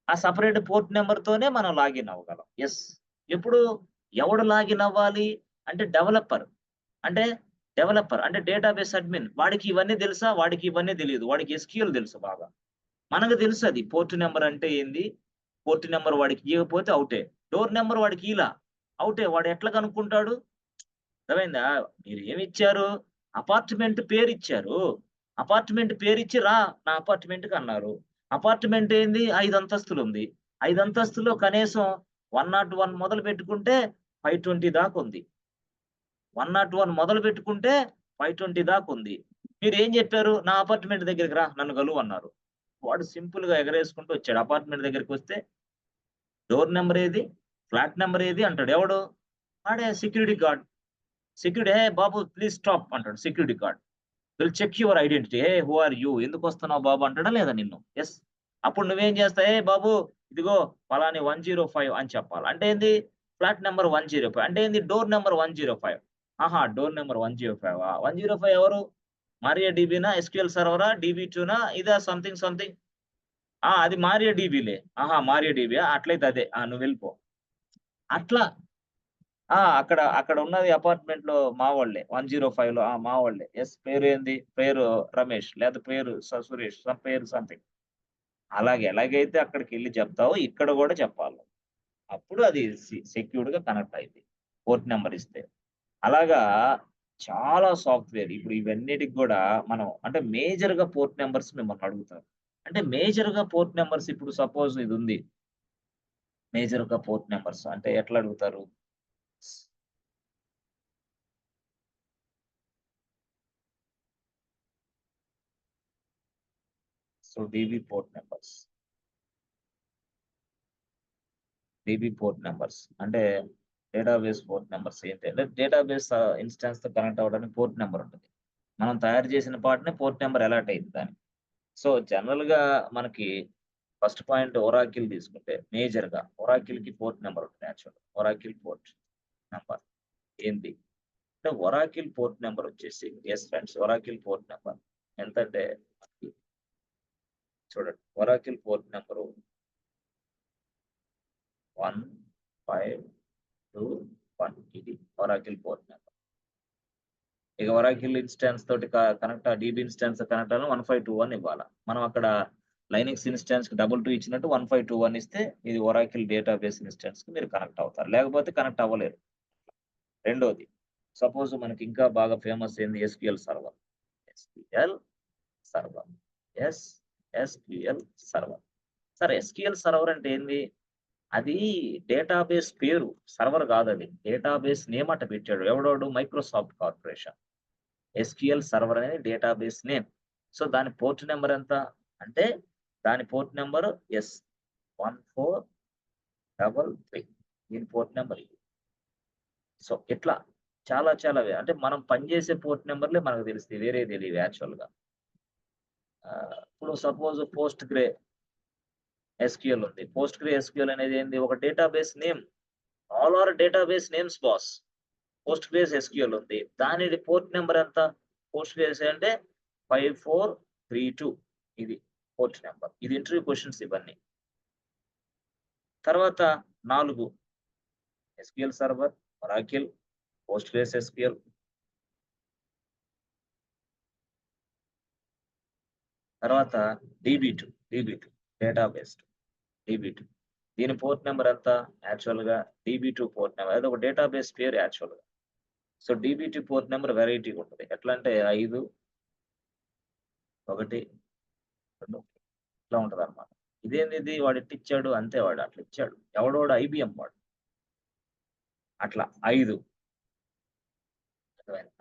ఆ సెపరేట్ పోర్ట్ నెంబర్ తోనే మనం లాగిన్ అవ్వగలం. ఎస్. ఎప్పుడు ఎవడు లాగిన్ అవ్వాలి అంటే డెవలపర్ అంటే డేటాబేస్ అడ్మిన్. వాడికి ఇవన్నీ తెలుసా? వాడికి ఇవన్నీ తెలియదు. వాడికి ఎస్క్యూఎల్ తెలుసు బాగా. మనకు తెలుసు అది పోర్ట్ నెంబర్ అంటే ఏంది. పోర్ట్ నెంబర్ వాడికి ఇవ్వకపోతే అవుటే. డోర్ నెంబర్ వాడికి ఇలా అవుటే. వాడు ఎట్లా కనుక్కుంటాడు? అర్థమైందా? మీరు ఏమిచ్చారు? అపార్ట్మెంట్ పేరు ఇచ్చారు. అపార్ట్మెంట్ పేరిచ్చి రా నా అపార్ట్మెంట్‌కి అన్నారు. అపార్ట్మెంట్ ఏంది 5 అంతస్తులు ఉంది. 5 అంతస్తుల్లో కనీసం 101 మొదలు పెట్టుకుంటే 520 దాకా ఉంది. 101 మొదలు పెట్టుకుంటే 520 దాకా ఉంది. మీరేం చెప్పారు? నా అపార్ట్మెంట్ దగ్గరికి రా నన్ను కలువు అన్నారు. వాడు సింపుల్‌గా ఎగరేసుకుంటూ వచ్చాడు. అపార్ట్మెంట్ దగ్గరికొస్తే డోర్ నంబర్ ఏది? ఫ్లాట్ నంబర్ ఏది అంటాడు. ఎవడు? వాడే సెక్యూరిటీ గార్డ్. సెక్యూరిటీ "హే బాబు ప్లీజ్ స్టాప్" అంటాడు security guard. Will check your identity. "Hey who are you?" ఎందుకొస్తున్నావు బాబు అంటాడా లేదా నిన్ను? యెస్. అప్పుడు నువ్వేం చేస్తావు? "ఏ బాబు ఇదిగో పలాని 105" అని చెప్పాలి. అంటే ఏంది? ఫ్లాట్ నంబర్ 105 అంటే ఏంది? Door number 105. ఆహా! డోర్ నంబర్ 105 105 ఎవరు? మారియా డీబీనా? ఎస్‌క్యూఎల్ సర్వరా? డీబీ2నా? ఇదా సంథింగ్. అది మారియా డీబీలే. ఆహా! మారియా డీబీయా? అట్లయితే అదే. నువ్వెళ్ళిపో. అట్లా అక్కడ ఉన్నది అపార్ట్మెంట్‌లో మా వోళ్ళే. 105లో మా వోళ్ళే. యెస్. పేరేంది? పేరు రమేష్ లేదా పేరు సురేష్ పేరు సంథింగ్. అలాగే ఎలాగైతే అక్కడికెళ్లి చెప్తావో ఇక్కడ గూడా చెప్పాలి. అప్పుడు అది సెక్యూర్డ్‌గా కనెక్ట్ అయిద్ది. పోర్ట్ నంబర్ ఇస్తే. అలాగా చాలా సాఫ్ట్‌వేర్ ఇప్పుడు ఇవన్నిటికి గూడా మనం అంటే మేజర్‌గా పోర్ట్ నంబర్స్ మిమ్మల్ని అడుగుతారు. అంటే మేజర్‌గా పోర్ట్ నంబర్స్ ఇప్పుడు సపోజ్ ఇదుంది. మేజర్‌గా పోర్ట్ నంబర్స్ అంటే ఎట్లా అడుగుతారు? సో, డీబీ పోర్ట్ నంబర్స్ అంటే డేటాబేస్ పోర్ట్ నంబర్స్ ఏంటి అంటే డేటాబేస్ ఇన్‌స్టాన్స్‌తో కనెక్ట్ అవ్వడానికి పోర్ట్ నంబర్ ఉంటది. మనం తయారు చేసిన పార్ట్‌నే పోర్ట్ నంబర్ అలాట్ అయ్యిద్ది దానికి. సో, జనరల్‌గా మనకి ఫస్ట్ పాయింట్ ఒరాకిల్ తీసుకుంటే మేజర్‌గా ఒరాకిల్‌కి పోర్ట్ నంబర్ ఉంటది యాక్చువల్‌గా. ఒరాకిల్ పోర్ట్ నంబర్ ఏంటి? అంటే ఒరాకిల్ పోర్ట్ నంబర్ వచ్చేసి yes friends Oracle port number ఎంతంటే చూడండి ఒరాకిల్ పోర్ట్ నంబరు 1521 ఇది ఒరాకిల్ పోర్ట్ నంబర్. ఇక ఒరాకిల్ ఇన్‌స్టాన్స్ తోటి కనెక్ట్ డీబీ ఇన్‌స్టాన్స్ కనెక్ట్ అవ్వాలని 1521 ఇవ్వాల. మనం అక్కడ లైనక్స్ ఇన్‌స్టాన్స్‌కి 22 ఇచ్చినట్టు 1521 ఇస్తే ఇది ఒరాకిల్ డేటాబేస్ ఇన్‌స్టాన్స్‌కి మీరు కనెక్ట్ అవుతారు. లేకపోతే కనెక్ట్ అవ్వలేరు. రెండోది సపోజ్ మనకి ఇంకా బాగా ఫేమస్ ఏంది SQL server. SQL server. Yes SQL server. Sir SQL server అంటే ఏంది? అది డేటాబేస్ పేరు. సర్వర్ గాదది. డేటాబేస్ నేమ్ అట్ట పెట్టాడు. ఎవడోడు మైక్రోసాఫ్ట్ కార్పొరేషన్. ఎస్‌క్యూఎల్ సర్వర్ అనేది డేటాబేస్ నేమ్. సో, దాని పోర్ట్ నంబర్ ఎంత? అంటే దాని పోర్ట్ నంబర్ యెస్ 1433 దీని పోర్ట్ నంబర్ ఇది. సో, ఇట్లా చాలా అంటే మనం పనిచేసే పోర్ట్ నంబర్‌లే మనకు తెలుస్తాయి. వేరేయి తెలీవు యాక్చువల్‌గా. ఇప్పుడు సపోజ్ ఎస్‌క్యూఎల్ ఉంది. ఎస్‌క్యూఎల్ అనేది ఏంది? ఒక database name. All are database names boss. Postgres SQL ఉంది. దాని పోర్ట్ నంబర్ ఎంత? పోస్ట్‌గ్రేస్ అంటే 5432 ఇది పోర్ట్ నంబర్. ఇది ఇంటర్వ్యూ క్వెషన్స్ ఇవన్నీ. తర్వాత 4 SQL server, Oracle, Postgres SQL. తర్వాత డీబీ2 డేటాబేస్ డీబీ2. దీని పోర్ట్ నంబర్ ఎంత? యాక్చువల్‌గా డీబీ2 పోర్ట్ నంబర్. అదొక డేటాబేస్ పేరు యాక్చువల్‌గా. సో, డీబీ2 పోర్ట్ నంబర్ వెరైటీగా ఉంటది. ఎట్లా అంటే 5, 1, 2 ఇట్లా ఉంటదన్నమాట. ఇదేంది వాడు ఇచ్చాడు అంతే, వాడు అట్లా ఇచ్చాడు. ఎవడోడు ఐబిఎం వాడు. అట్లా 5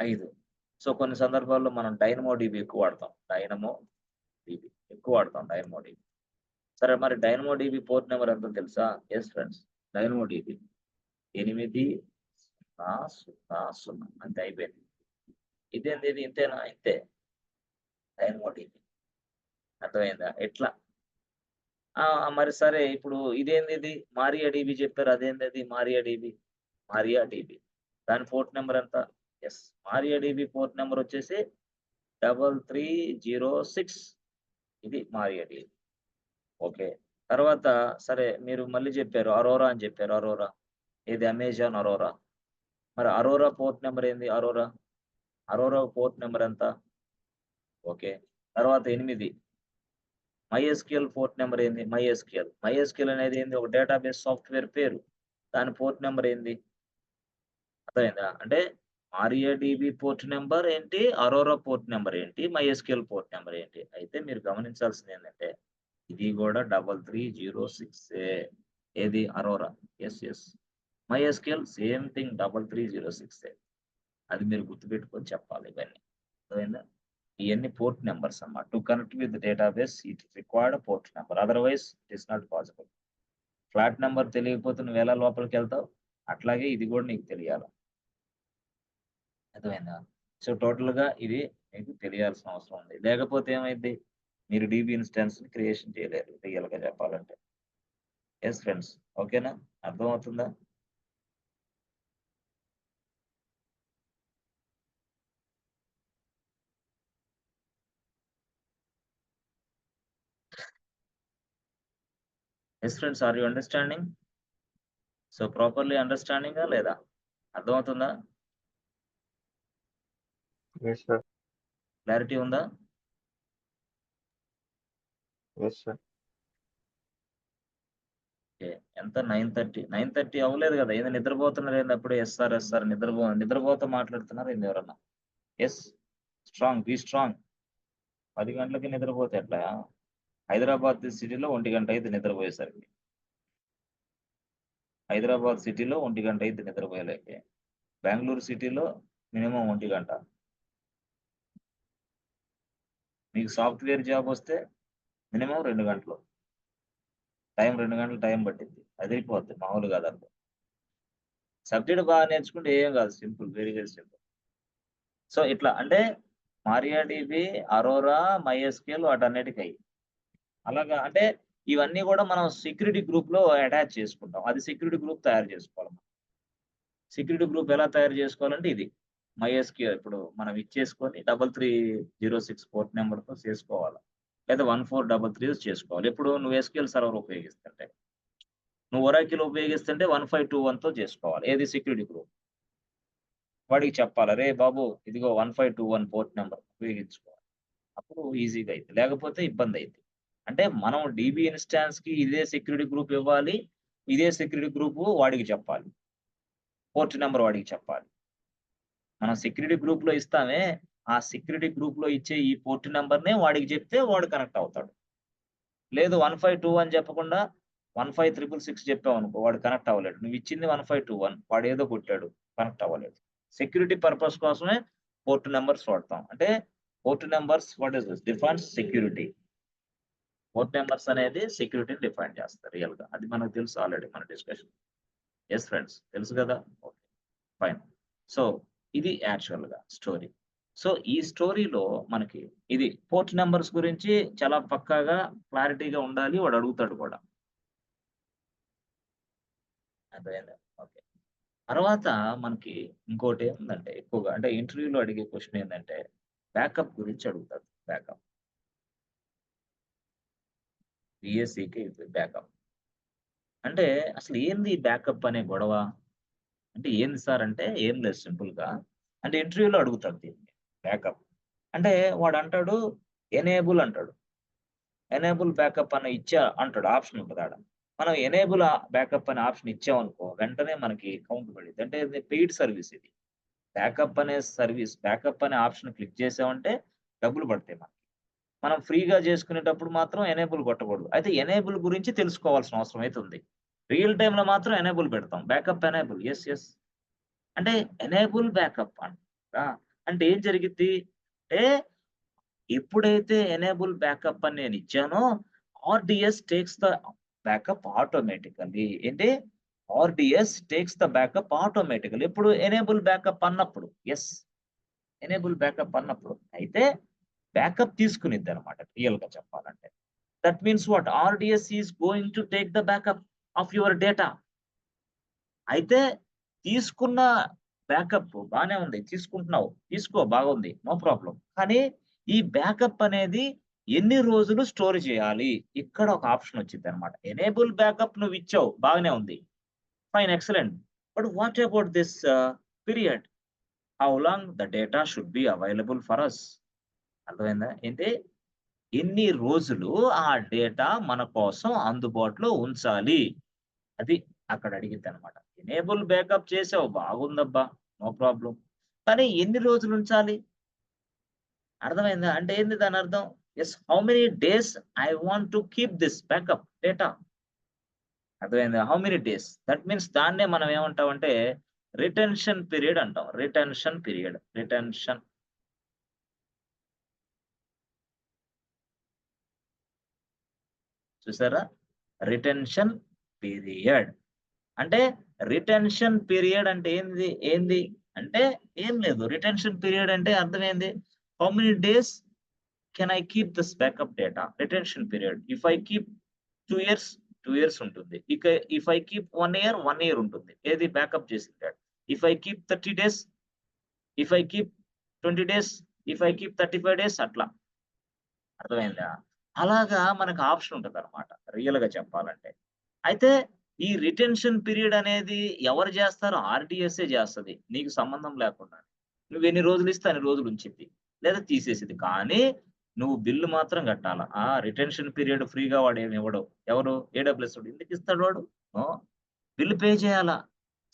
5. సో కొన్ని సందర్భాల్లో మనం డైనమో డీబీ ఎక్కువ వాడతాం. డైనమో డీబీ ఎక్కువ వాడతాం డైనమో డీబీ. సరే మరి డైనమో డీబీ పోర్ట్ నెంబర్ ఎంతో తెలుసా? ఎస్ ఫ్రెండ్స్, డైనమో డీబీ 8000 అంతే, అయిపోయింది. ఇదేంది ఇంతేనా? ఇంతే డైనమో డీబీ. అర్థమైందా? ఎట్లా? మరి సరే ఇప్పుడు ఇదేంది మారియా డీబీ చెప్పారు, అదేంది మారియా డీబీ? మారియా డీబీ దాని పోర్ట్ నెంబర్ ఎంత? Yes, Maria DB port number వచ్చేసి 3306. ఇది మారియా డీబీ. ఓకే. తర్వాత సరే మీరు మళ్ళీ చెప్పారు అరోరా అని చెప్పారు. అరోరా ఏది? అమెజాన్ అరోరా. మరి అరోరా పోర్ట్ నెంబర్ ఏంది? అరోరా పోర్ట్ నెంబర్ ఎంత? ఓకే. తర్వాత 8 MySQL పోర్ట్ నెంబర్ ఏంది? MySQL అనేది ఏంది? ఒక డేటాబేస్ సాఫ్ట్‌వేర్ పేరు. దాని పోర్ట్ నెంబర్ ఏంది? అర్థమైందా? అంటే మారియాడీబీ పోర్ట్ నెంబర్ ఏంటి? అరోరా పోర్ట్ నెంబర్ ఏంటి? MySQL పోర్ట్ నెంబర్ ఏంటి? అయితే మీరు గమనించాల్సింది ఏంటంటే ఇది కూడా 3306 ఏది? Aurora. Yes. MySQL same thing 3306. అది మీరు గుర్తుపెట్టుకొని చెప్పాలి ఇవన్నీ. అర్థమైందా? ఇయన్నీ పోర్ట్ నంబర్స్ అన్నమాట. To connect with database it required port number. Otherwise it is not possible. Flat number తెలియకపోతే నువ్వెలా లోపలికెళ్తావు? అట్లాగే ఇది కూడా నీకు తెలియాల. అర్థమైందా? సో టోటల్‌గా ఇది మీకు తెలియాల్సిన అవసరం ఉంది. లేకపోతే ఏమైద్ది? మీరు డీబీ ఇన్‌స్టాన్స్‌ని క్రియేషన్ చేయలేరు రియల్‌గా చెప్పాలంటే. Yes friends. ఓకేనా? అర్థమవుతుందా? Yes friends. Are you understanding? So properly అండర్‌స్టాండింగా లేదా? అర్థమవుతుందా? Yes, sir. క్లారిటీ ఉందా? Yes, sir. ఓకే. ఎంత 9:30? 9:30 అవ్వలేదు గదా! ఏంది నిద్రపోతున్నారేంది అప్పుడే? ఎస్ఆర్ నిద్రపోతూ మాట్లాడుతున్నారా ఏంది ఎవరన్నా? యెస్. స్ట్రాంగ్. Be strong. 10 గంటలకి నిద్రపోతే ఎట్లా? హైదరాబాద్ సిటీలో 1 గంట అయిద్ది నిద్రపోయేసరికి. హైదరాబాద్ సిటీలో 1 గంట అయిద్ది నిద్రపోయేలకి. బెంగుళూరు సిటీలో మినిమమ్ 1 గంట. మీకు సాఫ్ట్‌వేర్ జాబ్ వస్తే మినిమమ్ 2 గంటలు. 2 గంటలు టైం పట్టిద్ది. అదిరిపోద్ది మామూలు కాదనుకో. సబ్జెక్ట్ బాగా నేర్చుకుంటే ఏం కాదు. సింపుల్. Very simple. సో ఇట్లా అంటే మారియాడీబీ, అరోరా, MySQL వాటన్నిటికయి. అలాగా అంటే ఇవన్నీ కూడా మనం సెక్యూరిటీ గ్రూప్‌లో అటాచ్ చేసుకుంటాం. అది సెక్యూరిటీ గ్రూప్ తయారు చేసుకోవాలి. సెక్యూరిటీ గ్రూప్ ఎలా తయారు చేసుకోవాలంటే ఇది. MySQL ఇప్పుడు మనం ఇచ్చేసుకొని 3306 పోర్ట్ నంబర్‌తో చేసుకోవాలి. లేదా 1433 చేసుకోవాలి. ఎప్పుడు నువ్వు SQL సర్వర్ ఉపయోగిస్తుంటే. నువ్వు ఒరాకిల్ ఉపయోగిస్తుంటే 1521తో చేసుకోవాలి. ఏది? Security group. వాడికి చెప్పాలి. "అరేయ్ బాబు ఇదిగో 1521 పోర్ట్ నంబర్ ఉపయోగించుకో." అప్పుడు ఈజీగా అయిద్ది. లేకపోతే ఇబ్బందయిద్ది. అంటే మనం డీబీ ఇన్‌స్టాన్స్‌కి ఇదే సెక్యూరిటీ గ్రూప్ ఇవ్వాలి. ఇదే సెక్యూరిటీ గ్రూపు వాడికి చెప్పాలి. పోర్ట్ నంబర్ వాడికి చెప్పాలి. మనం సెక్యూరిటీ గ్రూప్‌లో ఇస్తామే, ఆ సెక్యూరిటీ గ్రూప్‌లో ఇచ్చే ఈ పోర్ట్ నంబర్‌నే వాడికి చెప్తే వాడు కనెక్ట్ అవుతాడు. లేదు 1521 చెప్పకుండా 15,666 చెప్పావనుకో వాడు కనెక్ట్ అవ్వలేడు. నువ్విచ్చింది 1521 వాడేదో కొట్టాడు. కనెక్ట్ అవ్వలేడు. సెక్యూరిటీ పర్పస్ కోసమే పోర్ట్ నంబర్స్ వాడతాం. అంటే port numbers what is this? Defines security. Port numbers అనేది సెక్యూరిటీని డిఫైన్ చేస్తారు రియల్‌గా. అది మనకు తెలుసు ఆల్రెడీ మన డిస్కషన్. Yes friends. తెలుసు గదా! ఓకే. ఫైన్. సో, ఇది యాక్చువల్‌గా స్టోరీ. సో, ఈ స్టోరీలో మనకి ఇది పోర్ట్ నంబర్స్ గురించి చాలా పక్కాగా క్లారిటీగా ఉండాలి. వాడు అడుగుతాడు కూడా. అర్థమైందా? ఓకే. తర్వాత మనకి ఇంకోటేందంటే ఎక్కువగా అంటే ఇంటర్వ్యూలో అడిగే క్వెషన్ ఏందంటే బ్యాకప్ గురించి అడుగుతాడు. బ్యాకప్. బీఎస్సీకి బ్యాకప్. అంటే అసలు ఏంది ఈ బ్యాకప్ అనే గొడవ? అంటే ఏంది సార్ అంటే ఏం లేదు సింపుల్‌గా. అంటే ఇంటర్వ్యూలో అడుగుతాడు దీన్ని బ్యాకప్. అంటే వాడంటాడు ఎనేబుల్ అంటాడు. ఎనేబుల్ బ్యాకప్ అని ఇచ్చా అంటాడు. ఆప్షన్ ఉంటదాడ. మనం ఎనేబుల్ బ్యాకప్ అనే ఆప్షన్ ఇచ్చామనుకో వెంటనే మనకి కౌంట్ పడిద్ది. అంటే ఇది పెయిడ్ సర్వీస్ ఇది. బ్యాకప్ అనే ఆప్షన్ క్లిక్ చేసామంటే డబ్బులు పడతాయి మనకి. మనం ఫ్రీగా చేసుకునేటప్పుడు మాత్రం ఎనేబుల్ కొట్టకూడదు. అయితే ఎనేబుల్ గురించి తెలుసుకోవాల్సిన అవసరం అయితే ఉంది. రియల్ టైమ్‌లో మాత్రం ఎనేబుల్ పెడతాం. Backup enable. యెస్. అంటే ఎనేబుల్ బ్యాకప్ అంటారా? అంటే ఏం జరిగిద్ది? అంటే ఎప్పుడైతే ఎనేబుల్ బ్యాకప్ అని నేను ఇచ్చానో, RDS takes the backup automatically. ఏంటి? RDS takes the backup automatically. ఎప్పుడు? ఎనేబుల్ బ్యాకప్ అన్నప్పుడు. యెస్. ఎనేబుల్ బ్యాకప్ అన్నప్పుడు. అయితే బ్యాకప్ తీసుకునిద్దనమాట రియల్‌గా చెప్పాలంటే. That means what? RDS is going to take the backup of your data. అయితే తీసుకున్న బ్యాకప్ బానే ఉంది. తీసుకుంటున్నావు. తీసుకో బాగుంది. No problem. కానీ ఈ బ్యాకప్ అనేది ఎన్ని రోజులు స్టోర్ చేయాలి? ఇక్కడ ఒక ఆప్షన్ వచ్చిద్దనమాట. ఎనేబుల్ బ్యాకప్ నువ్విచ్చావు. బాగానే ఉంది. Fine excellent. But what about this period? How long the data should be available for us? అర్థమైందా? ఏంటి? ఎన్ని రోజులు ఆ డేటా మన కోసం అందుబాటులో ఉంచాలి? అది అక్కడ అడిగిద్దనమాట. ఎనేబుల్ బ్యాకప్ చేసావు బాగుందబ్బా! No problem. కానీ ఎన్ని రోజులు ఉంచాలి? అర్థమైందా? అంటే ఏంది దానర్థం? Yes. How many days I want to keep this backup data. అర్థమైందా? How many days? That means దాన్నే మనం ఏమంటామంటే రిటెన్షన్ పీరియడ్ అంటాం. Retention period. రిటెన్షన్ చూసారా? Retention period. అంటే రిటెన్షన్ పీరియడ్ అంటే ఏంది? అంటే ఏం లేదు. రిటెన్షన్ పీరియడ్ అంటే అర్థమేంది? How many days can I keep this backup data? Retention period. If I keep 2 years, 2 years ఉంటుంది. If I keep 1 year, 1 year ఉంటుంది. ఏది బ్యాకప్ చేసిన data. If I keep 30 days, if I keep 20 days, if I keep 35 days అట్లా. అర్థమైందా? అలాగా మనకు ఆప్షన్ ఉంటదనమాట రియల్‌గా చెప్పాలంటే. అయితే ఈ రిటెన్షన్ పీరియడ్ అనేది ఎవరు జేస్తారు? ఆర్‌డిఎస్సే జేస్తది. నీకు సంబంధం లేకుండా. నువ్వెన్ని రోజులిస్తే అన్ని రోజులు ఉంచిద్ది. లేదా తీసేసిద్ది. కానీ నువ్వు బిల్లు మాత్రం గట్టాల. రిటెన్షన్ పీరియడ్ ఫ్రీగా వాడేమి ఇవ్వడు. ఎవరు? ఏడబ్ల్యూఎస్ ఎందుకిస్తాడు వాడు? నో. బిల్ పే చేయాలా.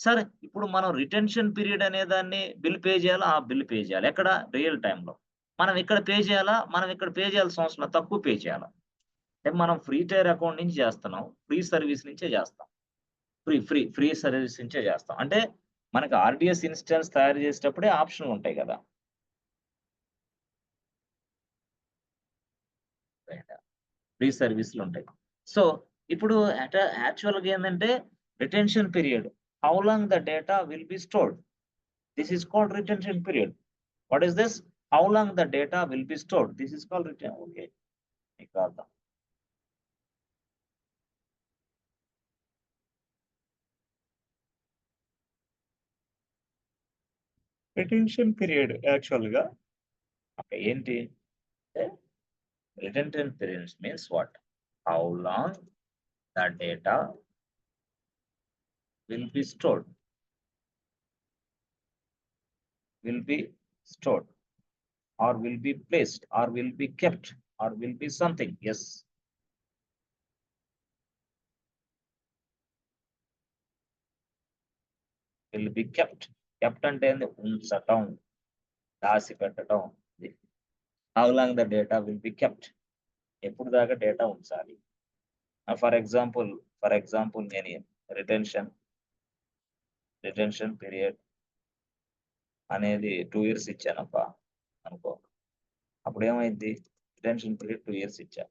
సరే ఇప్పుడు మనం రిటెన్షన్ పీరియడ్ అనే దాన్ని బిల్ పే చేయాలా? బిల్ పే చేయాలి. ఎక్కడ? రియల్ టైమ్‌లో. మనం ఇక్కడ పే చేయాలా? మనం ఇక్కడ పే చేయాల్సిన అవసరం లేదు. తక్కువ పే చేయాలా. అంటే మనం ఫ్రీ టైర్ అకౌంట్ నుంచి చేస్తున్నాం. ఫ్రీ సర్వీస్ నుంచే చేస్తాం. ఫ్రీ సర్వీస్ నుంచే చేస్తాం. అంటే మనకు ఆర్‌డిఎస్ ఇన్‌స్టాన్స్ తయారు చేసేటప్పుడే ఆప్షన్‌లుంటాయి గదా! ఫ్రీ సర్వీస్‌లుంటాయి. సో, ఇప్పుడు యాక్చువల్‌గా ఏందంటే retention period. How long the data will be stored. This is called retention period. What is this? How long the data will be stored. This is called okay. మీకు అర్థం. రిటెన్షన్ పీరియడ్ యాక్చువల్‌గా ఓకే. ఏంటి? అంటే retention periods means what? How long the data will be stored, will be stored, or will be placed, or will be kept, or will be something. Yes. Will be kept. Kept అంటే ఉంచటం, దాసిపెట్టడం. How long the data will be kept? ఎప్పుడు దాకా డేటా ఉంచాలి? ఫర్ ఎగ్జాంపుల్, నేను రిటెన్షన్ పీరియడ్ అనేది 2 ఇయర్స్ ఇచ్చానబ్బా అనుకో. అప్పుడేమైద్ది? రిటెన్షన్ పీరియడ్ 2 ఇయర్స్ ఇచ్చా.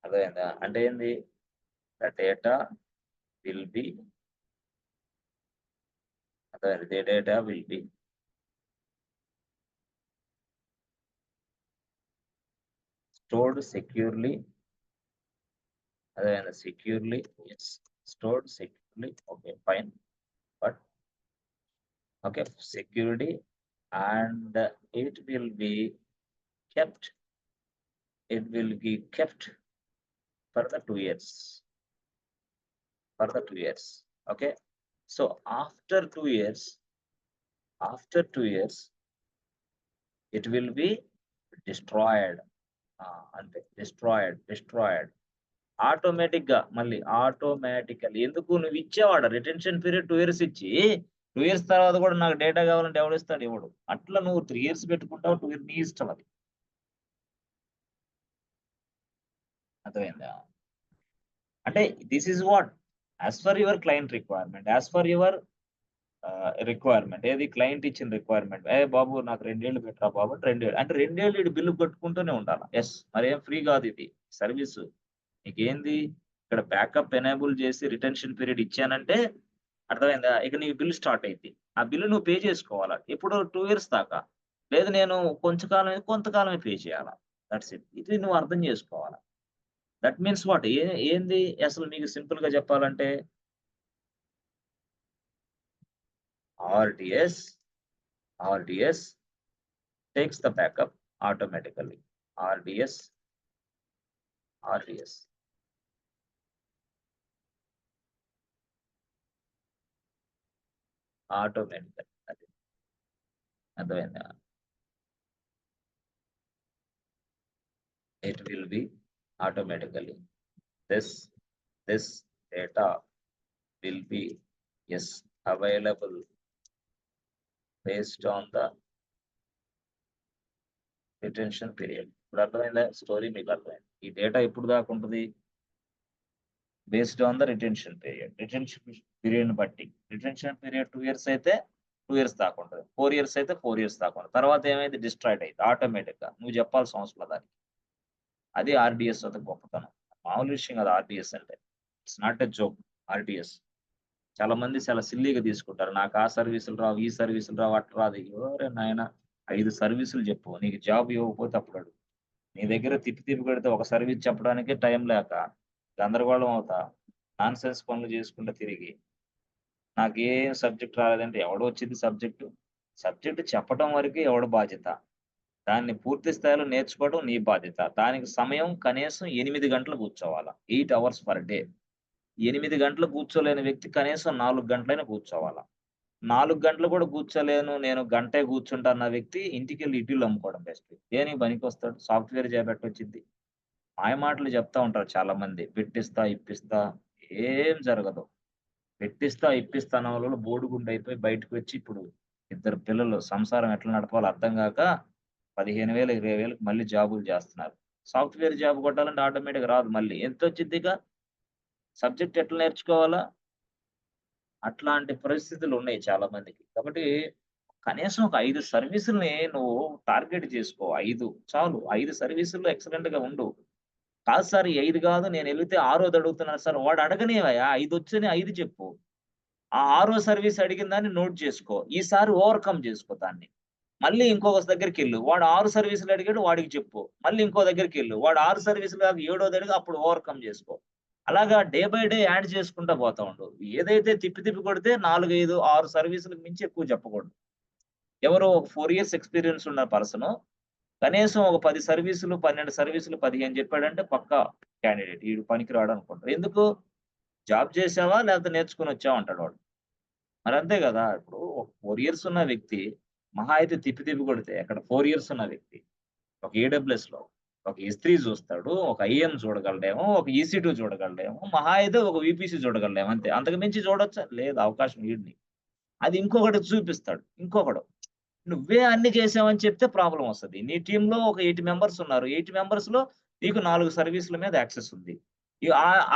అర్థమైందా? అంటే ఏంది? ద డేటా విల్ బి అర్థమైంది. The data will be stored securely అర్థమైందా? Securely yes. Stored securely okay. Fine. But okay. Security and it will be kept. It will be kept for the 2 years. For the 2 years. Okay. So, after 2 years, after 2 years it will be destroyed. అంతే. డిస్ట్రాయిడ్. ఆటోమేటికల్లీ ఎందుకు నువ్వు ఇచ్చావాడ రిటెన్షన్ పీరియడ్ 2 ఇయర్స్ ఇచ్చి, 2 ఇయర్స్ తర్వాత కూడా నాకు డేటా కావాలంటే ఎవడిస్తాడు? ఇవ్వడు. అట్లా నువ్వు 3 ఇయర్స్ పెట్టుకుంటావు. 2 ఇయర్స్ నీ ఇష్టం అది. అర్థమైందా? అంటే this is what as for your client requirement, as for your requirement. ఏది క్లయింట్ ఇచ్చిన రిక్వైర్మెంట్. ఏ బాబు నాకు 2 ఏళ్ళు పెట్టరా బాబు, 2 ఏళ్ళు అంటే 2 ఏళ్ళు ఈడు బిల్లు కట్టుకుంటూనే ఉండాలా. యెస్. మరేం ఫ్రీ కాదు ఇది సర్వీసు. నీకేంది ఇక్కడ బ్యాకప్ ఎనేబుల్ చేసి రిటెన్షన్ పీరియడ్ ఇచ్చానంటే అర్థమైందా? ఇక నీ బిల్ స్టార్ట్ అయిద్ది. ఆ బిల్ నువ్వు పే చేసుకోవాలా. ఎప్పుడు 2 ఇయర్స్ దాకా. లేదు నేను కొంతకాలమే పే చేయాలా. That's it. ఇది నువ్వు అర్థం చేసుకోవాలా. That means what? ఏంది అసలు మీకు సింపుల్‌గా చెప్పాలంటే RDS, RDS takes the backup automatically. RDS, RDS. Automatically. అది అర్థమైందా? It will be automatically. This data will be yes available based on the retention period. ఇప్పుడు అర్థమైందా? స్టోరీ మీకు అర్థమైంది. ఈ డేటా ఎప్పుడు దాకా ఉంటుంది? Based on the retention period. Retention పీరియడ్‌ని బట్టి. రిటెన్షన్ పీరియడ్ 2 ఇయర్స్ అయితే 2 ఇయర్స్ దాకా ఉంటది. 4 ఇయర్స్ అయితే 4 ఇయర్స్ దాకా ఉంటది. తర్వాత ఏమైంది డిస్ట్రాయిడ్ అయింది ఆటోమేటిక్‌గా. నువ్వు చెప్పాల్సిన అవసరం లేదు దానికి. అది ఆర్‌డిఎస్ యొక్క గొప్పతనం. మామూలు విషయం కాదు ఆర్‌డిఎస్ అంటే. It's not a joke RDS. చాలా మంది చాలా సిల్లీగా తీసుకుంటారు. నాకు ఆ సర్వీసులు రావు, ఈ సర్వీసులు రావు, అట్లా రాదు. ఓరే నాయనా 5 సర్వీసులు చెప్పు. నీకు జాబ్ ఇవ్వకపోతే అప్పుడు అడుగు. నీ దగ్గర తిప్పి కొడితే ఒక సర్వీస్ చెప్పడానికే టైం లేక గందరగోళం అవుతా నాన్‌సెన్స్ పనులు చేసుకుంటా తిరిగి నాకేం సబ్జెక్ట్ రాలేదంటే ఎవడొచ్చింది సబ్జెక్టు? సబ్జెక్ట్ చెప్పటం వరకే ఎవడి బాధ్యత. దాన్ని పూర్తి స్థాయిలో నేర్చుకోవడం నీ బాధ్యత. దానికి సమయం కనీసం 8 గంటలు కూర్చోవాలా. 8 అవర్స్ పర్ డే. 8 గంటలు కూర్చోలేని వ్యక్తి కనీసం 4 గంటలైనా కూర్చోవాలా. 4 గంటలు కూడా కూర్చోలేను, నేను గంటే కూర్చుంటా అన్న వ్యక్తి ఇంటికెళ్ళి ఇడ్లీలు అమ్ముకోవడం బెస్ట్. దేనికి పనికొస్తాడు? Software job ఎట్టొచ్చిద్ది? మాయమాటలు చెప్తా ఉంటారు చాలా మంది. పెట్టిస్తా, ఇప్పిస్తా ఏం జరగదు. పెట్టిస్తా, ఇప్పిస్తా అన్నోళ్ళు బోడిగుండయిపోయి బయటకొచ్చి ఇప్పుడు ఇద్దరు పిల్లలు సంసారం ఎట్లా నడపాలో అర్థం గాక 15,000, 20,000కి మళ్ళీ జాబులు జేస్తున్నారు. సాఫ్ట్‌వేర్ జాబ్ కొట్టాలంటే ఆటోమేటిక్‌గా రాదు మళ్ళీ. ఎంతొచ్చిద్దిక? సబ్జెక్ట్ ఎట్లా నేర్చుకోవాలా? అట్లాంటి పరిస్థితులున్నాయి చాలా మందికి. కాబట్టి కనీసం ఒక 5 సర్వీసుల్ని నువ్వు టార్గెట్ జేసుకో. 5 చాలు. 5 సర్వీసుల్లో ఎక్సలెంట్‌గా ఉండు. కాదు సార్ ఈ 5 గాదు నేనెళ్లితే ఆరోది అడుగుతున్నాను సార్. వాడు అడగనివయ్యా 5 వచ్చని 5 చెప్పు. ఆ ఆరో సర్వీస్ అడిగిన దాన్ని నోట్ చేసుకో. ఈసారి ఓవర్‌కమ్ చేసుకో దాన్ని. మళ్ళీ ఇంకొక దగ్గరికెళ్ళు. వాడు 6 సర్వీసులు అడిగాడు వాడికి చెప్పు. మళ్ళీ ఇంకో దగ్గరికెళ్ళు. వాడు 6 సర్వీసులు కాక ఏడోది అడిగి అప్పుడు ఓవర్‌కమ్ చేసుకో. అలాగా డే బై డే యాడ్ చేసుకుంటా పోతా ఉండు. ఏదైతే తిప్పి కొడితే 4, 5, 6 సర్వీసులకు మించి ఎక్కువ చెప్పకూడదు. ఎవరో ఒక 4 ఇయర్స్ ఎక్స్‌పీరియన్స్ ఉన్న పర్సను కనీసం ఒక 10 సర్వీసులు, 12 సర్వీసులు, 15 చెప్పాడంటే పక్కా క్యాండిడేట్. ఈడు పనికిరాడు అనుకుంటారు. ఎందుకు? జాబ్ చేసావా? లేకపోతే నేర్చుకొనొచ్చావా అంటాడు వాడు. మరంతే గదా! ఇప్పుడు ఒక 4 ఇయర్స్ ఉన్న వ్యక్తి మహా అయితే తిప్పి కొడితే అక్కడ 4 ఇయర్స్ ఉన్న వ్యక్తి ఒక ఏడబ్ల్యూఎస్‌లో ఒక ఎస్3 చూస్తాడు. ఒక ఐఎం చూడగలడేమో. ఒక ఈసీ2 చూడగలడేమో. మహా అయితే ఒక వీపీసీ చూడగలడేమో అంతే. అంతకు మించి చూడొచ్చా? లేదు అవకాశం ఈడిని. అది ఇంకొకడు చూపిస్తాడు. ఇంకొకడు. నువ్వే అన్ని చేసావని చెప్తే ప్రాబ్లమ్ వస్తది. నీ టీమ్‌లో ఒక 8 మెంబర్స్ ఉన్నారు. 8 మెంబర్స్‌లో నీకు 4 సర్వీస్‌ల మీద యాక్సెస్ ఉంది.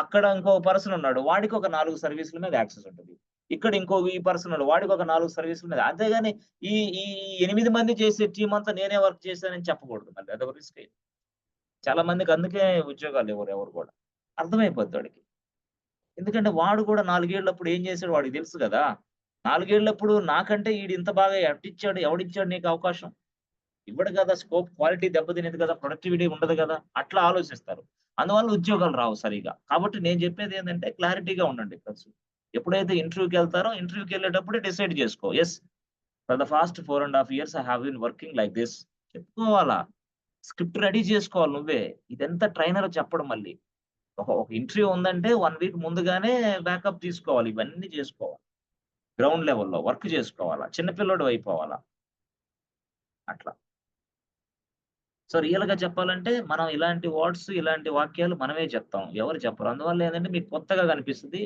అక్కడ ఇంకో పర్సన్ ఉన్నాడు. వాడికి ఒక 4 సర్వీస్‌ల మీద యాక్సెస్ ఉంటది. ఇక్కడ ఈ పర్సన్ ఉన్నాడు. వాడికి ఒక 4 సర్వీస్‌ల మీద అంతేగాని ఈ ఈ 8 మంది చేసే టీమ్ అంతా నేనే వర్క్ చేశానని చెప్పకూడదు మళ్ళీ. అదొక రిస్కే. చాలా మందికి అందుకే ఉద్యోగాలు ఇవ్వరు ఎవరు కూడా. అర్థమైపోద్ది వాడికి. ఎందుకంటే వాడు కూడా 4 ఏళ్లప్పుడు ఏం చేసాడో వాడికి తెలుసు గదా! 4 ఏళ్లప్పుడు నాకంటే ఈడు ఇంత బాగా ఎట్టిచ్చాడు? ఎవడిచ్చాడు నీకు అవకాశం? ఇవ్వడు కదా! స్కోప్ క్వాలిటీ దెబ్బతినేది కదా! ప్రొడక్టివిటీ ఉండదు కదా! అట్లా ఆలోచిస్తారు. అందువల్ల ఉద్యోగాలు రావు సరిగ్గా. కాబట్టి నేను చెప్పేదేంటంటే క్లారిటీగా ఉండండి ఫస్ట్. ఎప్పుడైతే ఇంటర్వ్యూకెళ్తారో ఇంటర్వ్యూకెళ్ళేటప్పుడే డిసైడ్ చేసుకో. Yes. For the past 4 ½ years I have been working like this. చెప్పుకోవాలా. స్క్రిప్ట్ రెడీ చేసుకోవాలి నువ్వే. ఇదంతా ట్రైనర్ చెప్పడు మళ్ళీ. ఒక ఇంటర్వ్యూ ఉందంటే 1 వీక్ ముందుగానే బ్యాకప్ తీసుకోవాలి. ఇవన్నీ చేసుకోవాలి. గ్రౌండ్ లెవెల్‌లో వర్క్ చేసుకోవాలా. చిన్న పిల్లోడివి అయిపోవాలా. అట్లా. సో, రియల్‌గా చెప్పాలంటే మనం ఇలాంటి వర్డ్స్, ఇలాంటి వాక్యాలు మనమే చెప్తాం. ఎవరు చెప్పరు. అందువల్ల ఏందంటే మీకు కొత్తగా కనిపిస్తది.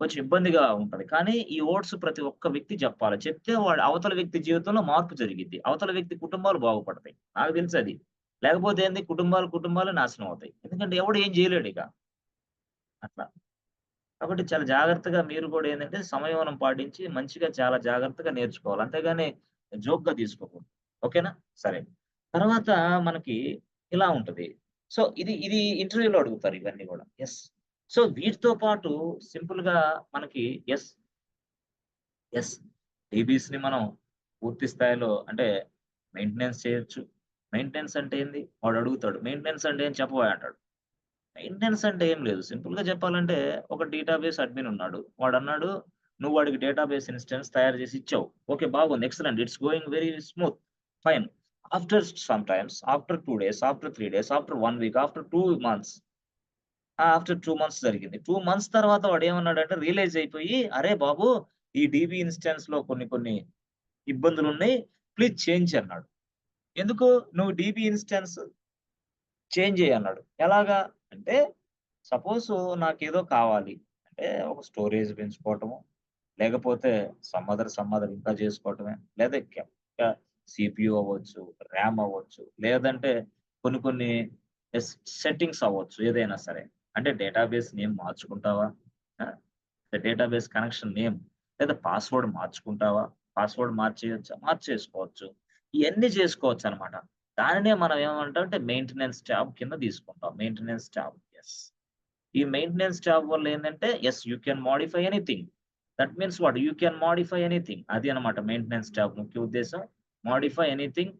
కొంచెం ఇబ్బందిగా ఉంటది. కానీ ఈ వర్డ్స్ ప్రతి ఒక్క వ్యక్తి చెప్పాలి. చెప్తే వాడు అవతల వ్యక్తి జీవితంలో మార్పు జరిగిద్ది. అవతల వ్యక్తి కుటుంబాలు బాగుపడతాయి. నాకు తెలుసది. లేకపోతే ఏంది కుటుంబాలు నాశనం అవుతాయి. ఎందుకంటే ఎవడు ఏం చేయలేడు ఇక. అట్లా. కాబట్టి చాలా జాగ్రత్తగా మీరు కూడా ఏందంటే సంయమనం పాటించి మంచిగా చాలా జాగ్రత్తగా నేర్చుకోవాలి. అంతేగాని జోక్‌గా తీసుకోకూడదు. ఓకేనా? సరే. తర్వాత మనకి ఇలా ఉంటది. సో, ఇది ఇంటర్వ్యూలో అడుగుతారు ఇవన్నీ గూడా. యెస్. సో, వీటితో పాటు సింపుల్‌గా మనకి యెస్. డీబీస్‌ని మనం పూర్తి స్థాయిలో అంటే మెయింటెనెన్స్ చేయొచ్చు. మెయింటెనెన్స్ అంటే ఏంది? వాడు అడుగుతాడు. మెయింటెనెన్స్ అంటే ఏం చెప్పబోయ్ అంటాడు. మెయింటెనెన్స్ అంటే ఏం లేదు. సింపుల్‌గా చెప్పాలంటే ఒక డేటాబేస్ అడ్మిన్ ఉన్నాడు. వాడన్నాడు, "నువ్వు వాడికి డేటాబేస్ ఇన్‌స్టాన్స్ తయారు చేసి ఇచ్చావు. ఓకే. బాగుంది. Excellent. It's going very smooth. Fine. After some times, after 2 days, after 3 days, after 1 week, after 2 months after 2 months జరిగింది. 2 మంత్స్ తర్వాత వాడేమన్నాడంటే రియలైజ్ అయిపోయి, "అరే బాబు! ఈ డీబీ ఇన్‌స్టాన్స్‌లో కొన్ని ఇబ్బందులున్నాయి. ప్లీజ్ చేంజ్" అన్నాడు. ఎందుకు? "నువ్వు డీబీ ఇన్‌స్టాన్స్ చేంజ్ చెయ్యి" అన్నాడు. ఎలాగా? అంటే సపోజు నాకేదో కావాలి. అంటే ఒక స్టోరేజ్ పెంచుకోవటము, లేకపోతే సమ్ అదర్ ఇంకా చేసుకోవటమే. లేదా సీపీయూ అవ్వచ్చు, ర్యామ్ అవ్వచ్చు, లేదంటే కొన్ని ఎస్ సెట్టింగ్స్ అవ్వచ్చు ఏదైనా సరే. అంటే డేటాబేస్ నేమ్ మార్చుకుంటావా? ఆ! డేటాబేస్ కనెక్షన్ నేమ్ లేదా పాస్వర్డ్ మార్చుకుంటావా? పాస్వర్డ్ మార్చేయొచ్చా? మార్చేసుకోవచ్చు. ఇయన్నీ చేసుకోవచ్చనమాట. దానినే మనం ఏమంటాం అంటే మెయింటెనెన్స్ ట్యాబ్ కింద తీసుకుంటాం. Maintenance tab. యెస్. ఈ మెయింటెనెన్స్ ట్యాబ్ వల్ల ఏందంటే yes you can modify anything. That means what? You can modify anything. అది అన్నమాట మెయింటెనెన్స్ ట్యాబ్ ముఖ్య ఉద్దేశ్యం. Modify anything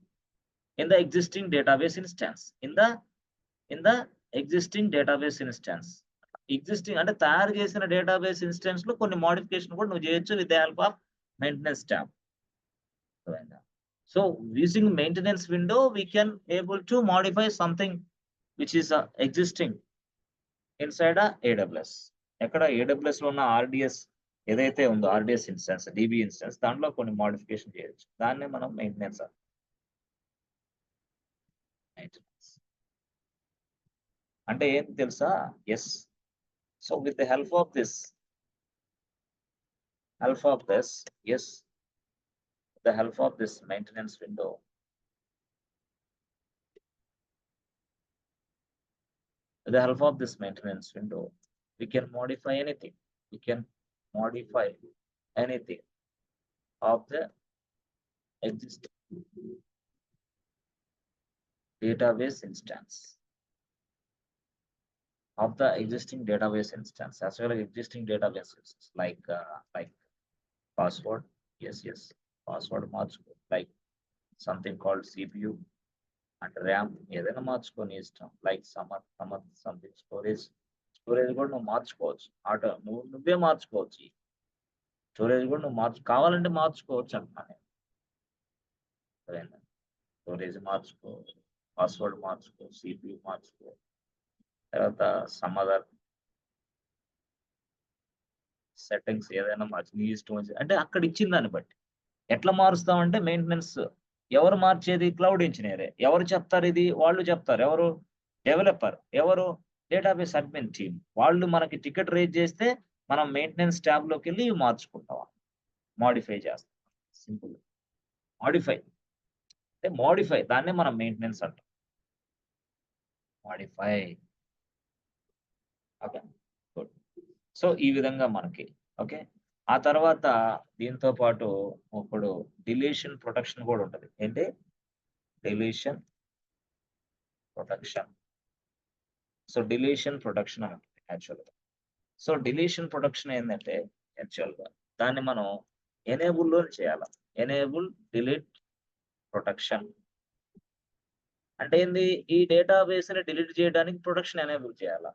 in the existing database instance. In the existing database instance. Existing అంటే తయారు చేసిన డేటాబేస్ ఇన్‌స్టాన్స్‌లో కొన్ని మోడిఫికేషన్ కూడా నువ్వు చేయొచ్చు with the help of maintenance tab. అర్థమైందా? So, using maintenance window we can able to modify something which is existing inside AWS. ఎక్కడ ఏడబ్ల్యూఎస్‌లో ఉన్న ఆర్‌డీఎస్ ఏదైతే ఉందో ఆర్‌డీఎస్ ఇన్‌స్టాన్స్, డీబీ ఇన్‌స్టాన్స్ దాంట్లో కొన్ని మోడిఫికేషన్ చేయొచ్చు. దాన్నే మనం మెయింటెనెన్స్ అంటే ఏంటి తెలుసా? Yes. So, with the help of this yes. The help of this maintenance window, with the help of this maintenance window, we can modify anything. We can modify anything of the existing database instance. Of the existing database instance, as well as existing database instance, like password, yes, password మార్చుకో, like something called CPU and RAM ఏదైనా మార్చుకొని ఇష్టం. లైక్ సంథింగ్ స్టోరేజ్ కూడా నువ్వు మార్చుకోవచ్చు. నువ్వే మార్చుకోవచ్చు. స్టోరేజ్ కూడా నువ్వు కావాలంటే మార్చుకోవచ్చు అంటున్నా నేను. సరేనా? స్టోరేజ్ మార్చుకో, పాస్వర్డ్ మార్చుకో, CPU మార్చుకో. తర్వాత సమ్ అదర్ సెట్టింగ్స్ ఏదైనా మార్చు. నీ ఇష్టం వచ్చి అంటే అక్కడ ఇచ్చిన దాన్ని బట్టి. ఎట్లా మారుస్తామంటే మెయింటెనెన్స్ ఎవరు మార్చేది? క్లౌడ్ ఇంజినీరే. ఎవరు చెప్తారు ఇది? వాళ్ళు చెప్తారు. ఎవరు? డెవలపర్. ఎవరు? Database admin team. వాళ్ళు మనకి టికెట్ రైజ్ చేస్తే మనం మెయింటెనెన్స్ ట్యాబ్‌లోకెళ్ళి మార్చుకుంటాం. మోడిఫై చేస్తాం. సింపుల్. మోడిఫై. అంటే మోడిఫై దాన్నే మనం మెయింటెనెన్స్ అంటాం. మోడిఫై. ఓకే. గుడ్. సో, ఈ విధంగా మనకి ఓకే. ఆ తర్వాత దీంతో పాటు ఇప్పుడు డిలీషన్ ప్రొటెక్షన్ కూడా ఉంటది. ఏంటి? Deletion protection. So, deletion protection అని ఉంటుంది యాక్చువల్‌గా. సో, డిలీషన్ ప్రొటెక్షన్ ఏందంటే యాక్చువల్‌గా దాన్ని మనం ఎనేబుల్‌లో చేయాల. Enable delete protection. అంటే ఏంది? ఈ డేటాబేస్‌ని డిలీట్ చేయడానికి ప్రొటెక్షన్ ఎనేబుల్ చేయాల.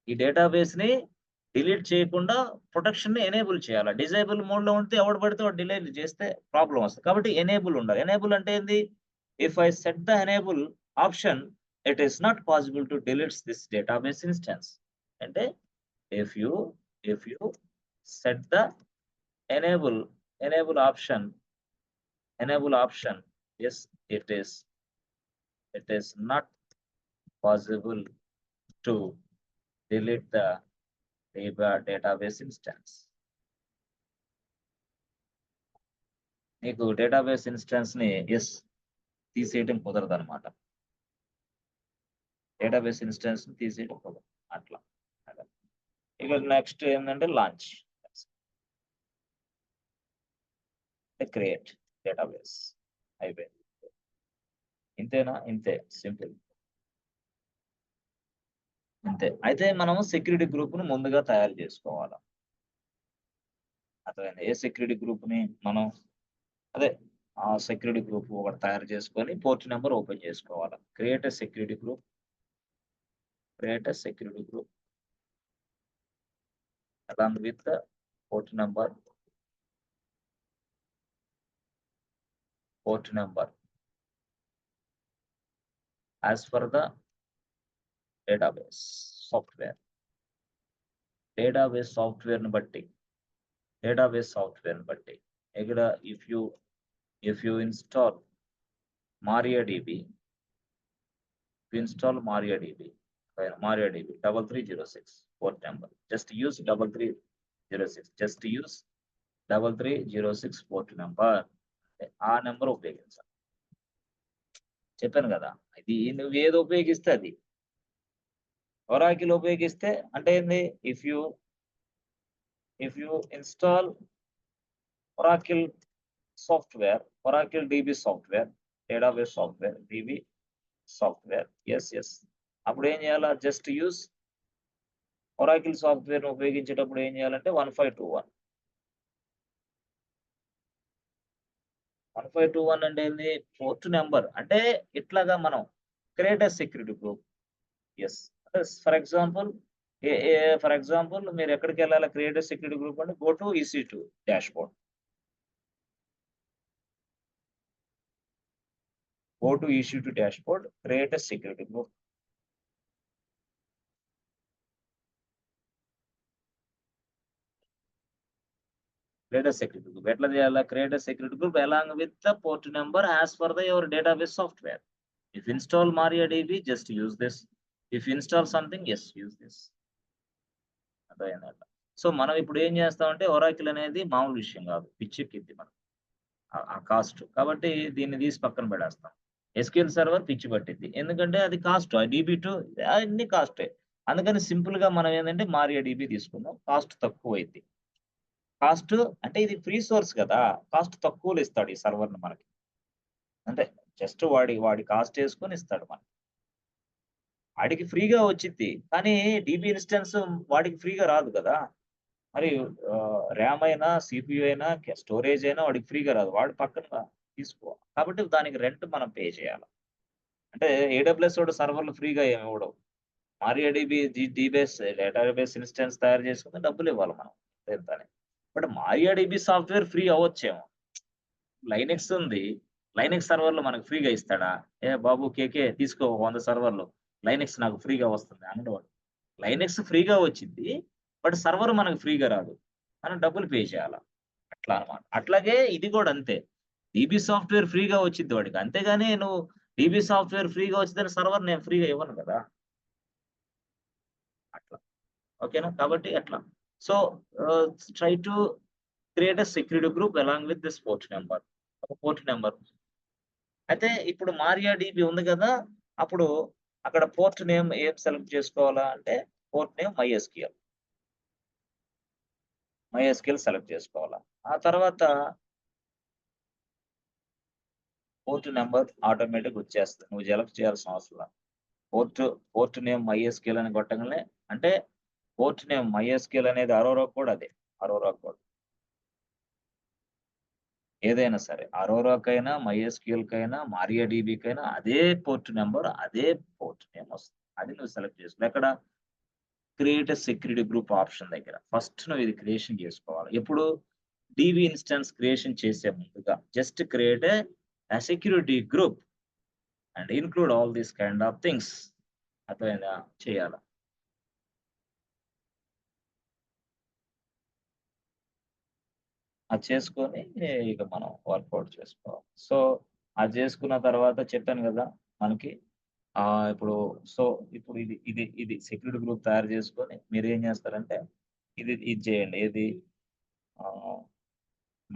ఈ డేటాబేస్‌ని డిలీట్ చేయకుండా ప్రొటెక్షన్‌ని ఎనేబుల్ చేయాల. డిజేబుల్ మోడ్‌లో ఉంటే ఎవడు పడితే వాడు డిలీట్ చేస్తే ప్రాబ్లమ్ వస్తది. కాబట్టి ఎనేబుల్ ఉండాలి. ఎనేబుల్ అంటే ఏంది? If I set the enable option it is not possible to deletes this database instance. అంటే if you if you set the enable enable option enable option yes it is not possible to delete the database instance. నీకు డేటాబేస్ ఇన్‌స్టాన్స్‌ని తీసేయటం కుదరదనమాట. డేటాబేస్ ఇన్స్టెన్స్ తీసేయడం అట్లా. ఇక నెక్స్ట్ ఏంటంటే లాంచ్, క్రియేట్ డేటాబేస్ అయిపోయింది. ఇంతేనా? ఇంతే, సింపుల్, అంతే. అయితే మనం సెక్యూరిటీ గ్రూప్ ను ముందుగా తయారు చేసుకోవాలి. అర్థమైంది? ఏ సెక్యూరిటీ గ్రూప్ ని మనం అదే ఆ సెక్యూరిటీ గ్రూప్ ఒకటి తయారు చేసుకొని పోర్ట్ నెంబర్ ఓపెన్ చేసుకోవాలి. Create a security group, create a security group along with the port number as per the database software. Database software ని బట్టి ఇక్కడ if you install MariaDB, MariaDB 3306 port number, just use 3306, just use 3306 port number, ఆ నెంబర్ ఉపయోగించాలి. చెప్పాను కదా, ఇది నువ్వు ఏది ఉపయోగిస్తే అది. ఒరాకిల్ ఉపయోగిస్తే అంటే ఏంది, if you install Oracle software, Oracle DB software, database software, DB software, yes అప్పుడు ఏం చేయాలా, జస్ట్ యూస్ ఒరాకిల్ సాఫ్ట్వేర్ ఉపయోగించేటప్పుడు ఏం చేయాలంటే 1521 అంటే ఏంది, పోర్ట్ నెంబర్. అంటే ఇట్లాగా మనం create a security group. Yes, for example మీరు ఎక్కడికి వెళ్ళాలి, క్రియేట్ ఎ సెక్యూరిటీ గ్రూప్ అంటే go to EC2 dashboard, create a security group. Create a security group. ఎట్లా చేయాలా, create a security group along with the port number as per your database software. If install MariaDB, just use this. If install something, yes, use this. అర్థమైందట. సో మనం ఇప్పుడు ఏం చేస్తామంటే ఒరాకిల్ అనేది మామూలు విషయం కాదు, పిచ్చెక్కింది మనం ఆ కాస్ట్. కాబట్టి దీన్ని తీసి పక్కన పెడేస్తాం. SQL సర్వర్ పిచ్చి పట్టింది, ఎందుకంటే అది కాస్ట్, DB2 అన్ని కాస్టే. అందుకని సింపుల్ గా మనం ఏంటంటే MariaDB తీసుకుందాం, కాస్ట్ తక్కువ అయింది. కాస్ట్ అంటే ఇది ఫ్రీ సోర్స్ కదా, కాస్ట్ తక్కువలో ఇస్తాడు ఈ సర్వర్ ను మనకి. అంటే జస్ట్ వాడి కాస్ట్ వేసుకొని ఇస్తాడు మనకి. వాడికి ఫ్రీగా వచ్చింది, కానీ DB ఇన్స్టెన్స్ వాడికి ఫ్రీగా రాదు కదా. మరి ర్యామ్ అయినా, CPU అయినా, స్టోరేజ్ అయినా వాడికి ఫ్రీగా రాదు, వాడు పక్కన తీసుకోవాలి. కాబట్టి దానికి రెంట్ మనం పే చేయాలి. అంటే AWS వాడు సర్వర్లు ఫ్రీగా ఏమి ఇవ్వడం. MariaDB డేటాబేస్ ఇన్స్టెన్స్ తయారు చేసుకుంటే డబ్బులు ఇవ్వాలి మనం ఎంతని. బట్ MariaDB సాఫ్ట్వేర్ ఫ్రీ అవ్వచ్చేమో. లైనెక్స్ ఉంది, లైనెక్స్ సర్వర్లు మనకు ఫ్రీగా ఇస్తాడా? ఏ బాబు కేకే తీసుకో 100 సర్వర్లు, లైనెక్స్ నాకు ఫ్రీగా వస్తుంది అనేవాడు. లైనెక్స్ ఫ్రీగా వచ్చింది, బట్ సర్వర్ మనకు ఫ్రీగా రాదు, మనం డబ్బులు పే చేయాలా. అట్లా అనమాట. అట్లాగే ఇది కూడా అంతే, DB సాఫ్ట్వేర్ ఫ్రీగా వచ్చింది వాడికి, అంతేగాని నువ్వు DB సాఫ్ట్వేర్ ఫ్రీగా వచ్చిందని సర్వర్ నేను ఫ్రీగా ఇవ్వను కదా. అట్లా, ఓకేనా? కాబట్టి అట్లా. So try to create a security group along with this port number, ఒక పోర్ట్ నెంబర్. అయితే ఇప్పుడు MariaDB ఉంది కదా, అప్పుడు అక్కడ పోర్ట్ నేమ్ ఏం సెలెక్ట్ చేసుకోవాలా అంటే పోర్ట్ నేమ్ MySQL సెలెక్ట్ చేసుకోవాలా. ఆ తర్వాత పోర్ట్ నెంబర్ ఆటోమేటిక్ వచ్చేస్తుంది, నువ్వు సెలెక్ట్ చేయాల్సిన అవసరం. పోర్ట్ నేమ్ MySQL అని కొట్టగానే, అంటే పోర్ట్ నేమ్ MySQL అనేది అరోరా కోడ్, అదే అరోరా కోడ్. ఏదైనా సరే అరోరాకైనా, MySQL కైనా, MariaDBకైనా అదే పోర్ట్ నెంబర్, అదే పోర్ట్ నేమ్ వస్తుంది. అది నువ్వు సెలెక్ట్ చేసుకో. ఎక్కడ, create a security group option దగ్గర ఫస్ట్ నువ్వు ఇది క్రియేషన్ చేసుకోవాలి. ఎప్పుడు DB ఇన్స్టెన్స్ క్రియేషన్ చేసే ముందుగా just create a security group and include all these kind of things. అర్థమైందా? చేయాలి. అది చేసుకొని ఇక మనం వర్కౌట్ చేసుకోవాలి. సో అది చేసుకున్న తర్వాత చెప్పాను కదా మనకి ఇప్పుడు ఇప్పుడు ఇది సెక్యూరిటీ గ్రూప్ తయారు చేసుకొని మీరు ఏం చేస్తారంటే ఇది చేయండి. ఏది,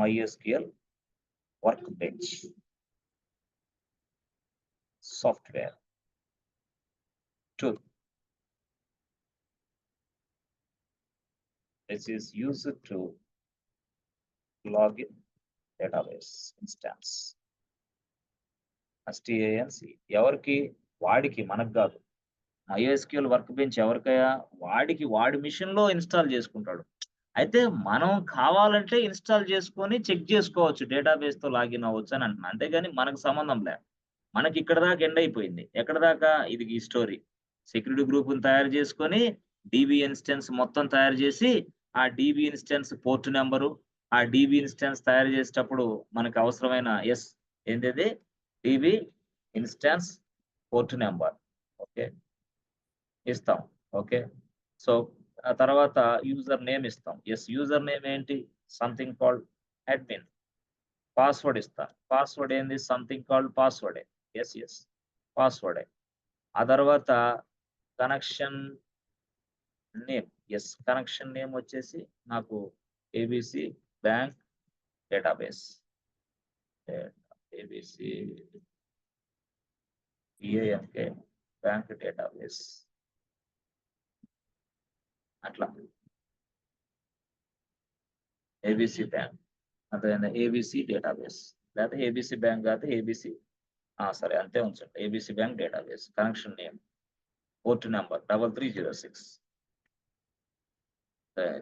MySQL work bench software 2. This is used to log in database instance. STANC ఎవరికి? వాడికి, మనకు కాదు. MySQL వర్క్ బెంచ్ ఎవరికయ్యా? వాడి మిషన్ లో ఇన్స్టాల్ చేసుకుంటాడు. అయితే మనం కావాలంటే ఇన్స్టాల్ చేసుకొని చెక్ చేసుకోవచ్చు, డేటాబేస్ తో లాగిన్ అవ్వచ్చు అని అంటున్నా. అంతేగాని మనకు సంబంధం లే. మనకి ఇక్కడ దాకా ఎండ్ అయిపోయింది. ఎక్కడ దాకా? ఇది ఈ స్టోరీ. సెక్యూరిటీ గ్రూప్‌ని తయారు చేసుకొని, డీబీ ఇన్స్టెన్స్ మొత్తం తయారు చేసి, ఆ డీబీ ఇన్స్టెన్స్ పోర్ట్ నంబరు, ఆ డీబీ ఇన్స్టెన్స్ తయారు చేసేటప్పుడు మనకు అవసరమైన ఏంటిది? DB instance port number. Okay. ఇస్తాం. ఓకే. సో, ఆ తర్వాత యూజర్ నేమ్ ఇస్తాం. యూజర్ నేమ్ ఏంటి? Something called admin. పాస్వర్డ్ ఇస్తా. పాస్వర్డ్ ఏంది? సంథింగ్ కాల్డ్ పాస్వర్డే. పాస్వర్డే. ఆ తర్వాత కనెక్షన్ నేమ్. కనెక్షన్ నేమ్ వచ్చేసి నాకు ABC bank database. ABC BANK bank database. అట్లా. ABC bank. అర్థమైందా? ABC database. లేకపోతే ఏబీసీ బ్యాంక్ కాదు, ఏబీసీ సరే అంతే ఉంచండి. ABC bank database. Connection name, port number 3306.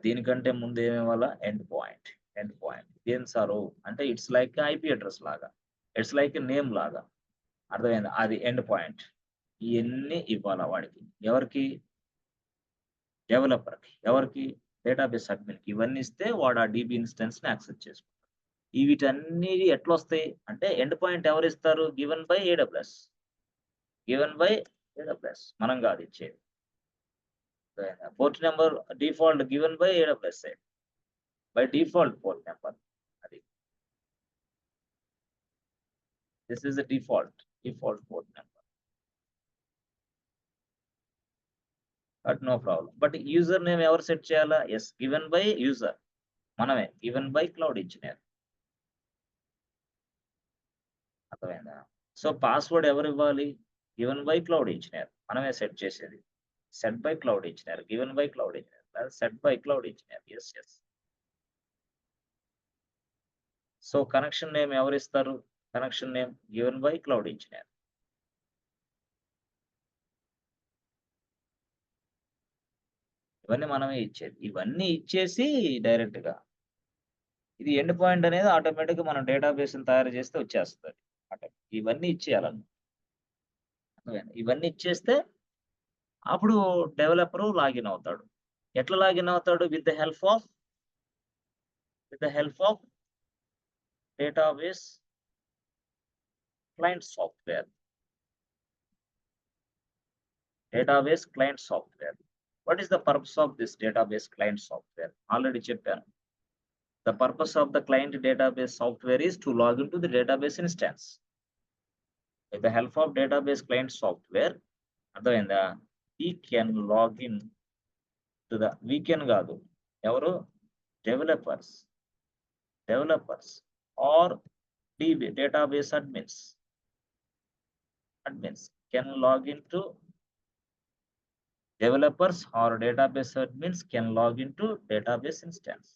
దీనికంటే ముందు ఏమివ్వాలా? Endpoint. ఏం సారు అంటే ఇట్స్ లైక్ ఐపీ అడ్రస్ లాగా, ఇట్స్ లైక్ నేమ్ లాగా. అర్థమైందా? అది ఎండ్ పాయింట్. ఇవన్నీ ఇవ్వాలా వాడికి. ఎవరికి? డెవలపర్‌కి. ఎవరికి? డేటాబేస్ అడ్మిన్‌కి. ఇవన్నీ ఇస్తే వాడు ఆ డీబీ ఇన్స్టెన్స్‌ని యాక్సెస్ చేసుకుంటాడు. వీటన్నీ ఎట్లొస్తాయి అంటే ఎండ్ పాయింట్ ఎవరిస్తారు? Given by AWS. మనం కాదు ఇచ్చేది. Port number default given by AWS. By default port number. అది. This is the default port number. But no problem. But user name ఎవరు సెట్ చేయాలా? Given by user. మనమే. Given by cloud engineer. అర్థమైందా? సో, పాస్వర్డ్ ఎవరు ఇవ్వాలి? Given by cloud engineer. మనమే సెట్ చేసేది. Set by cloud engineer. Given by cloud engineer. లేదా set by cloud engineer. So, connection name ఎవరిస్తారు? Connection name given by cloud engineer. ఇవన్నీ మనమే ఇచ్చేది. ఇవన్నీ ఇచ్చేసి డైరెక్ట్‌గా ఇది ఎండ్ పాయింట్ అనేది ఆటోమేటిక్‌గా మనం డేటాబేస్‌ని తయారు చేస్తే వచ్చేస్తది. ఇవన్నీ ఇచ్చేయాలన్నమాట. అర్థమైందా? ఇవన్నీ ఇచ్చేస్తే అప్పుడు డెవలపరు లాగిన్ అవుతాడు. ఎట్లా లాగిన్ అవుతాడు? With the help of database client software. Database client software. What is the purpose of this database client software? Already చెప్పాను. The purpose of the client database software is to log into the database instance. With the help of database client software, అర్థమైందా? We can log in to the weekend కాదు. ఎవరు? Developers or database admins can log into developers or database admins can log into database instance.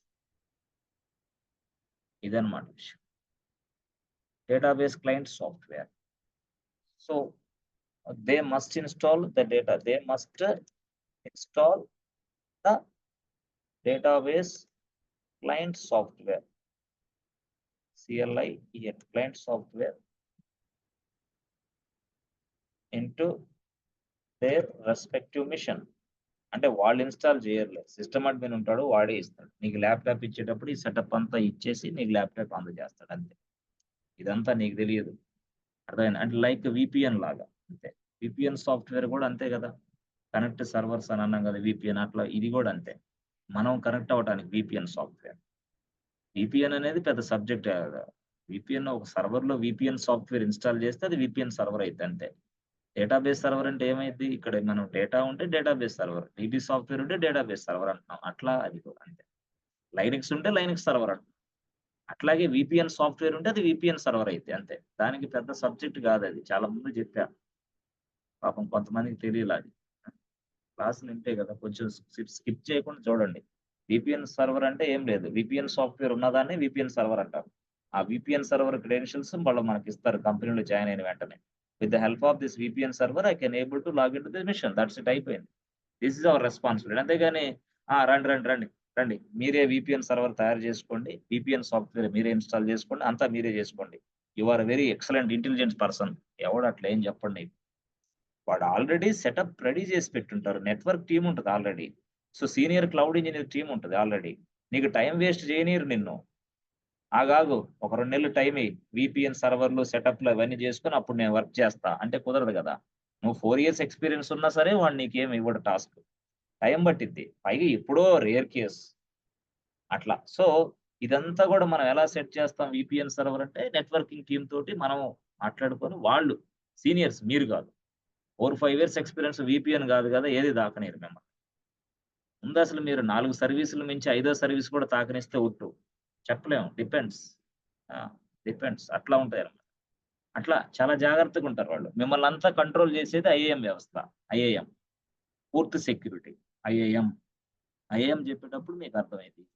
ఇదన్నమాట విషయం. Database client software. So they must install the database client software. CLI client software into their respective mission. అంటే వాళ్ళు ఇన్స్టాల్ చేయర్లే. సిస్టమ్ అడ్మిన్ ఉంటాడు, వాడే ఇస్తాడు. నీకు ల్యాప్‌టాప్ ఇచ్చేటప్పుడు ఈ సెటప్ అంతా ఇచ్చేసి నీకు ల్యాప్‌టాప్ అందజేస్తాడు అంతే. ఇదంతా నీకు తెలియదు. అర్థమైందా? అంటే లైక్ వీపీఎన్ లాగా అంతే. వీపీఎన్ సాఫ్ట్‌వేర్ కూడా అంతే కదా! కనెక్ట్ సర్వర్స్ అని అన్నాం కదా! వీపీఎన్ అట్లా ఇది కూడా అంతే. మనం కనెక్ట్ అవ్వడానికి వీపీఎన్ సాఫ్ట్‌వేర్. వీపీఎన్ అనేది పెద్ద సబ్జెక్ట్ కాదు. వీపీఎన్ ఒక సర్వర్‌లో వీపీఎన్ సాఫ్ట్‌వేర్ ఇన్స్టాల్ చేస్తే అది వీపీఎన్ సర్వర్ అయిద్ది అంతే. డేటాబేస్ సర్వర్ అంటే ఏమైద్ది? ఇక్కడ మనం డేటా ఉంటే డేటాబేస్ సర్వర్. డీబీ సాఫ్ట్‌వేర్ ఉంటే డేటాబేస్ సర్వర్ అంటున్నాం. అట్లా అది కూడా అంతే. లైనక్స్ ఉంటే లైనక్స్ సర్వర్ అంటున్నాం. అట్లాగే వీపీఎన్ సాఫ్ట్‌వేర్ ఉంటే అది వీపీఎన్ సర్వర్ అయిద్ది అంతే. దానికి పెద్ద సబ్జెక్ట్ కాదది. చాలా ముందు చెప్పా. పాపం కొంతమందికి తెలియలా అది. క్లాసులు ఉంటాయి కదా, కొంచెం స్కిప్ చేయకుండా చూడండి. విపిఎన్ సర్వర్ అంటే ఏం లేదు. విపిఎన్ సాఫ్ట్‌వేర్ ఉన్నదాన్ని విపిఎన్ సర్వర్ అంటారు. ఆ విపిఎన్ సర్వర్ క్రెడెన్షియల్స్ వాళ్ళు మనకిస్తారు కంపెనీలో జాయిన్ అయిన వెంటనే. With the help of this VPN server I can able to log into the machine. That's it అయిపోయింది. This is our responsibility. అంతేగాని రండి, రండి, రండి, రండి. మీరే విపిఎన్ సర్వర్ తయారు చేసుకోండి. విపిఎన్ సాఫ్ట్‌వేర్ మీరే ఇన్‌స్టాల్ చేసుకోండి. అంతా మీరే చేసుకోండి. You are very excellent intelligent person. ఎవడు అట్లా ఏం చెప్పడు నీకు. వాడు ఆల్రెడీ సెటప్ రెడీ చేసి పెట్టుంటారు. నెట్వర్క్ టీమ్ ఉంటది already. So, senior cloud engineer team ఉంటది ఆల్రెడీ. నీకు టైమ్ వేస్ట్ చేయనీయరు నిన్ను. ఆగాగు. ఒక 2 నెలలు టైమ్ ఇయ్యి. వీపీఎన్ సర్వర్‌లు, సెటప్‌లు అవన్నీ చేసుకొని అప్పుడు నేను వర్క్ చేస్తా. అంటే కుదరదు గదా! నువ్వు 4 ఇయర్స్ ఎక్స్‌పీరియన్స్ ఉన్నా సరే వాడు నీకేమి ఇవ్వడు టాస్క్. టైం పట్టిద్ది. పైగా ఎప్పుడో రేర్ కేస్. అట్లా. సో, ఇదంతా గూడా మనం ఎలా సెట్ చేస్తాం వీపీఎన్ సర్వర్ అంటే నెట్వర్కింగ్ టీమ్ తోటి మనం మాట్లాడుకొని వాళ్ళు సీనియర్స్ మీరు గాదు. 4, 5 ఇయర్స్ ఎక్స్‌పీరియన్స్ వీపీఎన్ గాదు గదా! ఏది దాకనీయరు మిమ్మల్ని. ముందసలు మీరు 4 సర్వీసులు మించి ఐదో సర్వీస్ కూడా తాకనిస్తే ఒట్టు. చెప్పలేం. డిపెండ్స్. ఆ! డిపెండ్స్. అట్లా ఉంటాయన్నమాట. అట్లా చాలా జాగ్రత్తగుంటారు వాళ్ళు. మిమ్మల్నంతా కంట్రోల్ చేసేది ఐఏఎం వ్యవస్థ. ఐఏఎం. పూర్తి సెక్యూరిటీ. ఐఏఎం. ఐఏఎం చెప్పేటప్పుడు మీకు అర్థమైద్ది.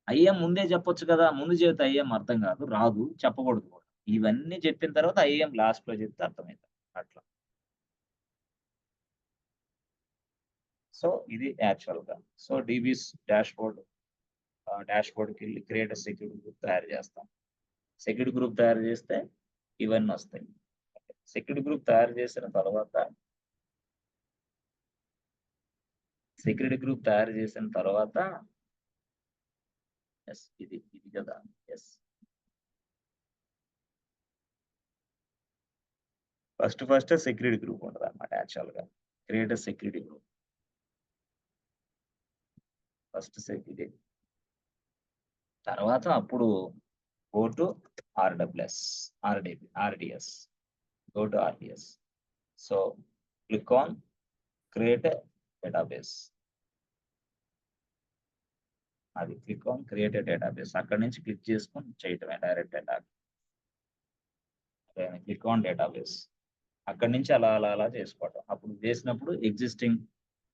ఐఏఎం ముందే చెప్పొచ్చు కదా! ముందు చెబితే ఐఏఎం అర్థం కాదు. రాదు. చెప్పకూడదు కూడా. ఇవన్నీ చెప్పిన తర్వాత ఐఏఎం లాస్ట్‌లో చెప్తే అర్థమైతది. అట్లా. సో, ఇది యాక్చువల్‌గా. సో, డీబీస్ డాష్‌బోర్డ్‌కెళ్ళి క్రియేట్ ఎ సెక్యూరిటీ గ్రూప్ తయారు చేస్తాం. సెక్యూరిటీ గ్రూప్ తయారు చేస్తే ఇవన్నొస్తాయి. సెక్యూరిటీ గ్రూప్ తయారు చేసిన తర్వాత సెక్యూరిటీ గ్రూప్ తయారు చేసిన తర్వాత ఇది కదా! యెస్. ఫస్ట్ సెక్యూరిటీ గ్రూప్ ఉంటదన్నమాట యాక్చువల్‌గా. Create a security group. First ఇది. తర్వాత అప్పుడు go to RWS, RDS. Go to RDS. So, click on create a database. అది click on create a database. అక్కడి నుంచి క్లిక్ చేసుకొని చేయటమే direct attack. Click on database. అక్కడి నుంచి అలా చేసుకోవటం. అప్పుడు చేసినప్పుడు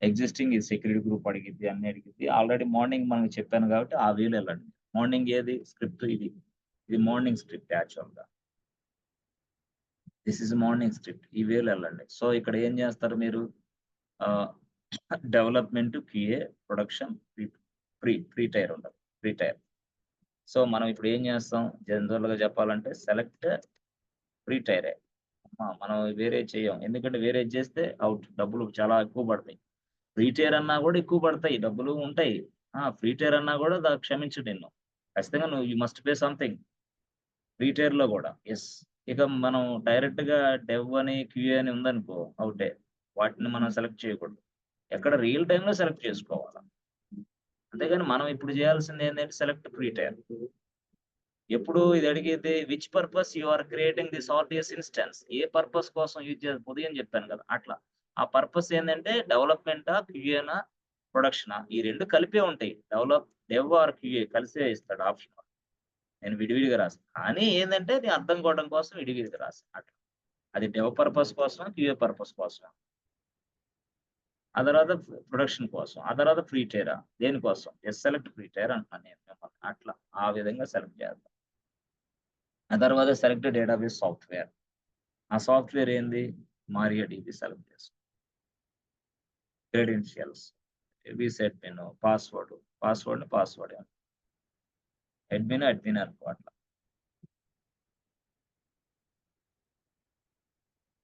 ఎగ్జిస్టింగ్ ఈ సెక్యూరిటీ గ్రూప్ అడిగిద్ది, అన్ని అడిగిద్ది. ఆల్రెడీ మార్నింగ్ మనకు చెప్పాను కాబట్టి ఆ వేలో ఎళ్ళండి. మార్నింగ్ ఏది స్క్రిప్ట్ ఇది. ఇది మార్నింగ్ స్క్రిప్ట్ యాక్చువల్‌గా. This is morning script. ఈ వేలో ఎళ్ళండి. సో, ఇక్కడ ఏం చేస్తారు మీరు ah, development, QA, production, free tier ఉంటది. Free tier. సో, మనం ఇప్పుడు ఏం చేస్తాం జనరల్‌గా చెప్పాలంటే సెలెక్ట్ ఫ్రీ టైరే. మనం వేరేది చెయ్యం. ఎందుకంటే వేరేది చేస్తే ఔట్. డబ్బులు చాలా ఎక్కువ పడతాయి. ఫ్రీ టైర్ అన్నా గూడా ఎక్కువ పడతాయి. డబ్బులు ఉంటాయి. ఫ్రీ టైర్ అన్నా గూడా క్షమించడు నిన్ను. ఖచ్చితంగా నువ్వు you must pay something. Free టైర్‌లో గూడా. యెస్. ఇక మనం డైరెక్ట్‌గా డెవ్ అని, క్యూఏ అని ఉందనుకో ఔటే. వాటిని మనం సెలెక్ట్ చేయకూడదు. ఎక్కడ రియల్ టైమ్‌లో సెలెక్ట్ చేసుకోవాల. అంతేగాని మనం ఇప్పుడు చేయాల్సింది ఏందంటే సెలెక్ట్ ఫ్రీ టైర్. ఎప్పుడు ఇది అడిగేది which purpose you are creating this RDS instance. ఏ పర్పస్ కోసం యూజ్ ఉదయం చెప్పాను కదా! అట్లా. ఆ పర్పస్ ఏందంటే డెవలప్‌మెంటా, క్యూఏనా, ప్రొడక్షనా ఈ 2 కలిపే ఉంటాయి. డెవ్ ఆర్ క్యూఏ కలిసే ఇస్తాడు ఆప్షన్. నేను విడివిడిగా రాసాను. కానీ ఏందంటే అది అర్థం కావడం కోసం విడివిడిగా రాసాను. అట్లా. అది డెవ్ పర్పస్ కోసమా, క్యూఏ పర్పస్ కోసమా. ఆ తర్వాత ప్రొడక్షన్ కోసం. ఆ తర్వాత ఫ్రీ టైరా దేనికోసం? సెలెక్ట్ ఫ్రీ టైర్ అంటున్నాను నేను మిమ్మల్ని. అట్లా. ఆ విధంగా సెలెక్ట్ చేద్దాం. ఆ తర్వాత సెలెక్ట్ డేటాబేస్ సాఫ్ట్‌వేర్. ఆ సాఫ్ట్‌వేర్ ఏంది? మారియాడీబీ సెలెక్ట్ చేసుకో. Credentials, reset pin, password. Admin అనుకో అట్లా.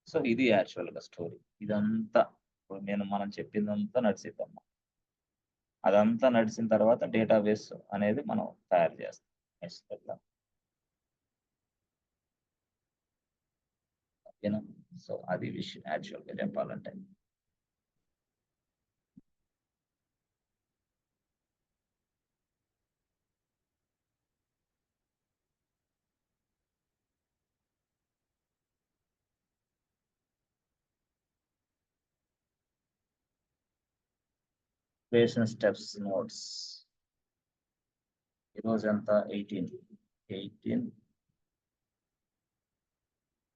సో, ఇది యాక్చువల్‌గా స్టోరీ. ఇదంతా ఇప్పుడు మనం చెప్పిందంతా నడిసిద్దమ్మా. అదంతా నడిసిన తర్వాత డేటాబేస్ అనేది మనం తయారు చేస్తాం. నెక్స్ట్ ఎట్లా? ఓకేనా? సో, అది విషయం యాక్చువల్‌గా చెప్పాలంటే. Creation steps notes. ఈరోజు ఎంత? 18.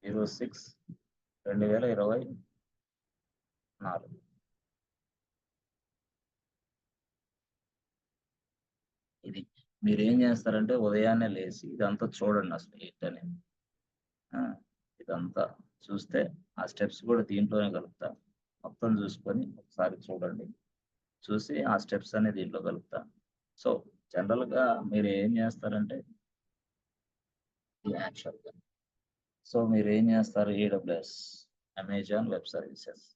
18/06/2020 4. ఇది మీరు ఏం చేస్తారంటే ఉదయాన్నే లేచి ఇదంతా చూడండి అసలు ఏంటని. ఇదంతా చూస్తే ఆ స్టెప్స్ కూడా దీంట్లోనే కలుపుతా. మొత్తం చూసుకొని ఒకసారి చూడండి. చూసి ఆ స్టెప్స్ అనేది దీంట్లో కలుపుతా. సో జనరల్‌గా మీరు ఏం చేస్తారంటే యాక్చువల్‌గా సో మీరేం చేస్తారు AWS, Amazon web services.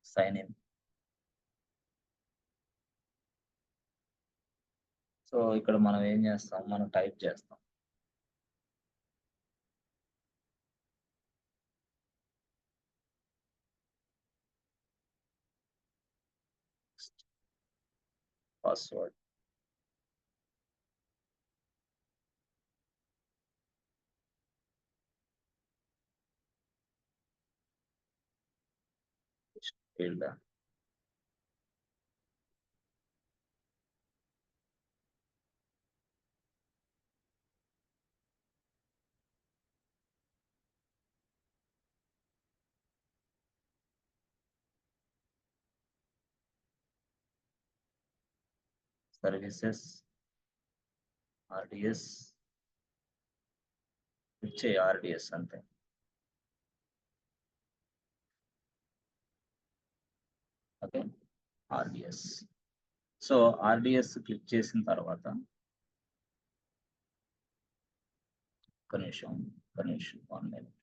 Sign in. So ఇక్కడ మనం ఏం చేస్తాం, మనం టైప్ చేస్తాం. పాస్వర్డ్. ఫీల్డ్. Services, RDS. ఇచ్చే ఆర్డిఎస్ అంతే. Okay, RDS. So RDS click చేసిన తర్వాత ఒక నిమిషం 1 minute.